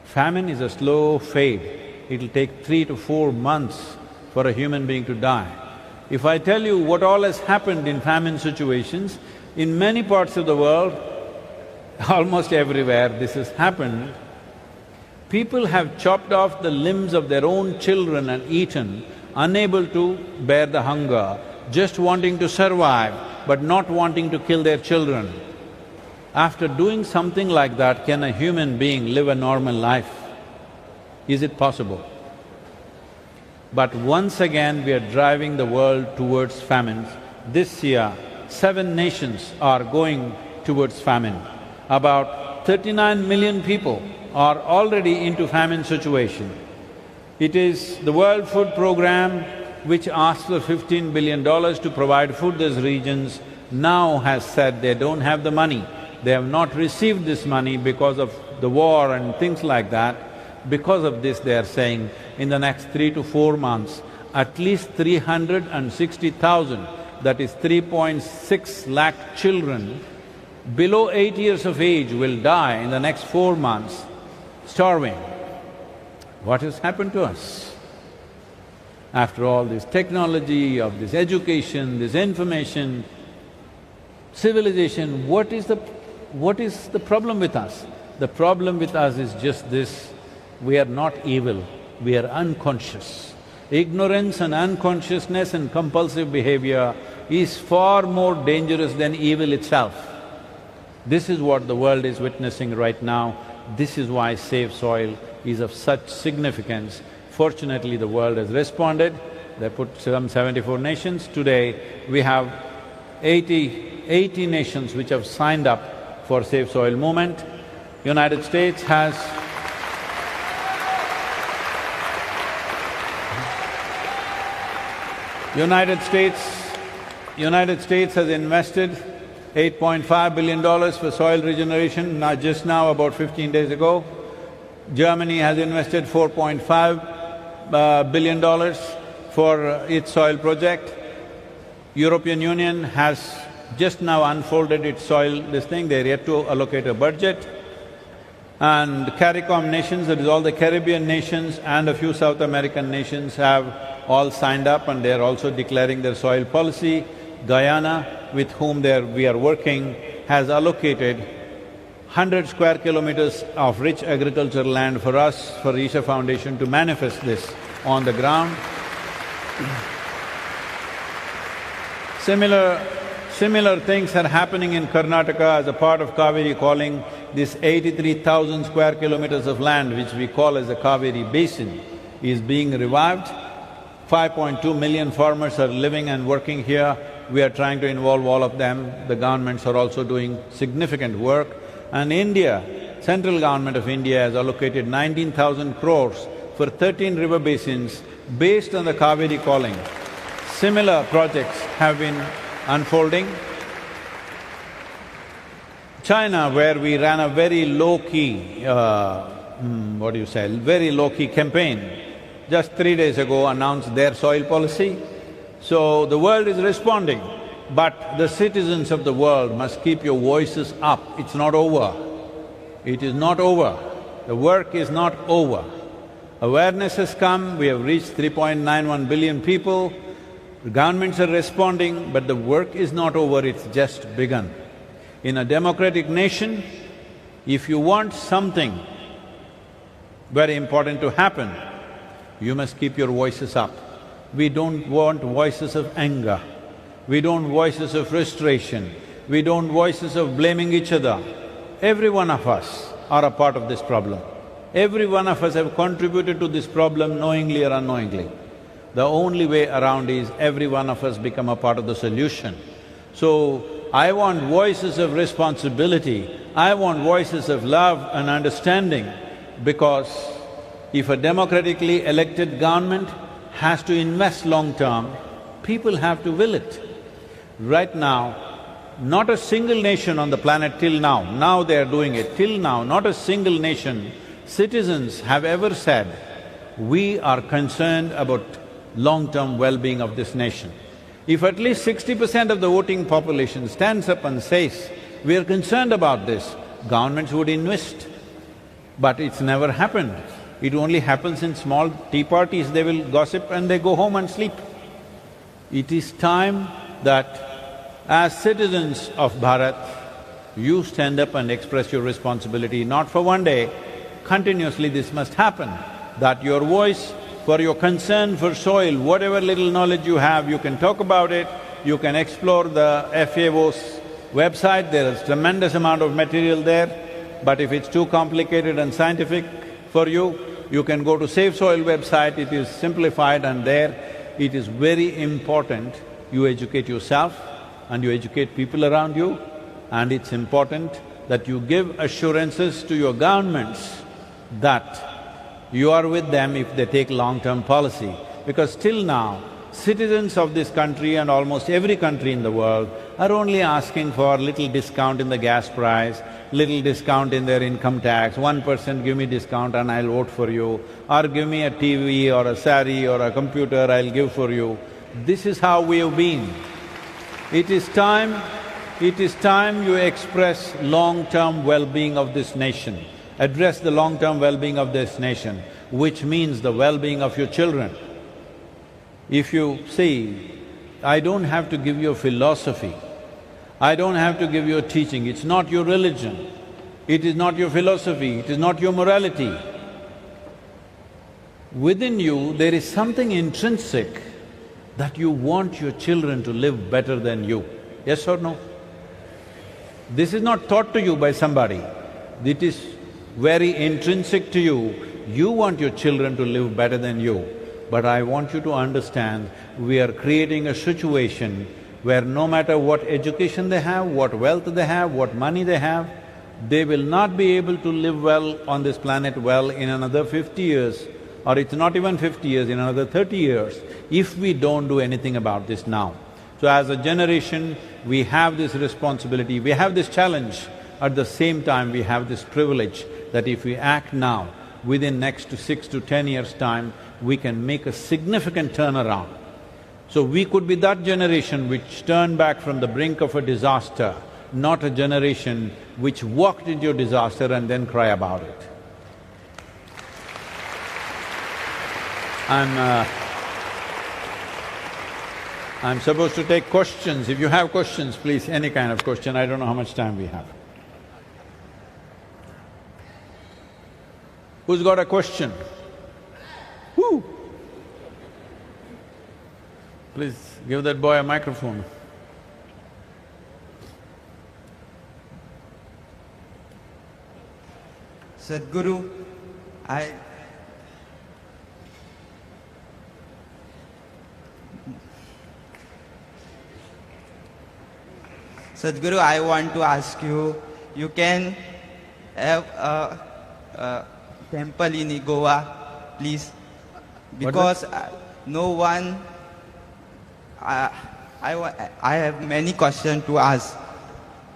Famine is a slow fade. It'll take 3 to 4 months for a human being to die. If I tell you what all has happened in famine situations, in many parts of the world, almost everywhere this has happened, people have chopped off the limbs of their own children and eaten, unable to bear the hunger, just wanting to survive, but not wanting to kill their children. After doing something like that, can a human being live a normal life? Is it possible? But once again, we are driving the world towards famines. This year, 7 nations are going towards famine. About 39 million people are already into famine situation. It is the World Food Programme which asked for $15 billion to provide food to these regions, now has said they don't have the money. They have not received this money because of the war and things like that. Because of this, they are saying, in the next 3 to 4 months, at least 360,000, that is 3.6 lakh children below 8 years of age will die in the next 4 months, starving. What has happened to us? After all this technology, of this education, this information, civilization, what is the problem with us? The problem with us is just this: we are not evil, we are unconscious. Ignorance and unconsciousness and compulsive behavior is far more dangerous than evil itself. This is what the world is witnessing right now. This is why Save Soil is of such significance. Fortunately, the world has responded. They put some 74 nations. Today, we have 80 nations which have signed up for Save Soil movement. United States has United States has invested $8.5 billion for soil regeneration, just now about 15 days ago. Germany has invested $4.5 billion for its soil project. European Union has just now unfolded its soil they're yet to allocate a budget. And CARICOM nations, that is all the Caribbean nations and a few South American nations have all signed up and they're also declaring their soil policy. Guyana, with whom we are working, has allocated 100 square kilometers of rich agricultural land for us, for Isha Foundation to manifest this on the ground. Similar things are happening in Karnataka as a part of Kaveri Calling. This 83,000 square kilometers of land, which we call as the Kaveri Basin, is being revived. 5.2 million farmers are living and working here. We are trying to involve all of them. The governments are also doing significant work. And India, central government of India has allocated 19,000 crores for 13 river basins based on the Kaveri Calling. Similar projects have been unfolding. China, where we ran a very low-key, very low-key campaign, just 3 days ago announced their soil policy. So the world is responding, but the citizens of the world must keep your voices up. It's not over. It is not over. The work is not over. Awareness has come, we have reached 3.91 billion people, the governments are responding, but the work is not over, it's just begun. In a democratic nation, if you want something very important to happen, you must keep your voices up. We don't want voices of anger, we don't voices of frustration, we don't voices of blaming each other. Every one of us are a part of this problem. Every one of us have contributed to this problem knowingly or unknowingly. The only way around is every one of us become a part of the solution. So, I want voices of responsibility, I want voices of love and understanding, because if a democratically elected government has to invest long-term, people have to will it. Right now, not a single nation on the planet till now they are doing it, till now, not a single nation, citizens have ever said, we are concerned about long-term well-being of this nation. If at least 60% of the voting population stands up and says, we are concerned about this, governments would invest. But it's never happened. It only happens in small tea parties, they will gossip and they go home and sleep. It is time that as citizens of Bharat, you stand up and express your responsibility, not for one day, continuously this must happen, that your voice for your concern for soil, whatever little knowledge you have, you can talk about it, you can explore the FAO's website, there is tremendous amount of material there, but if it's too complicated and scientific for you, you can go to Save Soil website, it is simplified and there it is very important you educate yourself and you educate people around you, and it's important that you give assurances to your governments that you are with them if they take long-term policy. Because till now, citizens of this country and almost every country in the world are only asking for little discount in the gas price, little discount in their income tax, 1% give me discount and I'll vote for you, or give me a TV or a saree or a computer, I'll give for you. This is how we have been. It is time you express long-term well-being of this nation. Address the long-term well-being of this nation, which means the well-being of your children. If you see, I don't have to give you a philosophy, I don't have to give you a teaching, it's not your religion, it is not your philosophy, it is not your morality. Within you, there is something intrinsic that you want your children to live better than you, yes or no? This is not taught to you by somebody, it is very intrinsic to you. You want your children to live better than you. But I want you to understand, we are creating a situation where no matter what education they have, what wealth they have, what money they have, they will not be able to live well on this planet well in another 50 years, or it's not even 50 years, in another 30 years, if we don't do anything about this now. So as a generation, we have this responsibility, we have this challenge. At the same time, we have this privilege that if we act now, within next to 6 to 10 years' time, we can make a significant turnaround. So we could be that generation which turned back from the brink of a disaster, not a generation which walked into a disaster and then cry about it. I'm supposed to take questions. If you have questions, please, any kind of question, I don't know how much time we have. Who's got a question? Woo! Please give that boy a microphone. Sadhguru, Sadhguru, I want to ask you, you can have a temple in Goa, please, because no one… I have many questions to ask,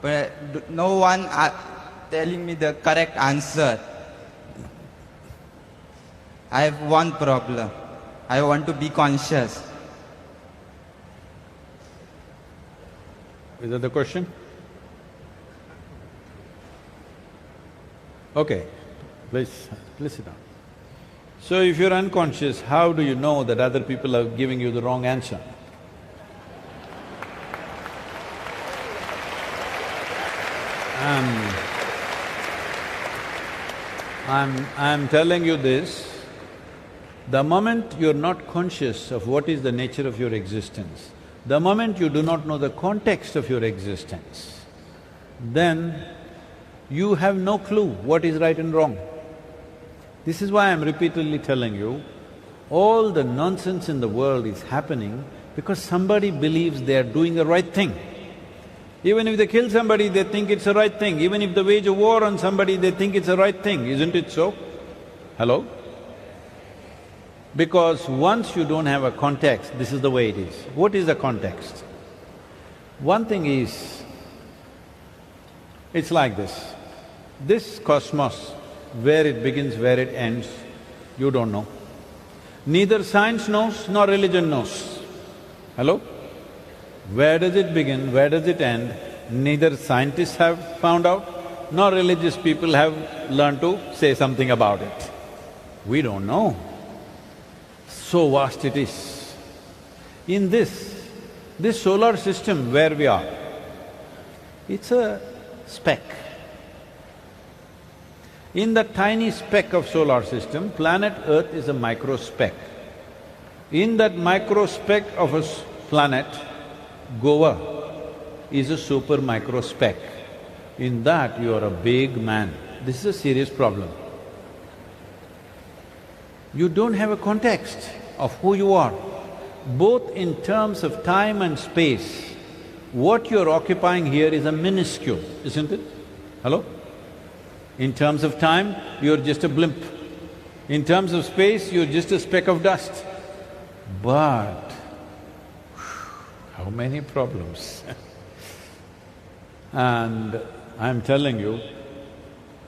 but no one telling me the correct answer. I have one problem. I want to be conscious. Is that the question? Okay, please sit down. So if you're unconscious, how do you know that other people are giving you the wrong answer? I'm telling you this, the moment you're not conscious of what is the nature of your existence, the moment you do not know the context of your existence, then you have no clue what is right and wrong. This is why I'm repeatedly telling you, All the nonsense in the world is happening because somebody believes they are doing the right thing. Even if they kill somebody, they think it's the right thing. Even if they wage a war on somebody, they think it's the right thing. Isn't it so? Hello? Because once you don't have a context, this is the way it is. What is the context? One thing is, it's like this. This cosmos, where it begins, where it ends, you don't know. Neither science knows nor religion knows. Hello? Where does it begin, where does it end? Neither scientists have found out, nor religious people have learned to say something about it. We don't know. So vast it is. In this solar system where we are, it's a speck. In that tiny speck of solar system, planet Earth is a micro speck. In that micro speck of a planet, Goa is a super micro speck. In that, you are a big man. This is a serious problem. You don't have a context of who you are, both in terms of time and space. What you're occupying here is a minuscule, isn't it? Hello? In terms of time, you're just a blimp. In terms of space, you're just a speck of dust. But how many problems? And I'm telling you,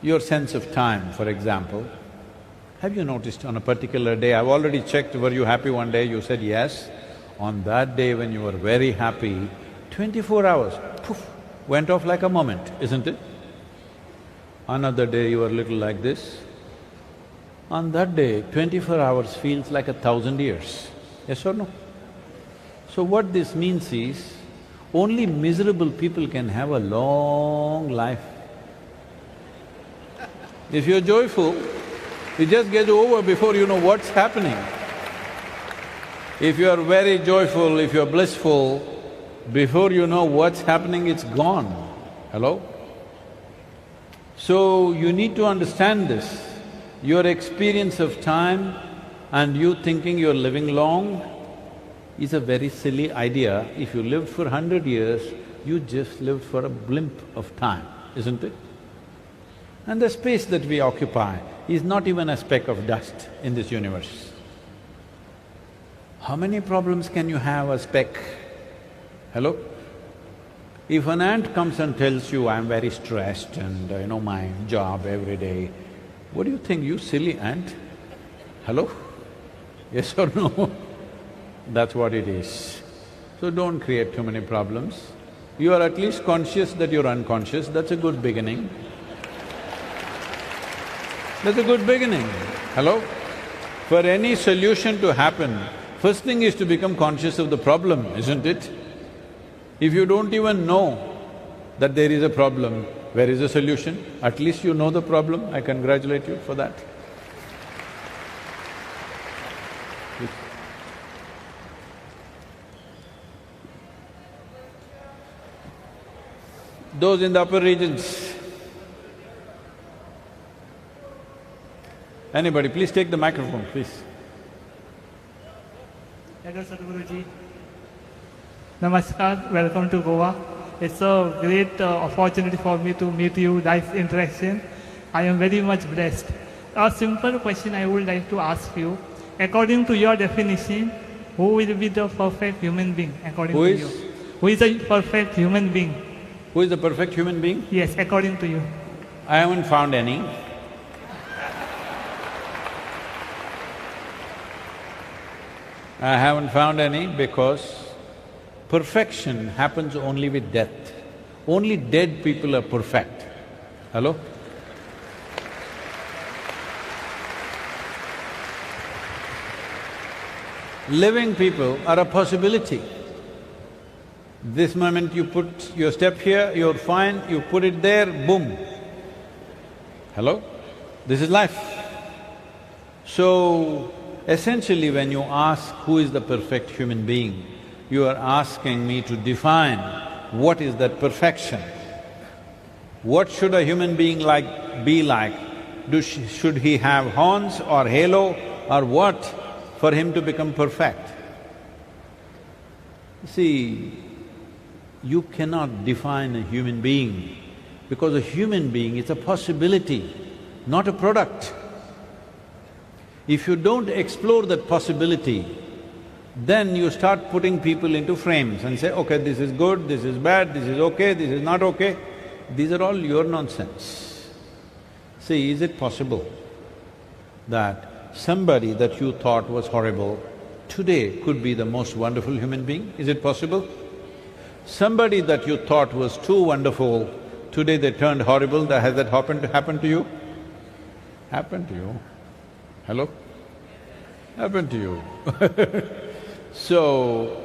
your sense of time, for example, have you noticed on a particular day, I've already checked, were you happy one day? You said yes. On that day when you were very happy, 24 hours, poof, went off like a moment, isn't it? Another day you were little like this. On that day, 24 hours feels like 1,000 years. Yes or no? So what this means is, only miserable people can have a long life. If you're joyful, it just gets over before you know what's happening. If you are very joyful, if you're blissful, before you know what's happening, it's gone. Hello? So, you need to understand this. Your experience of time and you thinking you're living long is a very silly idea. If you lived for 100 years, you just lived for a blimp of time, isn't it? And the space that we occupy is not even a speck of dust in this universe. How many problems can you have a speck? Hello? If an ant comes and tells you, I'm very stressed and my job every day, what do you think, you silly ant? Hello? Yes or no? That's what it is. So don't create too many problems. You are at least conscious that you're unconscious, that's a good beginning. That's a good beginning. Hello? For any solution to happen, first thing is to become conscious of the problem, isn't it? If you don't even know that there is a problem, where is the solution? At least you know the problem, I congratulate you for that. Those in the upper regions, anybody, please take the microphone, please. Hello, Sadhguruji. Namaskar, welcome to Goa. It's a great opportunity for me to meet you, nice interaction. I am very much blessed. A simple question I would like to ask you. According to your definition, who will be the perfect human being according to you? Who is a perfect human being? Who is the perfect human being? Yes, according to you. I haven't found any. I haven't found any because perfection happens only with death. Only dead people are perfect. Hello? Living people are a possibility. This moment you put your step here, you're fine, you put it there, boom. Hello? This is life. So, essentially when you ask who is the perfect human being, you are asking me to define what is that perfection. What should a human being be like? Should he have horns or halo or what? for him to become perfect. See, you cannot define a human being, because a human being is a possibility, not a product. If you don't explore that possibility, then you start putting people into frames and say, okay, this is good, this is bad, this is okay, this is not okay. These are all your nonsense. See, is it possible that somebody that you thought was horrible today could be the most wonderful human being? Is it possible? Somebody that you thought was too wonderful, today they turned horrible. Has that happened to you? Happened to you? Hello? Happened to you. So,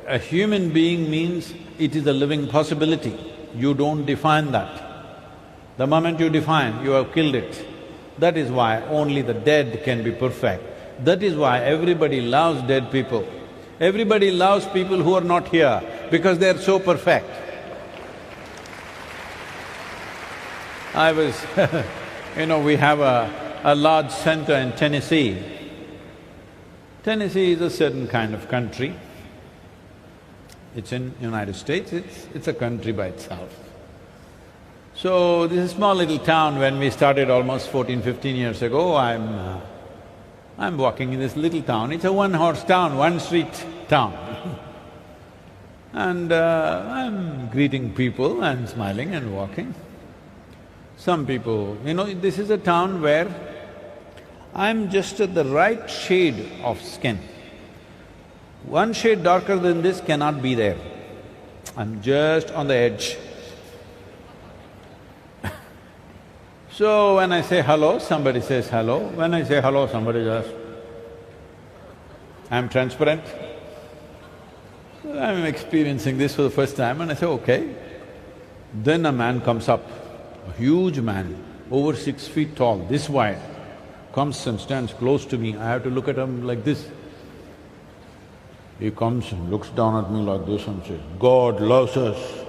a human being means it is a living possibility. You don't define that. The moment you define, you have killed it. That is why only the dead can be perfect. That is why everybody loves dead people. Everybody loves people who are not here because they are so perfect. I was we have a large center in Tennessee. Tennessee is a certain kind of country. It's in United States, it's a country by itself. So, this is a small little town. When we started almost 14-15 years ago, I'm walking in this little town. It's a one-horse town, one-street town. And I'm greeting people and smiling and walking. Some people… this is a town where I'm just at the right shade of skin. One shade darker than this cannot be there. I'm just on the edge. So when I say hello, somebody says hello. When I say hello, somebody says, I'm transparent. I'm experiencing this for the first time and I say, okay. Then a man comes up, a huge man, over 6 feet tall, this wide, comes and stands close to me. I have to look at him like this. He comes and looks down at me like this and says, God loves us.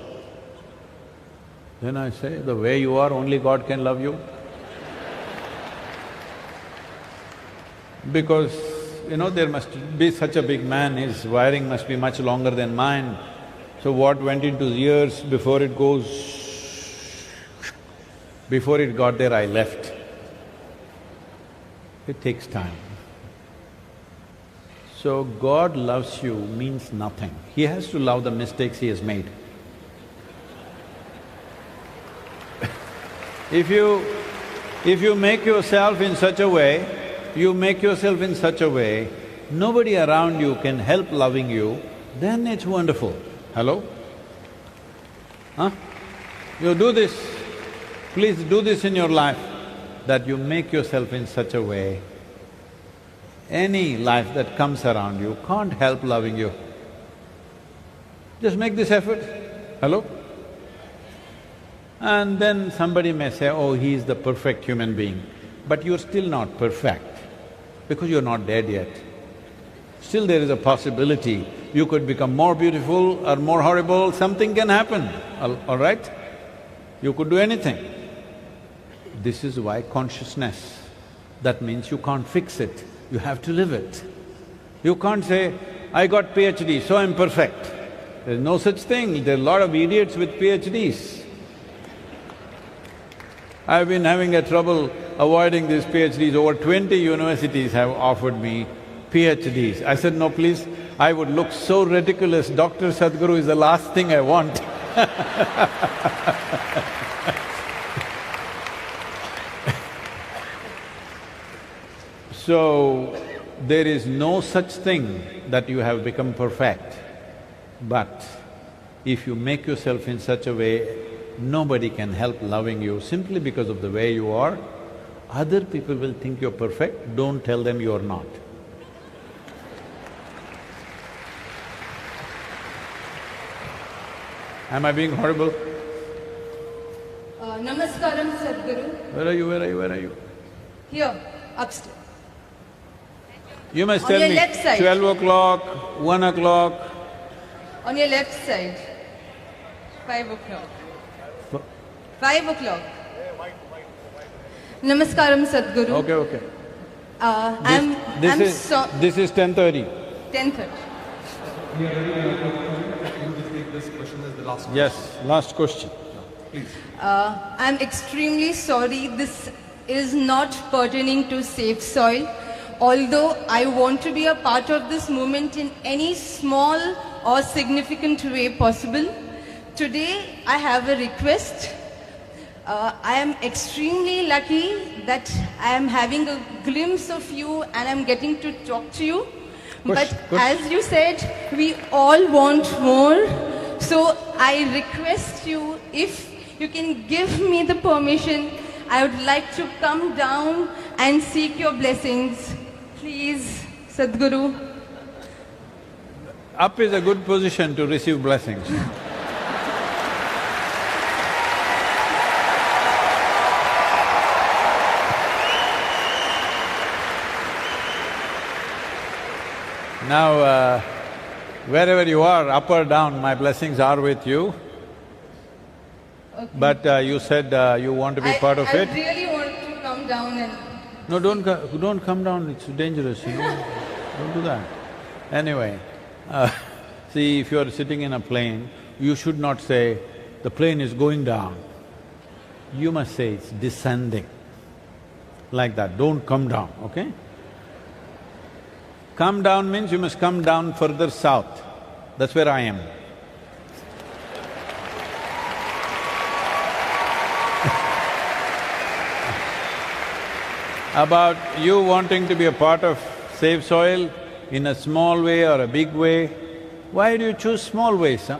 Then I say, the way you are, only God can love you. Because, there must be such a big man, his wiring must be much longer than mine. So what went into his ears before it got there, I left. It takes time. So, God loves you means nothing. He has to love the mistakes he has made. If you make yourself in such a way, nobody around you can help loving you, then it's wonderful. Hello? Huh? You do this, please do this in your life, that you make yourself in such a way, any life that comes around you can't help loving you. Just make this effort. Hello? And then somebody may say, oh, he is the perfect human being. But you're still not perfect, because you're not dead yet. Still there is a possibility you could become more beautiful or more horrible, something can happen, all right? You could do anything. This is why consciousness, that means you can't fix it, you have to live it. You can't say, I got PhD, so I'm perfect. There's no such thing, there are a lot of idiots with PhDs. I've been having a trouble avoiding these PhDs. Over 20 universities have offered me PhDs. I said, no, please, I would look so ridiculous. Dr. Sadhguru is the last thing I want. So, there is no such thing that you have become perfect. But if you make yourself in such a way, nobody can help loving you simply because of the way you are. Other people will think you're perfect, don't tell them you're not. Am I being horrible? Namaskaram, Sadhguru. Where are you? Here, upstairs. You must On tell your me, left side. 12 o'clock, 1 o'clock. On your left side. 5 o'clock. 5 o'clock. Namaskaram, Sadhguru. Okay. This is 10:30. 10:30. Yes, last question. Please. I'm extremely sorry. This is not pertaining to Safe Soil. Although I want to be a part of this movement in any small or significant way possible, today I have a request. I am extremely lucky that I am having a glimpse of you and I'm getting to talk to you. But as you said, we all want more. So I request you, if you can give me the permission, I would like to come down and seek your blessings. Please, Sadhguru. Up is a good position to receive blessings. Now, wherever you are, up or down, my blessings are with you. Okay. But you said you want to be part of it. I really want to come down and… No, don't come down, it's dangerous, you know. Don't do that. Anyway, see, if you're sitting in a plane, you should not say, the plane is going down. You must say it's descending. Like that, don't come down, okay? Come down means you must come down further south. That's where I am. About you wanting to be a part of Safe Soil in a small way or a big way, why do you choose small ways, huh?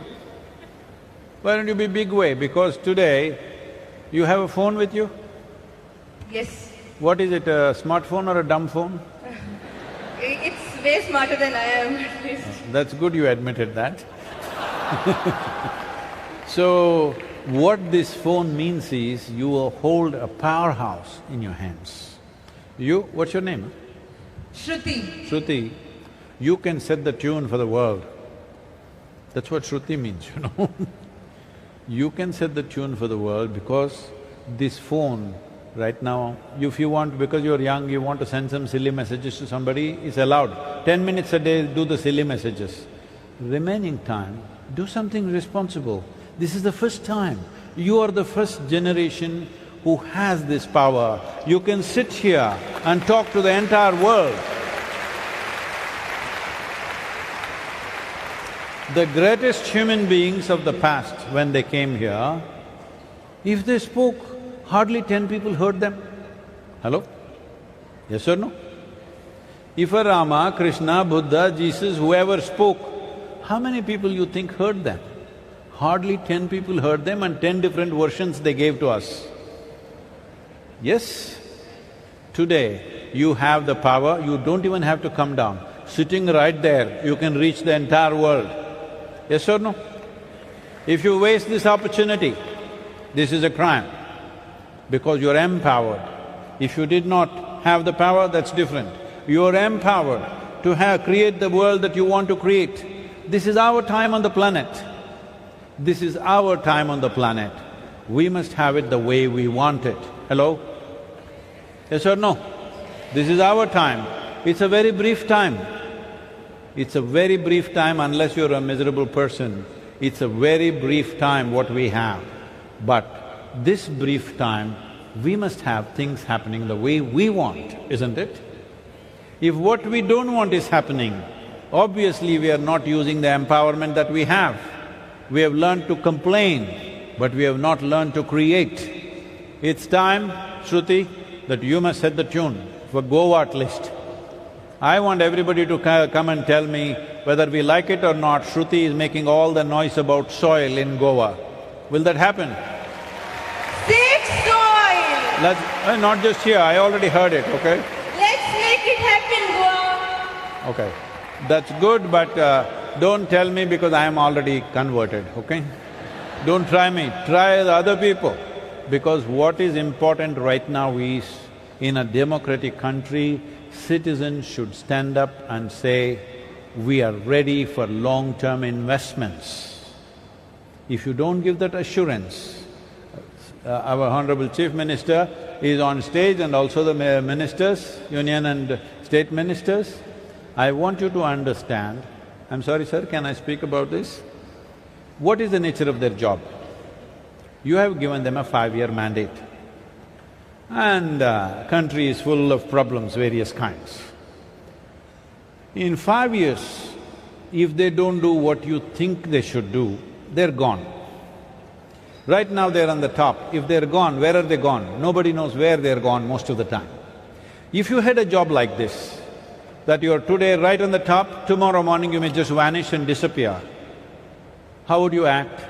Why don't you be big way? Because today, you have a phone with you? Yes. What is it, a smartphone or a dumb phone? It's way smarter than I am, at least. That's good you admitted that. So, what this phone means is, you will hold a powerhouse in your hands. You… what's your name? Shruti. Shruti, you can set the tune for the world. That's what Shruti means, you know. You can set the tune for the world because this phone, right now, if you want… because you're young, you want to send some silly messages to somebody, it's allowed. 10 minutes a day, do the silly messages. Remaining time, do something responsible. This is the first time. You are the first generation who has this power. You can sit here and talk to the entire world. The greatest human beings of the past, when they came here, if they spoke, hardly 10 people heard them. Hello? Yes or no? If a Rama, Krishna, Buddha, Jesus, whoever spoke, how many people you think heard them? Hardly 10 people heard them and 10 different versions they gave to us. Yes? Today, you have the power, you don't even have to come down. Sitting right there, you can reach the entire world. Yes or no? If you waste this opportunity, this is a crime, because you're empowered. If you did not have the power, that's different. You're empowered to create the world that you want to create. This is our time on the planet. This is our time on the planet. We must have it the way we want it. Hello? Yes or no? This is our time. It's a very brief time. It's a very brief time unless you're a miserable person. It's a very brief time what we have. But this brief time, we must have things happening the way we want, isn't it? If what we don't want is happening, obviously we are not using the empowerment that we have. We have learned to complain, but we have not learned to create. It's time, Shruti, that you must set the tune for Goa at least. I want everybody to come and tell me whether we like it or not, Shruti is making all the noise about soil in Goa. Will that happen? Safe soil! Let's… not just here, I already heard it, okay? Let's make it happen, Goa! Okay, that's good, but don't tell me because I am already converted, okay? Don't try me, try the other people. Because what is important right now is, in a democratic country, citizens should stand up and say, we are ready for long-term investments. If you don't give that assurance, our Honorable Chief Minister is on stage and also the ministers, union and state ministers. I want you to understand, I'm sorry sir, can I speak about this? What is the nature of their job? You have given them a 5-year mandate and country is full of problems, various kinds. In 5 years, if they don't do what you think they should do, they're gone. Right now they're on the top. If they're gone, where are they gone? Nobody knows where they're gone most of the time. If you had a job like this, that you're today right on the top, tomorrow morning you may just vanish and disappear, how would you act?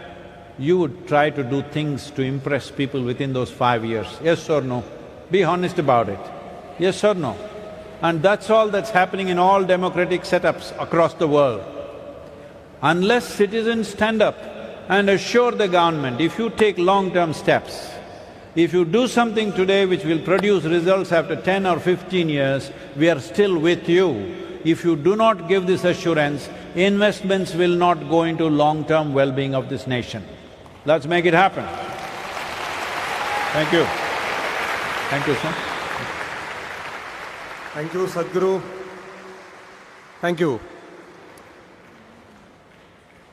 You would try to do things to impress people within those 5 years, yes or no? Be honest about it, yes or no? And that's all that's happening in all democratic setups across the world. Unless citizens stand up and assure the government, if you take long-term steps, if you do something today which will produce results after 10 or 15 years, we are still with you. If you do not give this assurance, investments will not go into long-term well-being of this nation. Let's make it happen. Thank you. Thank you, sir. Thank you, Sadhguru. Thank you.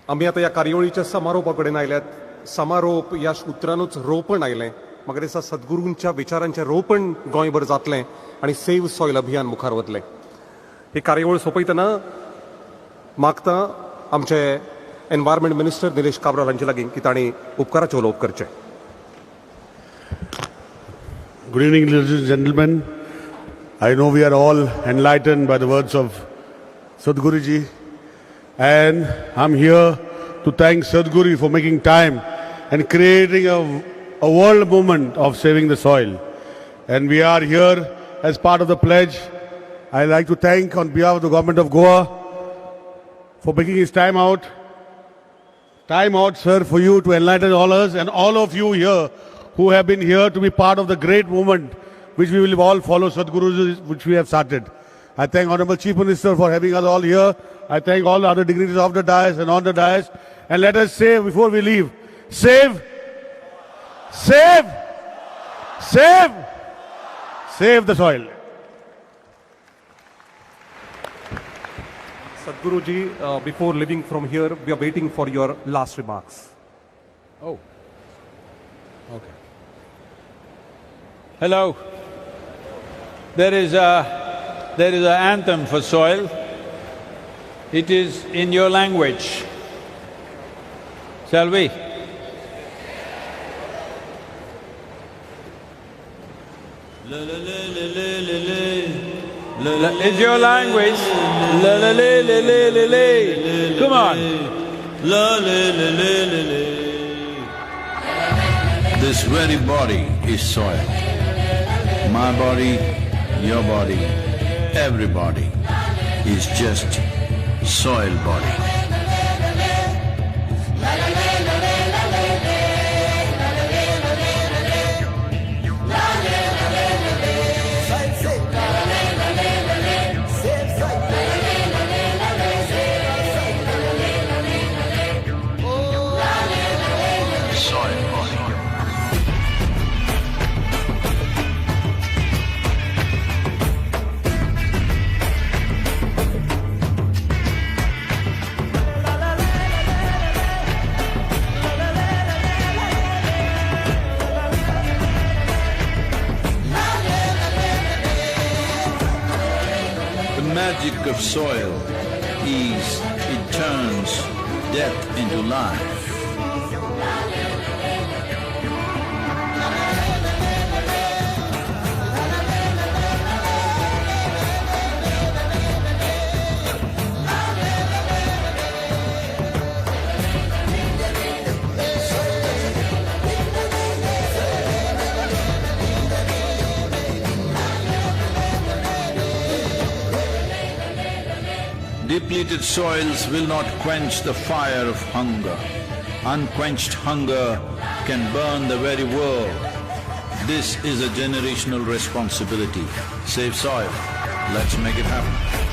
आम्ही आता या कार्यावळीच्या समारोपाकडेन आयल्यात. समारोप या उतरानूच रोपण आयलें. म्हाका दिसता सद्गुरूंच्या विचारांचें रोपण गोंयभर जातलें आनी सेव्ह सॉयल अभियान मुखार वतलें. ही कार्यावळ सोंपयतना मागता आमचे एनवायरमेंट मिनिस्टर निलेश काब्राल हांचे लागीं की तांणी उपकाराचे उलोवप करचे. Good evening, ladies and gentlemen. I know we are all enlightened by the words of Sadhguruji, and I'm here to thank Sadhguru for making time and creating a world movement of saving the soil. And we are here as part of the pledge. I'd like to thank on behalf of the government of Goa for making his time out. Time out, sir, for you to enlighten all us and all of you here who have been here to be part of the great movement which we will all follow, Sadhguru, which we have started. I thank Honorable Chief Minister for having us all here. I thank all the other dignitaries of the dais and on the dais. And let us say before we leave, save, save, save, save the soil. Sadhguruji, before leaving from here, we are waiting for your last remarks. Oh, okay. Hello. There is an anthem for soil. It is in your language. Shall we? It's your language. Come on. This very body is soil. My body, your body, everybody is just soil body. The magic of soil is it turns death into life. Depleted soils will not quench the fire of hunger. Unquenched hunger can burn the very world. This is a generational responsibility. Save soil. Let's make it happen.